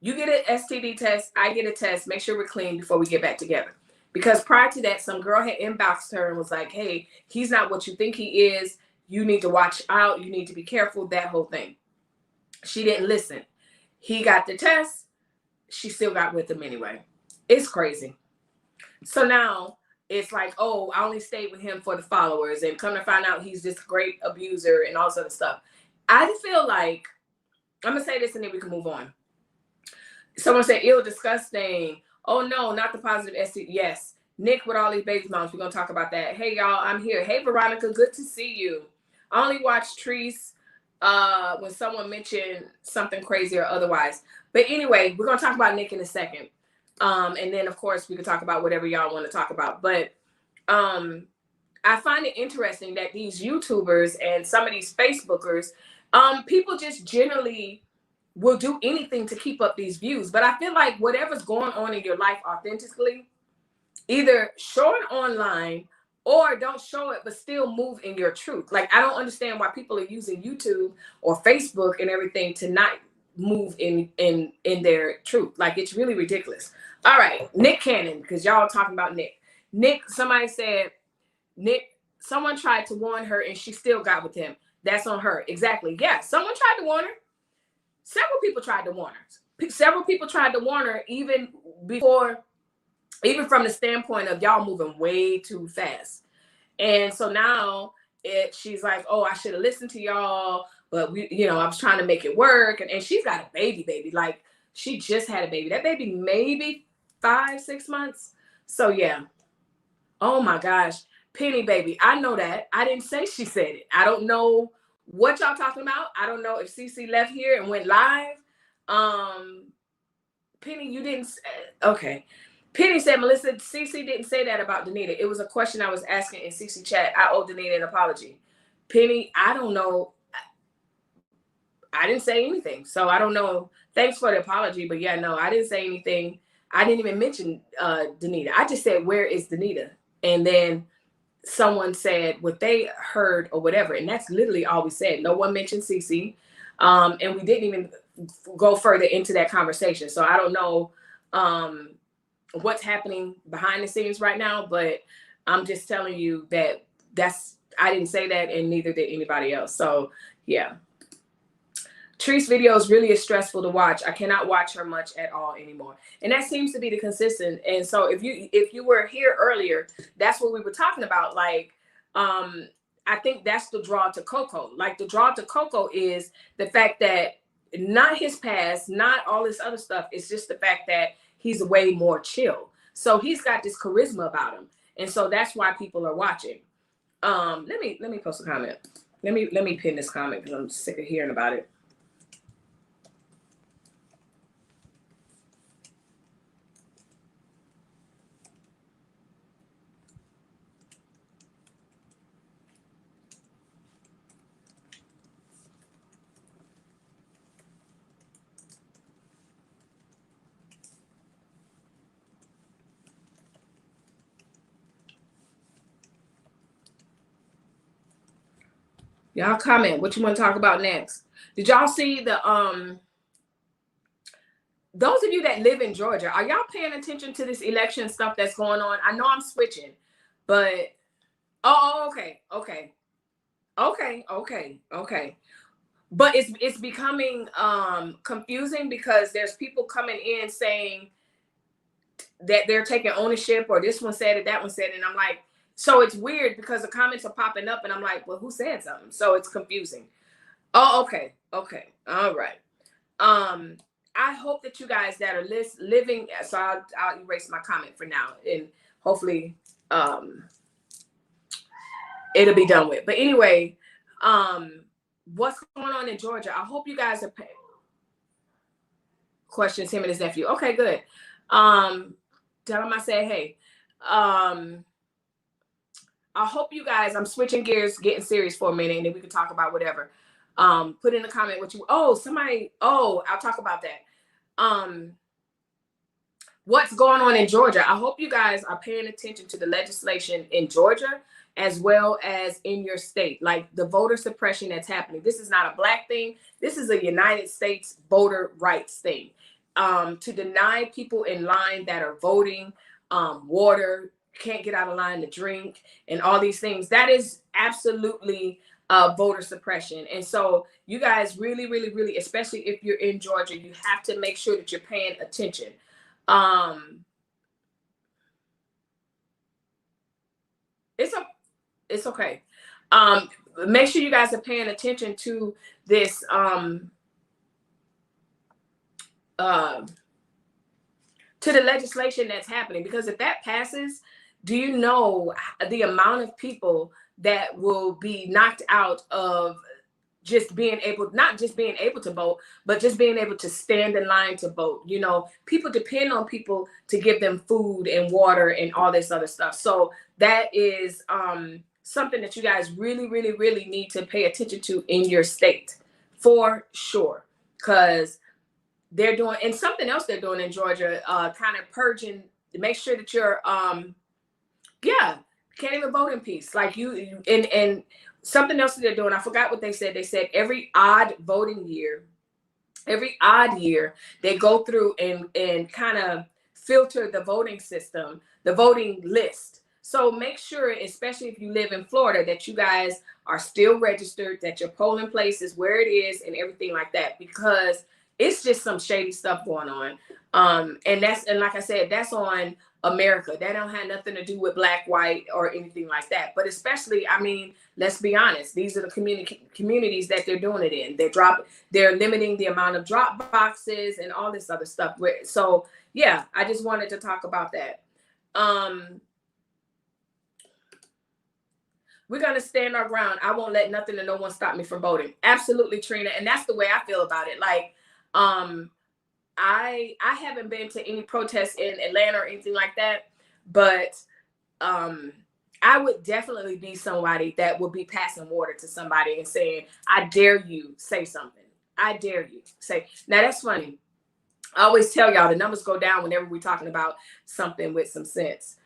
you get an STD test, I get a test, make sure we're clean before we get back together. Because prior to that, some girl had inboxed her and was like, hey, he's not what you think he is. You need to watch out. You need to be careful, that whole thing. She didn't listen. He got the test. She still got with him anyway. It's crazy. So now it's like, oh, I only stayed with him for the followers, and come to find out he's this great abuser and all this other stuff. I feel like, I'm going to say this and then we can move on. Someone said, ill, disgusting. Oh, no, not the positive STD. Yes. Nick with all these baby moms. We're going to talk about that. Hey, y'all, I'm here. Hey, Veronica, good to see you. I only watch Treese when someone mentioned something crazy or otherwise. But anyway, we're going to talk about Nick in a second. And then, of course, we can talk about whatever y'all want to talk about. But I find it interesting that these YouTubers and some of these Facebookers, people just generally will do anything to keep up these views. But I feel like whatever's going on in your life authentically, either show it online or don't show it, but still move in your truth. Like, I don't understand why people are using YouTube or Facebook and everything to not move in their truth. Like, it's really ridiculous. All right, Nick Cannon, because y'all talking about Nick. Nick, somebody said, Nick, someone tried to warn her and she still got with him. That's on her. Exactly. Yeah, someone tried to warn her. Several people tried to warn her. Several people tried to warn her even before, even from the standpoint of y'all moving way too fast. And so now she's like, oh, I should have listened to y'all, but I was trying to make it work. And she's got a baby. Like, she just had a baby. That baby maybe 5-6 months. So yeah. Oh my gosh. Penny baby. I know that. I didn't say she said it. I don't know what y'all talking about. I don't know if CC left here and went live. Penny, you didn't. Okay. Penny said, Melissa, CC didn't say that about Danita. It was a question I was asking in CC chat. I owe Danita an apology. Penny, I don't know. I didn't say anything. So I don't know. Thanks for the apology. But yeah, no, I didn't say anything. I didn't even mention Danita. I just said, where is Danita? And then someone said what they heard or whatever. And that's literally all we said. No one mentioned CC. And we didn't even go further into that conversation. So I don't know what's happening behind the scenes right now, but I'm just telling you that I didn't say that, and neither did anybody else. So yeah. Tree's videos really is stressful to watch. I cannot watch her much at all anymore. And that seems to be the consistent. And so if you were here earlier, that's what we were talking about. Like, I think that's the draw to CoCo. Like, the draw to CoCo is the fact that not his past, not all this other stuff. It's just the fact that he's way more chill. So he's got this charisma about him. And so that's why people are watching. Let me post a comment. Let me pin this comment because I'm sick of hearing about it. Y'all comment what you want to talk about next. Did y'all see the those of you that live in Georgia, are y'all paying attention to this election stuff that's going on? I know I'm switching, but okay. But it's becoming confusing because there's people coming in saying that they're taking ownership, or this one said it, that one said it. And I'm like, so it's weird because the comments are popping up and I'm like, well, who said something? So it's confusing. Oh, okay. Okay. All right. I hope that you guys that are living, so I'll erase my comment for now and hopefully it'll be done with. But anyway, what's going on in Georgia? I hope you guys are paying questions, him and his nephew. Okay, good. Tell him I said, hey, I hope you guys, I'm switching gears, getting serious for a minute, and then we can talk about whatever. Put in the comment what you, I'll talk about that. What's going on in Georgia? I hope you guys are paying attention to the legislation in Georgia as well as in your state, like the voter suppression that's happening. This is not a Black thing. This is a United States voter rights thing. To deny people in line that are voting water, can't get out of line to drink, and all these things. That is absolutely voter suppression. And so you guys really, really, really, especially if you're in Georgia, you have to make sure that you're paying attention. It's okay. Make sure you guys are paying attention to this to the legislation that's happening, because if that passes, do you know the amount of people that will be knocked out of just being able, not just being able to vote, but just being able to stand in line to vote? You know, people depend on people to give them food and water and all this other stuff. So that is something that you guys really, really, really need to pay attention to in your state for sure. Because they're doing, and something else they're doing in Georgia, kind of purging to make sure that you're, can't even vote in peace. Like and something else that they're doing, I forgot what they said. They said every odd year, they go through and kind of filter the voting system, the voting list. So make sure, especially if you live in Florida, that you guys are still registered, that your polling place is where it is and everything like that, because it's just some shady stuff going on. And like I said, that's on America. That don't have nothing to do with Black, white, or anything like that. But especially, I mean, let's be honest, these are the communities that they're doing it in. They're limiting the amount of drop boxes and all this other stuff. So yeah, I just wanted to talk about that. We're going to stand our ground. I won't let nothing and no one stop me from voting. Absolutely, Trina. And that's the way I feel about it. Like, I haven't been to any protests in Atlanta or anything like that, but I would definitely be somebody that would be passing water to somebody and saying, I dare you say something. I dare you say. Now that's funny. I always tell y'all the numbers go down whenever we're talking about something with some sense.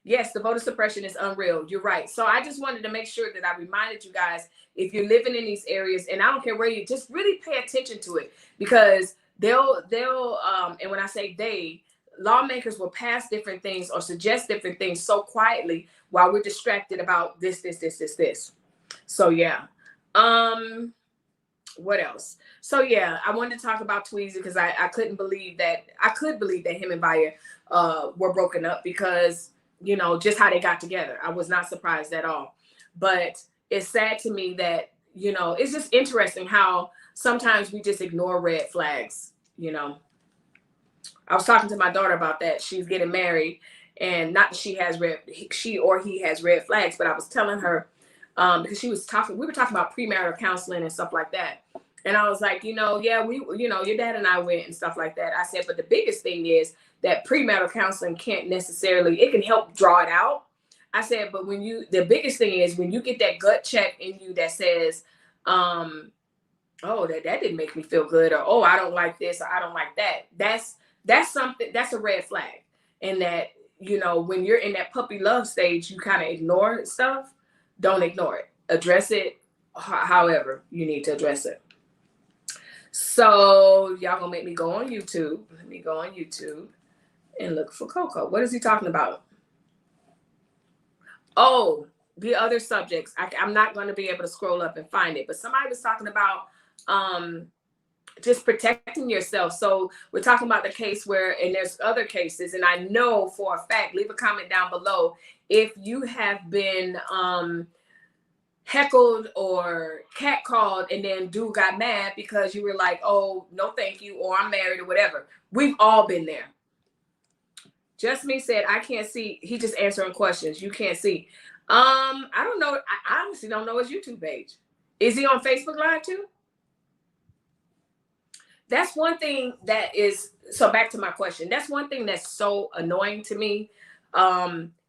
Yes, the voter suppression is unreal. You're right. So I just wanted to make sure that I reminded you guys, if you're living in these areas, and I don't care where you, just really pay attention to it, because they'll and when I say they, lawmakers will pass different things or suggest different things so quietly while we're distracted about this. So yeah. What else? So yeah, I wanted to talk about Tweezy because I couldn't believe that him and Vaya were broken up, because you know, just how they got together. I was not surprised at all. But it's sad to me that, you know, it's just interesting how sometimes we just ignore red flags, you know. I was talking to my daughter about that. She's getting married, and not that she or he has red flags, but I was telling her, because we were talking about premarital counseling and stuff like that. And I was like, yeah, your dad and I went and stuff like that. I said, but the biggest thing is that premarital counseling can't necessarily, it can help draw it out. I said, but the biggest thing is when you get that gut check in you that says, oh, that didn't make me feel good, or, oh, I don't like this, or I don't like that. That's something, that's a red flag. And that, when you're in that puppy love stage, you kind of ignore stuff. Don't ignore it. Address it however you need to address it. So y'all gonna make me go on YouTube. Let me go on YouTube and look for CoCo. What is he talking about? Oh, the other subjects. I'm not going to be able to scroll up and find it, but somebody was talking about just protecting yourself. So we're talking about the case where, and there's other cases, and I know for a fact, leave a comment down below if you have been heckled or catcalled, and then dude got mad because you were like, oh, no thank you, or I'm married, or whatever. We've all been there. Just Me said, I can't see. He just answering questions. You can't see. I don't know. I honestly don't know his YouTube page. Is he on Facebook Live too? That's one thing that is, so back to my question. That's one thing that's so annoying to me,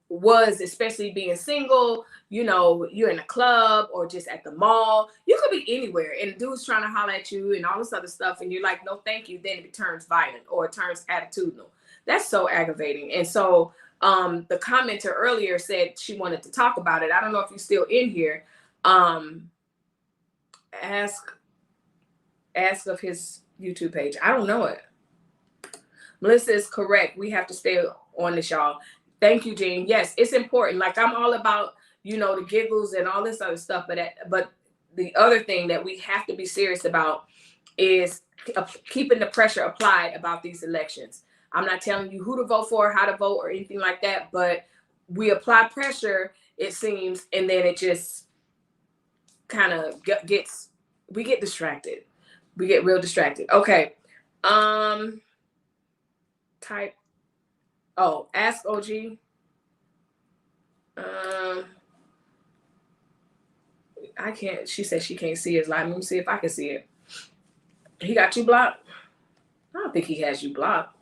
was especially being single, you know, you're in a club or just at the mall. You could be anywhere and the dude's trying to holler at you and all this other stuff. And you're like, no, thank you. Then it turns violent or it turns attitudinal. That's so aggravating. And so the commenter earlier said she wanted to talk about it. I don't know if you're still in here. Ask of his YouTube page. I don't know it. Melissa is correct. We have to stay on this, y'all. Thank you, Jean. Yes, it's important. Like, I'm all about, you know, the giggles and all this other stuff. But the other thing that we have to be serious about is keeping the pressure applied about these elections. I'm not telling you who to vote for, how to vote, or anything like that. But we apply pressure, it seems, and then it just kind of we get distracted. We get real distracted. Okay. Type. Oh, ask OG. I can't. She said she can't see his live. Let me see if I can see it. He got you blocked? I don't think he has you blocked.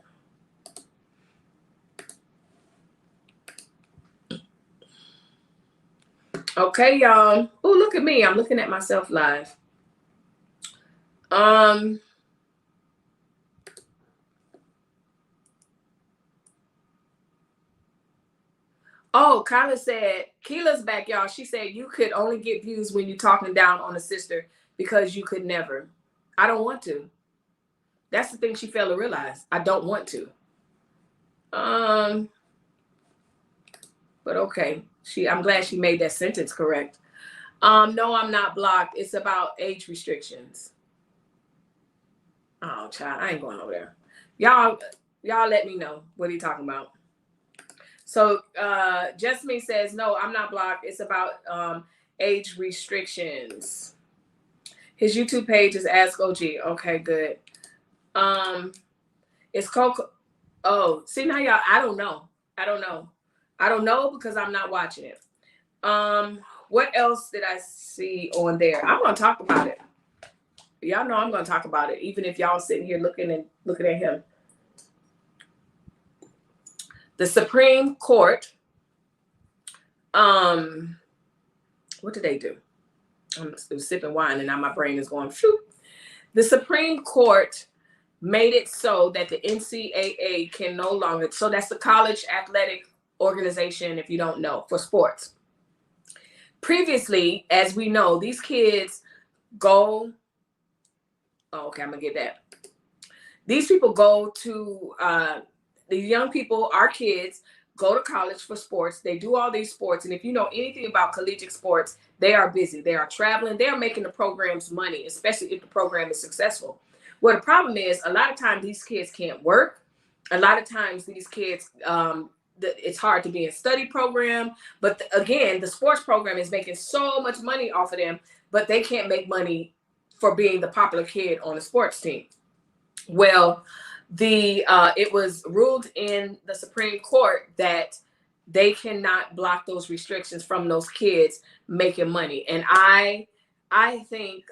Okay, y'all. Oh, look at me. I'm looking at myself live. Oh, Kyla said, Keela's back, y'all. She said you could only get views when you're talking down on a sister because you could never. I don't want to. That's the thing she failed to realize. I don't want to. But okay. I'm glad she made that sentence correct. No, I'm not blocked. It's about age restrictions. Oh, child, I ain't going over there. Y'all let me know what he talking about. So Just Me says, no, I'm not blocked. It's about age restrictions. His YouTube page is Ask OG. Okay, good. It's CoCo. Oh, see now, y'all, I don't know because I'm not watching it. What else did I see on there? I'm gonna talk about it. Y'all know I'm gonna talk about it, even if y'all sitting here looking at him. The Supreme Court, what did they do? I'm sipping wine and now my brain is going, phew. The Supreme Court made it so that the NCAA can no longer, so that's the college athletic organization, if you don't know, for sports. Previously, as we know, these kids go, oh, okay, I'm gonna get that. These people go to, the young people, our kids, go to college for sports. They do all these sports. And if you know anything about collegiate sports, they are busy. They are traveling. They are making the programs money, especially if the program is successful. Well, the problem is a lot of times these kids can't work. A lot of times these kids, it's hard to be in study program. But again, the sports program is making so much money off of them, but they can't make money for being the popular kid on the sports team. Well, it was ruled in the Supreme Court that they cannot block those restrictions from those kids making money. And I think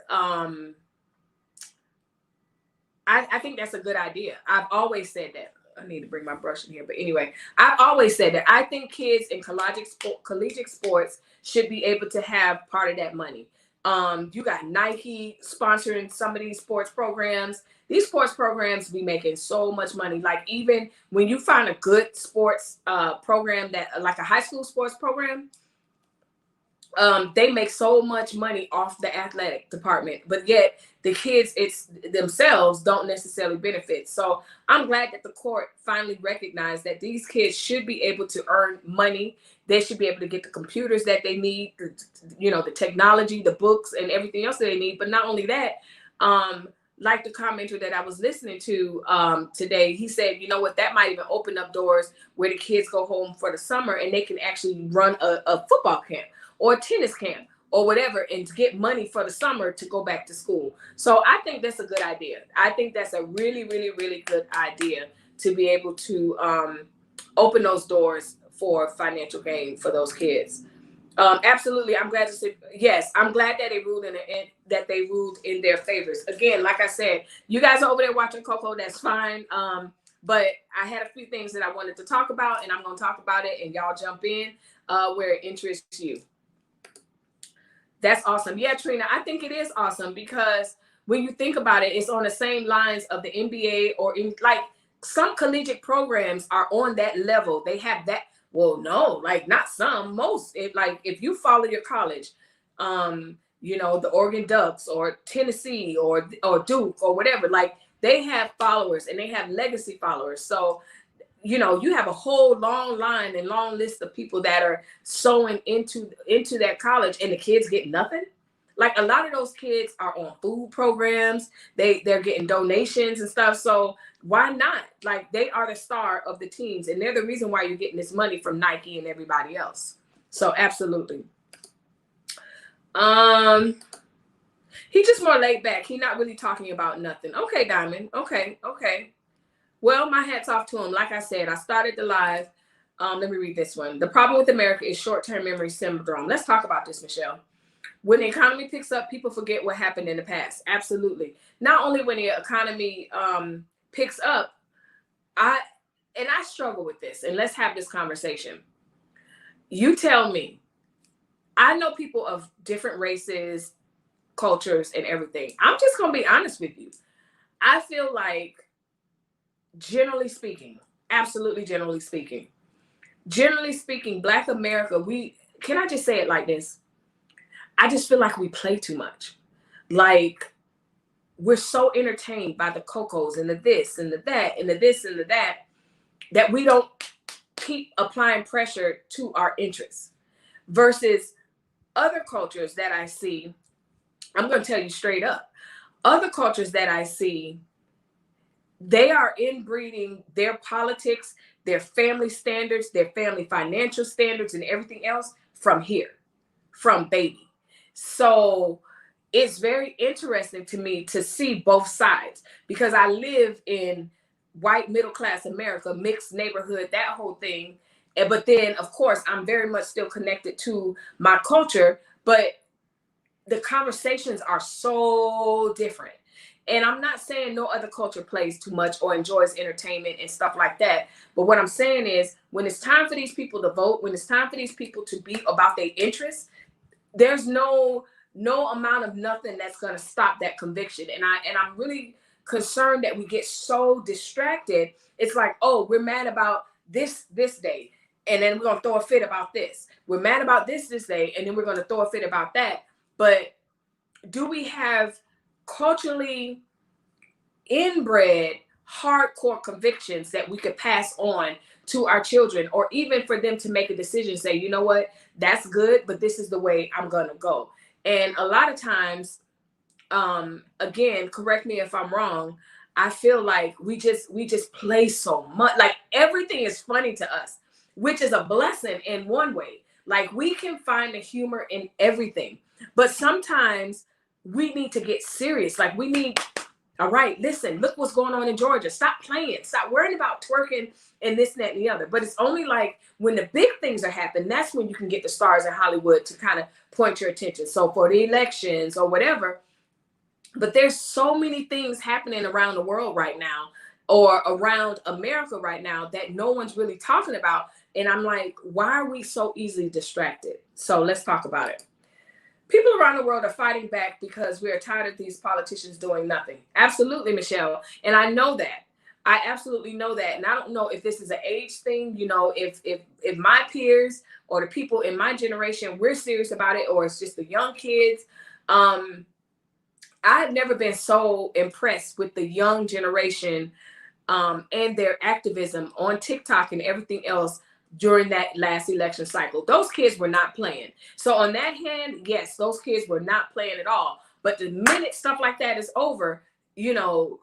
I think that's a good idea. I've always said that. I need to bring my brush in here, but anyway, I've always said that I think kids in collegiate sports should be able to have part of that money. You got Nike sponsoring some of these sports programs. These sports programs be making so much money. Like, even when you find a good sports program, that like a high school sports program, they make so much money off the athletic department, but yet the kids themselves don't necessarily benefit. So I'm glad that the court finally recognized that these kids should be able to earn money. They should be able to get the computers that they need, the technology, the books, and everything else that they need. But not only that, like the commenter that I was listening to today, he said, you know what, that might even open up doors where the kids go home for the summer and they can actually run a football camp or a tennis camp or whatever, and get money for the summer to go back to school. So I think that's a good idea. I think that's a really, really, really good idea to be able to open those doors for financial gain for those kids. Absolutely. I'm glad to say, yes, I'm glad that they ruled in their favors. Again, like I said, you guys are over there watching CoCo, that's fine. But I had a few things that I wanted to talk about, and I'm going to talk about it, and y'all jump in where it interests you. That's awesome. Yeah, Trina, I think it is awesome because when you think about it, it's on the same lines of the NBA or in like some collegiate programs are on that level. They have that. Well, no, like not some, most. If you follow your college, you know, the Oregon Ducks or Tennessee or Duke or whatever, like they have followers and they have legacy followers. So, you know, you have a whole long line and long list of people that are sewing into that college, and the kids get nothing. Like a lot of those kids are on food programs. They're getting donations and stuff. So why not? Like they are the star of the teams, and they're the reason why you're getting this money from Nike and everybody else. So absolutely. He just more laid back. He not really talking about nothing. Okay, Diamond. Okay. Well, my hat's off to him. Like I said, I started the live. Let me read this one. The problem with America is short-term memory syndrome. Let's talk about this, Michelle. When the economy picks up, people forget what happened in the past. Absolutely. Not only when the economy picks up, I struggle with this, and let's have this conversation. You tell me. I know people of different races, cultures, and everything. I'm just going to be honest with you. I feel like, generally speaking, absolutely generally speaking, Black America, can I just say it like this? I just feel like we play too much. Like we're so entertained by the CoCos and the this and the that and the this and the that we don't keep applying pressure to our interests. Versus other cultures that I see, I'm going to tell you straight up, other cultures that I see, they are inbreeding their politics, their family standards, their family financial standards, and everything else from here, from baby. So it's very interesting to me to see both sides because I live in white middle-class America, mixed neighborhood, that whole thing. But then, of course, I'm very much still connected to my culture, but the conversations are so different. And I'm not saying no other culture plays too much or enjoys entertainment and stuff like that. But what I'm saying is when it's time for these people to vote, when it's time for these people to be about their interests, there's no amount of nothing that's going to stop that conviction. And I'm really concerned that we get so distracted. It's like, oh, we're mad about this day, and then we're going to throw a fit about this. We're mad about this day, and then we're going to throw a fit about that. But do we have culturally inbred hardcore convictions that we could pass on to our children, or even for them to make a decision, say, you know what, that's good, but this is the way I'm going to go. And a lot of times, again, correct me if I'm wrong, I feel like we just play so much. Like everything is funny to us, which is a blessing in one way. Like we can find the humor in everything, but sometimes we need to get serious. Like we need, all right, listen, look what's going on in Georgia. Stop playing. Stop worrying about twerking and this, that, and the other. But it's only like when the big things are happening, that's when you can get the stars in Hollywood to kind of point your attention. So for the elections or whatever, but there's so many things happening around the world right now or around America right now that no one's really talking about. And I'm like, why are we so easily distracted? So let's talk about it. People around the world are fighting back because we are tired of these politicians doing nothing. Absolutely, Michelle. And I know that. I absolutely know that. And I don't know if this is an age thing, you know, if my peers or the people in my generation, we're serious about it, or it's just the young kids. I've never been so impressed with the young generation and their activism on TikTok and everything else during that last election cycle. Those kids were not playing. So on that hand, yes, those kids were not playing at all. But the minute stuff like that is over, you know,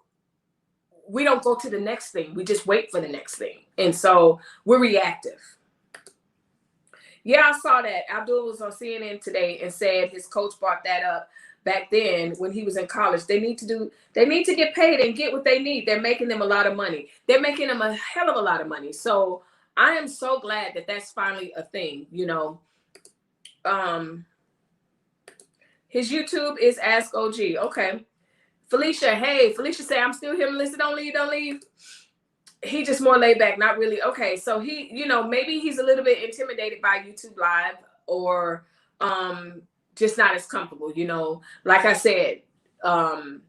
we don't go to the next thing. We just wait for the next thing. And so we're reactive. Yeah, I saw that. Abdul was on CNN today and said his coach brought that up back then when he was in college. They need to get paid and get what they need. They're making them a lot of money. They're making them a hell of a lot of money. So I am so glad that that's finally a thing, you know. His YouTube is Ask OG. Okay. Felicia, hey, Felicia say, I'm still here, Melissa, don't leave, don't leave. He just more laid back, not really. Okay, so he, you know, maybe he's a little bit intimidated by YouTube Live, or just not as comfortable, you know. Like I said, YouTube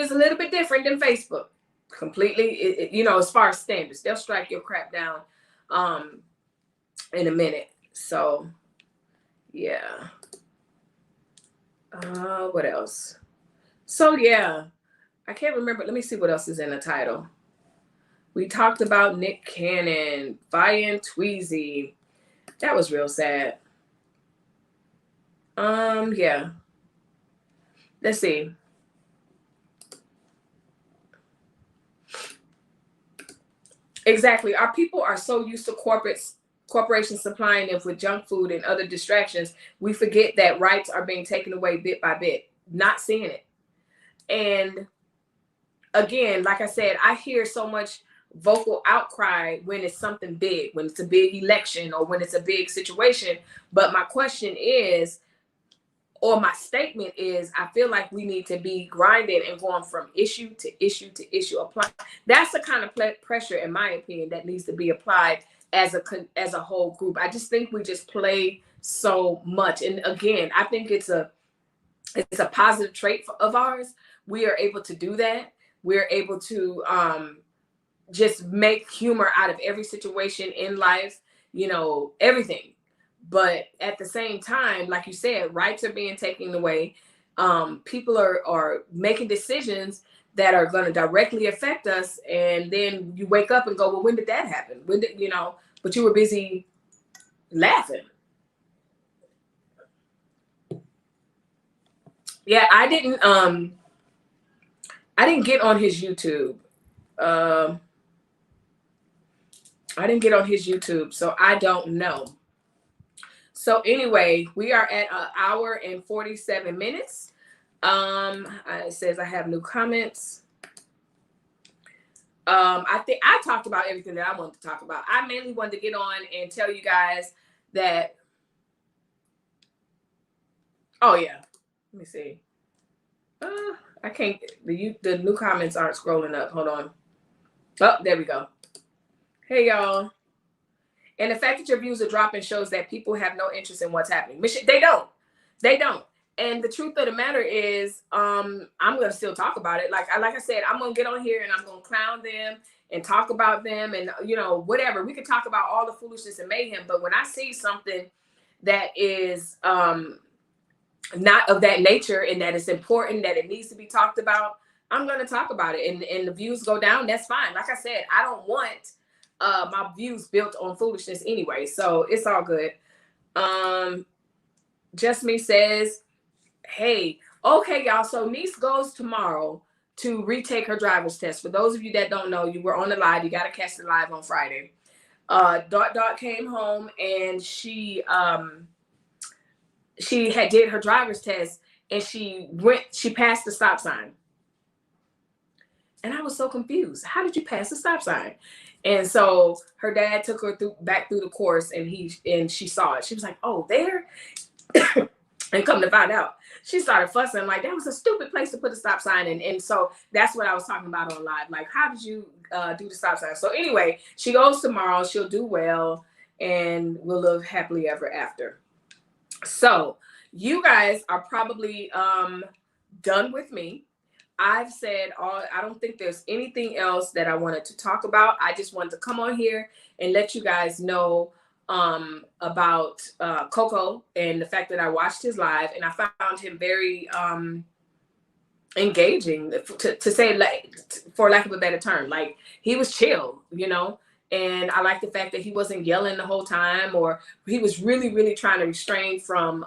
is a little bit different than Facebook. Completely, you know, as far as standards. They'll strike your crap down in a minute. So, yeah. What else? So, yeah. I can't remember. Let me see what else is in the title. We talked about Nick Cannon, Vaya and Tweezy. That was real sad. Yeah. Let's see. Exactly. Our people are so used to corporations supplying them with junk food and other distractions, we forget that rights are being taken away bit by bit, not seeing it. And again, like I said, I hear so much vocal outcry when it's something big, when it's a big election or when it's a big situation. But my question is, or my statement is, I feel like we need to be grinding and going from issue to issue to issue. Apply. That's the kind of pressure, in my opinion, that needs to be applied as a whole group. I just think we just play so much. And again, I think it's a positive trait of ours. We are able to do that. We're able to just make humor out of every situation in life, you know, everything. But at the same time, like you said, rights are being taken away. People are making decisions that are going to directly affect us. And then you wake up and go, well, when did that happen? When did, you know, but you were busy laughing. Yeah, I didn't get on his YouTube. I didn't get on his YouTube, so I don't know. So anyway, we are at an hour and 47 minutes. It says I have new comments. I think I talked about everything that I wanted to talk about. I mainly wanted to get on and tell you guys that. Oh yeah, let me see. I can't. The new comments aren't scrolling up. Hold on. Oh, there we go. Hey y'all. And the fact that your views are dropping shows that people have no interest in what's happening. They don't. And the truth of the matter is, I'm gonna still talk about it. Like I said, I'm gonna get on here and I'm gonna clown them and talk about them and, you know, whatever. We can talk about all the foolishness and mayhem, but when I see something that is not of that nature and that it's important, that it needs to be talked about, I'm gonna talk about it. And the views go down, that's fine. Like I said, I don't want my views built on foolishness anyway, so it's all good. Just Me says, hey, okay, y'all, so niece goes tomorrow to retake her driver's test. For those of you that don't know, you were on the live, you got to catch the live on Friday. Dot came home and she had did her driver's test and she passed the stop sign. And I was so confused. How did you pass the stop sign? And so her dad took her back through the course and she saw it. She was like, oh, there? And come to find out, she started fussing like that was a stupid place to put a stop sign in. And so that's what I was talking about on live. Like, how did you do the stop sign? So anyway, she goes tomorrow. She'll do well and we'll live happily ever after. So you guys are probably done with me. I've said I don't think there's anything else that I wanted to talk about. I just wanted to come on here and let you guys know about CoCo and the fact that I watched his live and I found him very engaging, to say, like, for lack of a better term. Like, he was chill, you know, and I like the fact that he wasn't yelling the whole time, or he was really, really trying to restrain from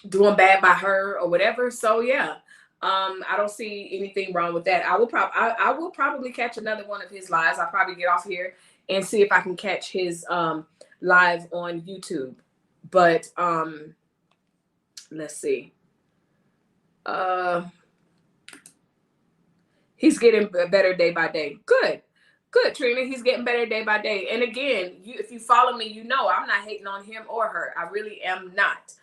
doing bad by her or whatever. So yeah, I don't see anything wrong with that. I will probably catch another one of his lives. I'll probably get off here and see if I can catch his live on YouTube. But let's see. He's getting better day by day. Good, Trina. He's getting better day by day. And again, if you follow me, you know I'm not hating on him or her. I really am not.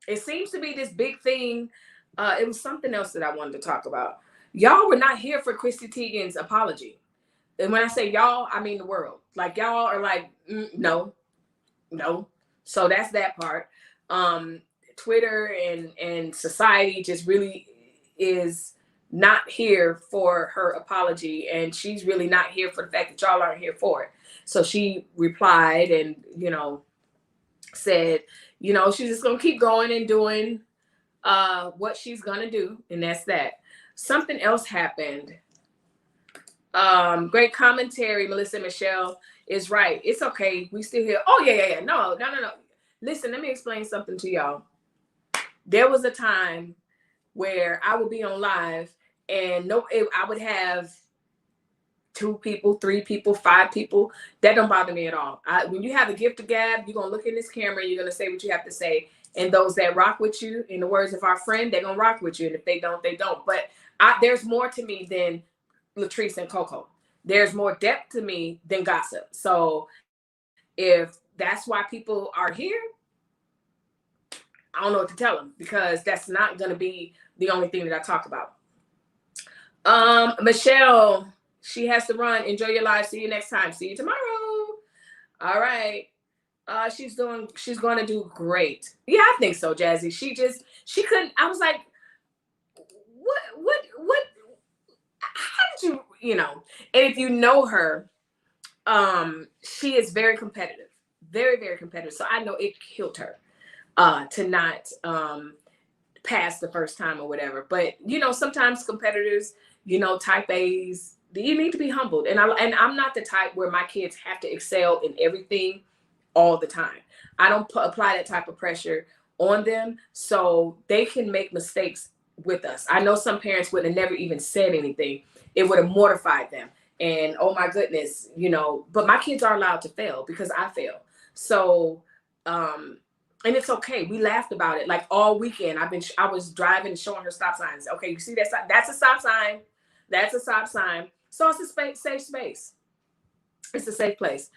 It seems to be this big thing. It was something else that I wanted to talk about. Y'all were not here for Chrissy Teigen's apology. And when I say y'all, I mean the world. Like y'all are like, no. So that's that part. Twitter and society just really is not here for her apology, and she's really not here for the fact that y'all aren't here for it. So she replied and, you know, said, you know, she's just gonna keep going and doing what she's gonna do, and that's that. Something else happened. Great commentary. Melissa Michelle is right. It's okay. We still here. Oh yeah. No. Listen, let me explain something to y'all. There was a time where I would be on live and I would have 2 people, 3 people, 5 people. That don't bother me at all. When you have a gift of gab, you're going to look in this camera, you're going to say what you have to say. And those that rock with you, in the words of our friend, they're going to rock with you. And if they don't, they don't. But there's more to me than Latrice and CoCo. There's more depth to me than gossip. So if that's why people are here, I don't know what to tell them, because that's not going to be the only thing that I talk about. Michelle, she has to run. Enjoy your life. See you next time. See you tomorrow. All right. She's going to do great. Yeah, I think so, Jazzy. She couldn't. I was like, what? How did you know? And if you know her, she is very competitive, very, very competitive. So I know it killed her to not pass the first time or whatever. But, you know, sometimes competitors, you know, type A's, you need to be humbled. And I'm not the type where my kids have to excel in everything all the time. I don't apply that type of pressure on them, so they can make mistakes with us. I know some parents would have never even said anything. It would have mortified them. And oh my goodness, you know, but my kids are allowed to fail because I fail. So, and it's okay. We laughed about it like all weekend. I was driving and showing her stop signs. Okay, you see that's a stop sign. That's a stop sign. So it's a safe space. It's a safe place.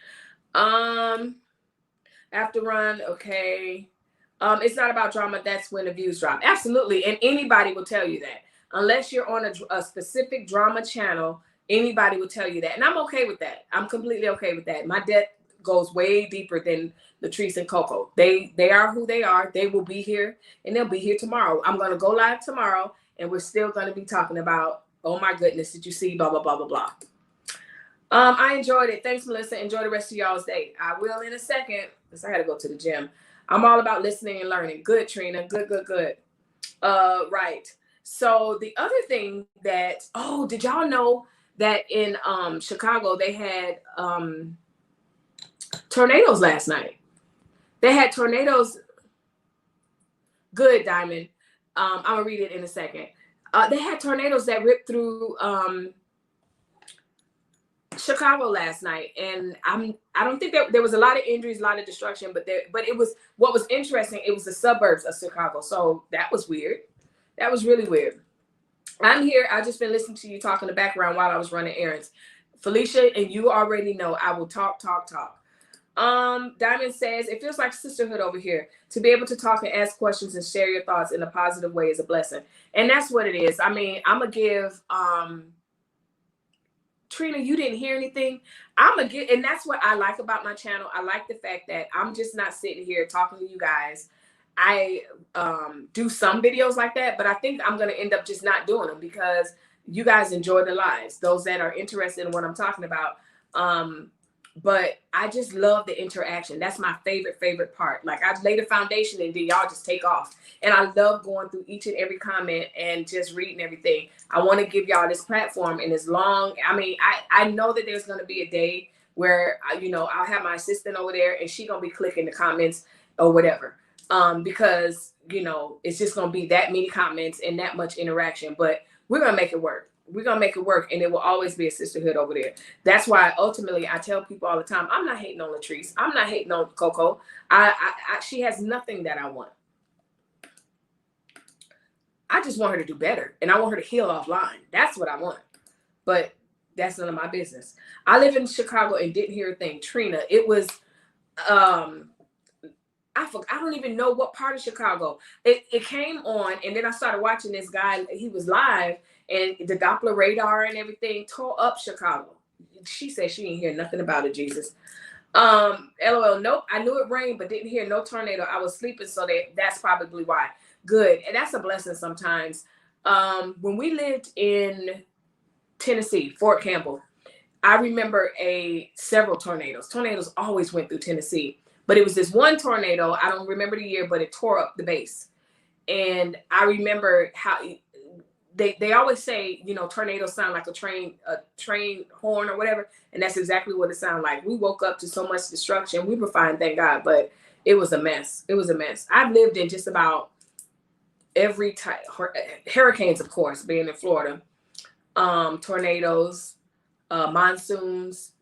After run, okay. It's not about drama. That's when the views drop. Absolutely. And anybody will tell you that. Unless you're on a specific drama channel, anybody will tell you that. And I'm okay with that. I'm completely okay with that. My debt goes way deeper than Latrice and CoCo. They are who they are. They will be here, and they'll be here tomorrow. I'm going to go live tomorrow, and we're still going to be talking about, oh my goodness, did you see blah, blah, blah, blah, blah. I enjoyed it. Thanks, Melissa. Enjoy the rest of y'all's day. I will in a second, because I got to go to the gym. I'm all about listening and learning. Good, Trina. Good. Right. So the other thing that, did y'all know that in Chicago, they had tornadoes last night? They had tornadoes. Good, Diamond. I'm going to read it in a second. They had tornadoes that ripped through Chicago last night, and I don't think there was a lot of injuries, a lot of destruction, but it was, what was interesting, it was the suburbs of Chicago. So that was weird. That was really weird. I'm here. I've just been listening to you talk in the background while I was running errands. Felicia, and you already know I will talk. Diamond says, it feels like sisterhood over here. To be able to talk and ask questions and share your thoughts in a positive way is a blessing. And that's what it is. I mean, I'm going to give, Trina, you didn't hear anything. And that's what I like about my channel. I like the fact that I'm just not sitting here talking to you guys. I do some videos like that, but I think I'm going to end up just not doing them because you guys enjoy the lives, those that are interested in what I'm talking about. But I just love the interaction. That's my favorite part. Like, I lay the foundation and then y'all just take off. And I love going through each and every comment and just reading everything. I want to give y'all this platform, and as long, I mean, I know that there's going to be a day where, you know, I'll have my assistant over there and she going to be clicking the comments or whatever. because, you know, it's just going to be that many comments and that much interaction, but we're going to make it work. We're going to make it work, and it will always be a sisterhood over there. That's why ultimately I tell people all the time, I'm not hating on Latrice. I'm not hating on CoCo. She has nothing that I want. I just want her to do better, and I want her to heal offline. That's what I want. But that's none of my business. I live in Chicago and didn't hear a thing. Trina, it was, I don't even know what part of Chicago. It came on, and then I started watching this guy. He was live, and the Doppler radar and everything tore up Chicago. She said she didn't hear nothing about it, Jesus. LOL, nope. I knew it rained, but didn't hear no tornado. I was sleeping, so that's probably why. Good. And that's a blessing sometimes. When we lived in Tennessee, Fort Campbell, I remember several tornadoes. Tornadoes always went through Tennessee. But it was this one tornado, I don't remember the year, but it tore up the base. And I remember how they always say, you know, tornadoes sound like a train horn or whatever. And that's exactly what it sounded like. We woke up to so much destruction. We were fine, thank God, but it was a mess. It was a mess. I've lived in just about every type, hurricanes, of course, being in Florida, tornadoes, monsoons,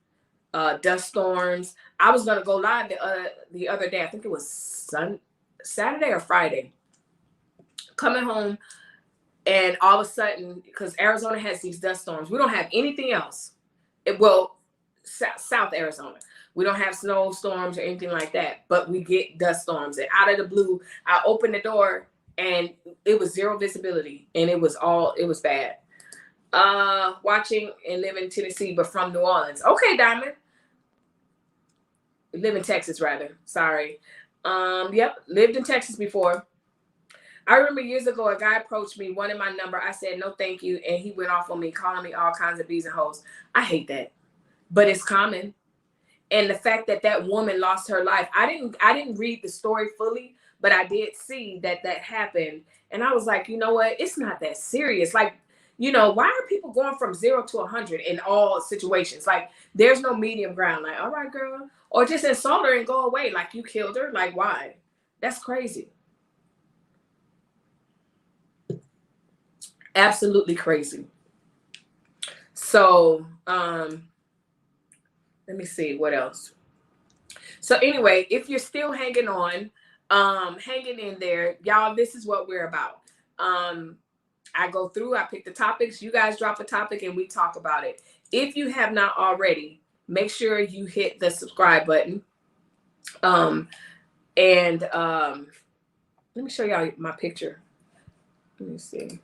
dust storms. I was going to go live the other day. I think it was Saturday or Friday. Coming home, and all of a sudden, because Arizona has these dust storms, we don't have anything else. South Arizona. We don't have snowstorms or anything like that, but we get dust storms. And out of the blue, I opened the door, and it was zero visibility, and it was bad. Watching and live in Tennessee, but from New Orleans. Okay, Diamond. Live in Texas, rather. Sorry. Yep, lived in Texas before. I remember years ago, a guy approached me, wanted my number. I said, no, thank you. And he went off on me, calling me all kinds of bees and hoes. I hate that, but it's common. And the fact that woman lost her life, I didn't read the story fully, but I did see that happened. And I was like, you know what? It's not that serious. Like, you know, why are people going from 0 to 100 in all situations? Like, there's no medium ground. Like, all right, girl. Or just insult her and go away. Like, you killed her. Like, why? That's crazy. Absolutely crazy. So, let me see what else. So anyway, if you're still hanging on, hanging in there, y'all, this is what we're about. I go through, I pick the topics, you guys drop a topic, and we talk about it. If you have not already, make sure you hit the subscribe button. Let me show y'all my picture. Let me see.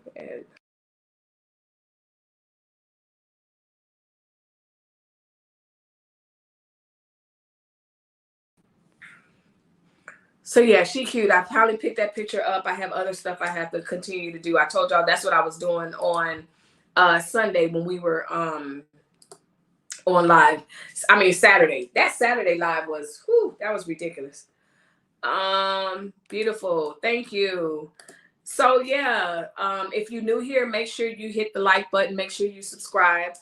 So yeah, she cute. I probably picked that picture up. I have other stuff I have to continue to do. I told y'all that's what I was doing on Sunday when we were on live. I mean Saturday. That Saturday live was that was ridiculous. Beautiful. Thank you. So yeah, if you're new here, make sure you hit the like button, make sure you subscribe.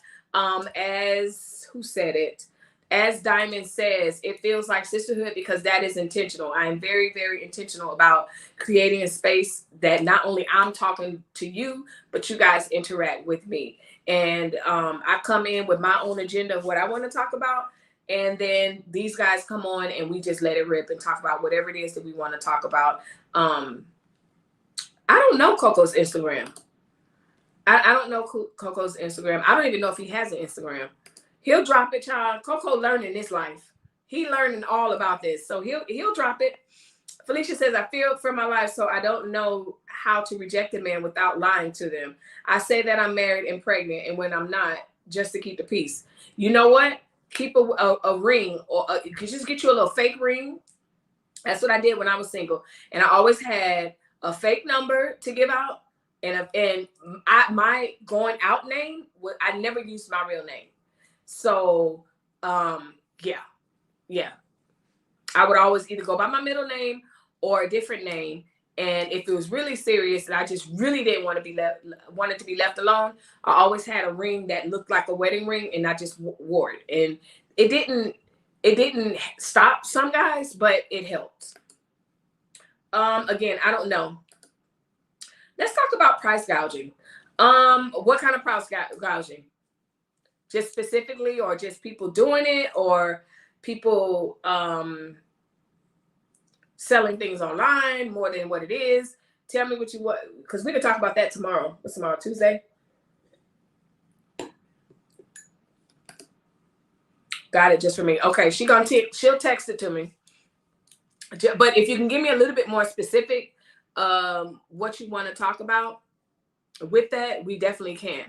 As Diamond says, it feels like sisterhood because that is intentional. I am very, very intentional about creating a space that not only I'm talking to you, but you guys interact with me. And I come in with my own agenda of what I want to talk about. And then these guys come on and we just let it rip and talk about whatever it is that we want to talk about. I don't know CoCo's Instagram. I don't know CoCo's Instagram. I don't even know if he has an Instagram. He'll drop it, child. CoCo learning this life. He learning all about this. So he'll drop it. Felicia says, I fear for my life, so I don't know how to reject a man without lying to them. I say that I'm married and pregnant, and when I'm not, just to keep the peace. You know what? Keep a ring, or just get you a little fake ring. That's what I did when I was single. And I always had a fake number to give out. And my going out name, I never used my real name. So, yeah. I would always either go by my middle name or a different name. And if it was really serious and I just really didn't want to be wanted to be left alone, I always had a ring that looked like a wedding ring, and I just wore it. And it didn't stop some guys, but it helped. Again, I don't know. Let's talk about price gouging. What kind of price gouging? Just specifically, or just people doing it, or people selling things online more than what it is? Tell me what you want, because we can talk about that tomorrow. What's tomorrow? Tuesday? Got it just for me. Okay, she'll text it to me. But if you can give me a little bit more specific, what you want to talk about with that, we definitely can.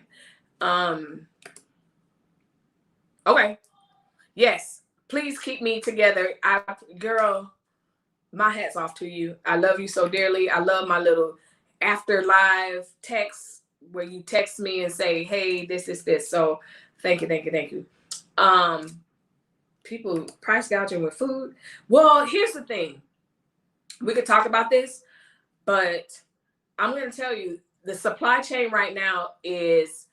Okay. Yes. Please keep me together. Girl, my hat's off to you. I love you so dearly. I love my little after live text where you text me and say, hey, this is this. So thank you. People price gouging with food. Well, here's the thing. We could talk about this, but I'm going to tell you, the supply chain right now is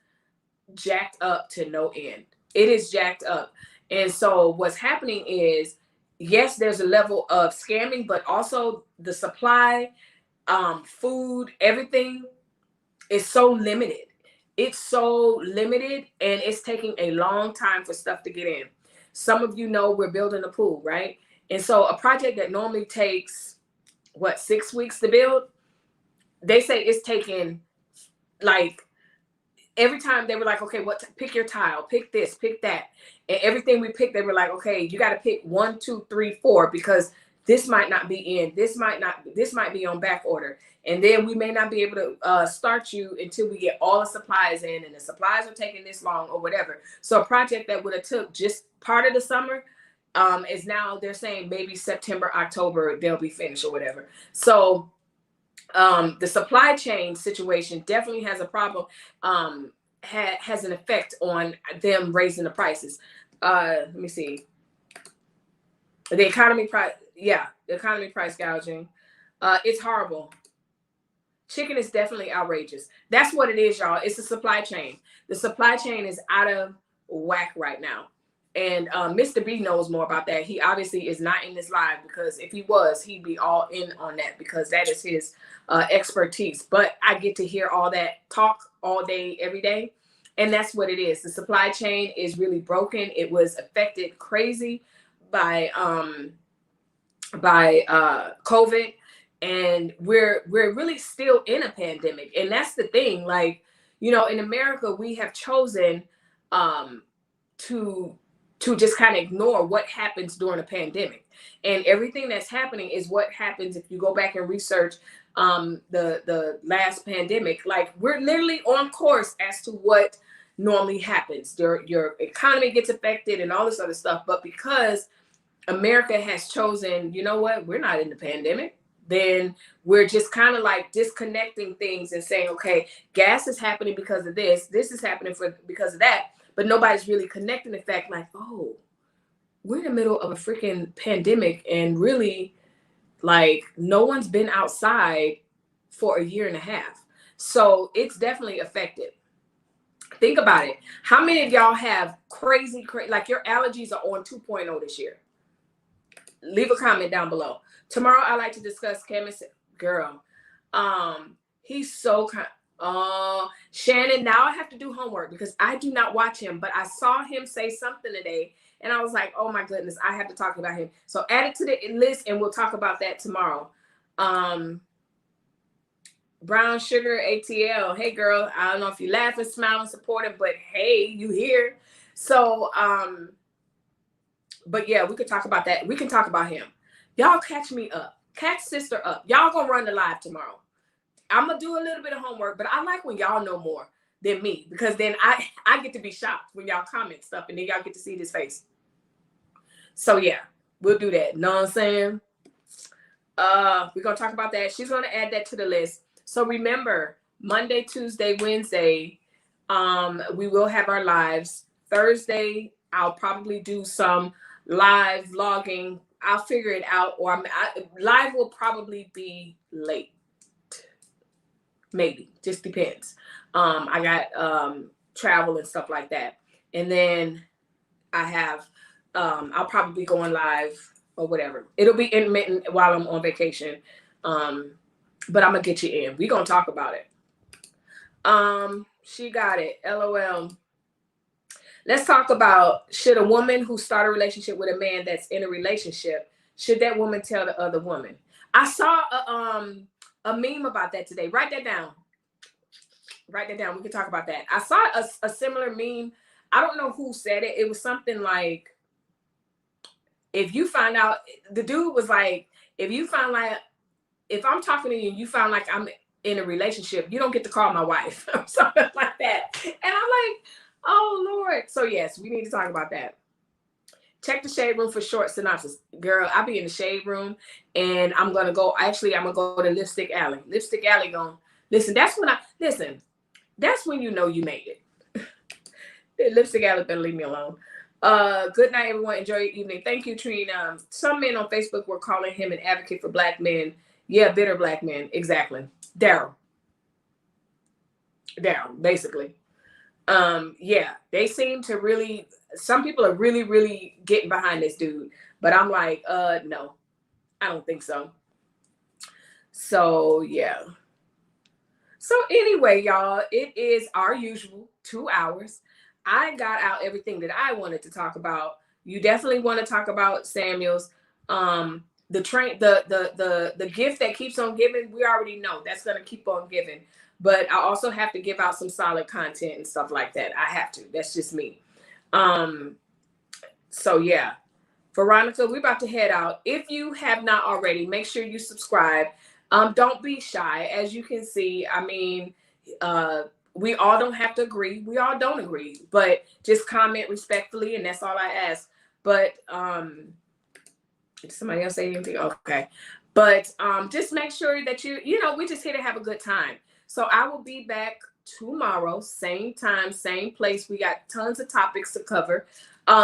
jacked up to no end. It is jacked up. And so what's happening is, yes, there's a level of scamming, but also the supply, food, everything is so limited. It's so limited, and it's taking a long time for stuff to get in. Some of you know we're building a pool, right? And so a project that normally takes, 6 weeks to build, they say it's taking, like, every time they were like, okay, pick your tile, pick this, pick that. And everything we picked, they were like, okay, you got to pick 1, 2, 3, 4, because this might not be in, this might be on back order. And then we may not be able to start you until we get all the supplies in, and the supplies are taking this long or whatever. So a project that would have took just part of the summer is now, they're saying maybe September, October, they'll be finished or whatever. So the supply chain situation definitely has a problem, has an effect on them raising the prices. Let me see. The economy price gouging. It's horrible. Chicken is definitely outrageous. That's what it is, y'all. It's a supply chain. The supply chain is out of whack right now. And Mr. B knows more about that. He obviously is not in this live, because if he was, he'd be all in on that, because that is his expertise. But I get to hear all that talk all day, every day. And that's what it is. The supply chain is really broken. It was affected crazy by COVID. And we're really still in a pandemic. And that's the thing. Like, you know, in America, we have chosen to just kind of ignore what happens during a pandemic. And everything that's happening is what happens if you go back and research the last pandemic. Like, we're literally on course as to what normally happens. Your economy gets affected and all this other stuff. But because America has chosen, you know what, we're not in the pandemic, then we're just kind of like disconnecting things and saying, okay, gas is happening because of this is happening because of that. But nobody's really connecting the fact, like, oh, we're in the middle of a freaking pandemic, and really, like, no one's been outside for a year and a half. So it's definitely affected. Think about it. How many of y'all have crazy, like, your allergies are on 2.0 this year? Leave a comment down below. Tomorrow, I like to discuss chemistry. Girl, he's so kind. Shannon, now I have to do homework because I do not watch him, but I saw him say something today, and I was like, oh my goodness, I have to talk about him. So add it to the list, and we'll talk about that tomorrow. Brown Sugar ATL. Hey, girl, I don't know if you laughing, smiling, supportive, but hey, you here. So, but yeah, we could talk about that. We can talk about him. Y'all catch me up. Catch sister up. Y'all gonna run the live tomorrow. I'm gonna do a little bit of homework, but I like when y'all know more than me, because then I get to be shocked when y'all comment stuff, and then y'all get to see this face. So yeah, we'll do that. Know what I'm saying? We're gonna talk about that. She's gonna add that to the list. So remember, Monday, Tuesday, Wednesday, we will have our lives. Thursday, I'll probably do some live vlogging. I'll figure it out, or live will probably be late. Maybe, just depends. I got travel and stuff like that. And then I have, I'll probably be going live or whatever. It'll be intermittent while I'm on vacation. But I'm gonna get you in. We're gonna talk about it. She got it. LOL. Let's talk about, should a woman who start a relationship with a man that's in a relationship, should that woman tell the other woman? I saw a meme about that today. Write that down. Write that down. We can talk about that. I saw a similar meme. I don't know who said it. It was something like, if you find out, the dude was like, if I'm talking to you and you find like I'm in a relationship, you don't get to call my wife or something like that. And I'm like, oh Lord. So yes, we need to talk about that. Check the shade room for short synopsis. Girl, I'll be in the shade room and I'm gonna go to Lipstick Alley. Lipstick Alley listen, that's when you know you made it. Lipstick Alley better leave me alone. Good night, everyone. Enjoy your evening. Thank you, Trina. Some men on Facebook were calling him an advocate for black men. Yeah, bitter black men. Exactly. Daryl, basically. Yeah, they seem to really, some people are really, really getting behind this dude. But I'm like, no, I don't think so. So, yeah. So anyway, y'all, it is our usual 2 hours. I got out everything that I wanted to talk about. You definitely want to talk about Samuel's, the gift that keeps on giving. We already know that's going to keep on giving, but I also have to give out some solid content and stuff like that. I have to. That's just me. So yeah, Veronica, we're about to head out. If you have not already, make sure you subscribe. Don't be shy. As you can see, I mean, we all don't have to agree. We all don't agree, but just comment respectfully, and that's all I ask. But did somebody else say anything? Okay. But just make sure that we're just here to have a good time. So I will be back tomorrow, same time, same place. We got tons of topics to cover.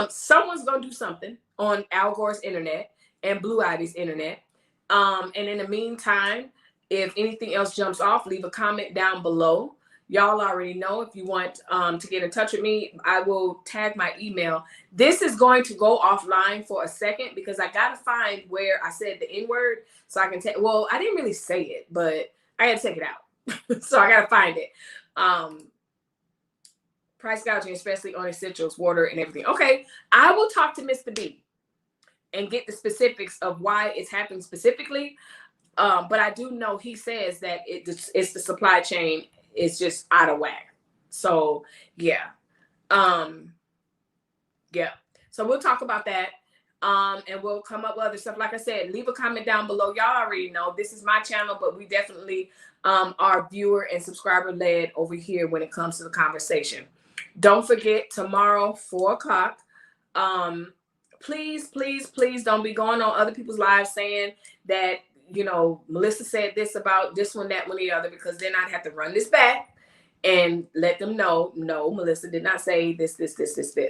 Someone's going to do something on Al Gore's internet and Blue Ivy's internet. And in the meantime, if anything else jumps off, leave a comment down below. Y'all already know, if you want to get in touch with me, I will tag my email. This is going to go offline for a second because I got to find where I said the N-word so I can take, well, I didn't really say it, but I had to take it out. So I got to find it. Price gouging, especially on essentials, water and everything. Okay, I will talk to Mr. B and get the specifics of why it's happening specifically. But I do know he says that it's the supply chain is just out of whack. So yeah. Yeah. So we'll talk about that. And we'll come up with other stuff. Like I said, leave a comment down below. Y'all already know this is my channel, but we definitely are viewer and subscriber led over here when it comes to the conversation. Don't forget, tomorrow, 4 o'clock. Please, please, please don't be going on other people's lives saying that, Melissa said this about this one, that one, the other, because then I'd have to run this back and let them know, no, Melissa did not say this.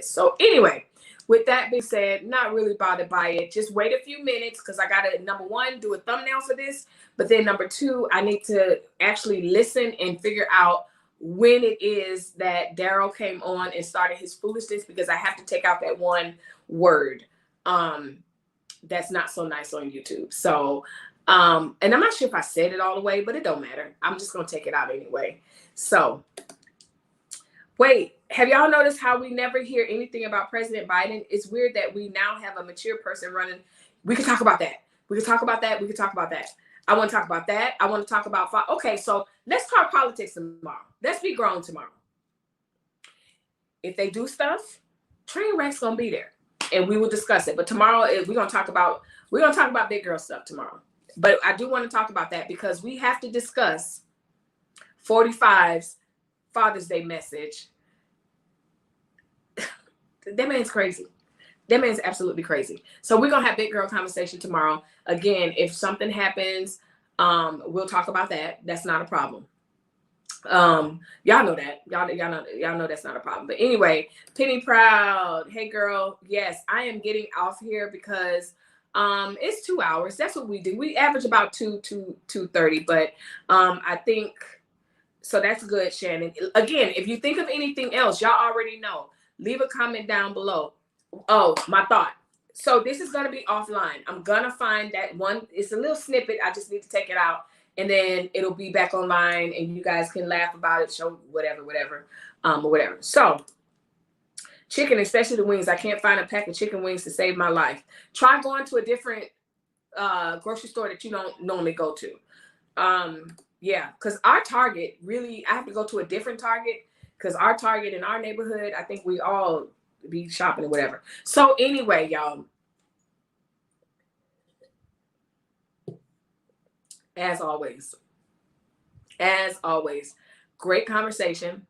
So anyway, with that being said, not really bothered by it. Just wait a few minutes because I got to, number one, do a thumbnail for this. But then number two, I need to actually listen and figure out when it is that Daryl came on and started his foolishness, because I have to take out that one word that's not so nice on YouTube. So, and I'm not sure if I said it all the way, but it don't matter. I'm just going to take it out anyway. So, wait, have y'all noticed how we never hear anything about President Biden? It's weird that we now have a mature person running. We can talk about that. We can talk about that. We can talk about that. I want to talk about that. I want to talk about, okay, so let's talk politics tomorrow. Let's be grown tomorrow. If they do stuff, train wreck's going to be there and we will discuss it. But tomorrow we're going to talk about big girl stuff tomorrow. But I do want to talk about that because we have to discuss 45's Father's Day message. That man's crazy. That man's absolutely crazy. So we're going to have big girl conversation tomorrow. Again, if something happens, we'll talk about that. That's not a problem. Y'all know that. Y'all know that's not a problem. But anyway, Penny Proud. Hey girl. Yes, I am getting off here because it's 2 hours. That's what we do. We average about 2:30, but I think so. That's good, Shannon. Again, if you think of anything else, y'all already know. Leave a comment down below. Oh, my thought. So this is going to be offline. I'm going to find that one. It's a little snippet. I just need to take it out. And then it'll be back online and you guys can laugh about it, show whatever. Or whatever. So chicken, especially the wings. I can't find a pack of chicken wings to save my life. Try going to a different grocery store that you don't normally go to. Yeah, because our Target, really, I have to go to a different Target because our Target in our neighborhood, I think we all be shopping or whatever. So anyway, y'all, as always, great conversation,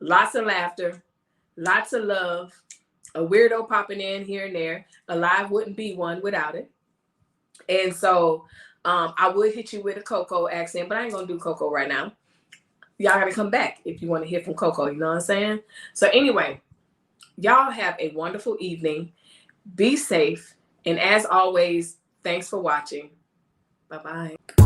lots of laughter, lots of love, a weirdo popping in here and there. Alive wouldn't be one without it. And so I would hit you with a CoCo accent, but I ain't gonna do CoCo right now. Y'all gotta come back if you want to hear from CoCo, you know what I'm saying? So anyway, y'all have a wonderful evening. Be safe. And as always, thanks for watching. Bye-bye.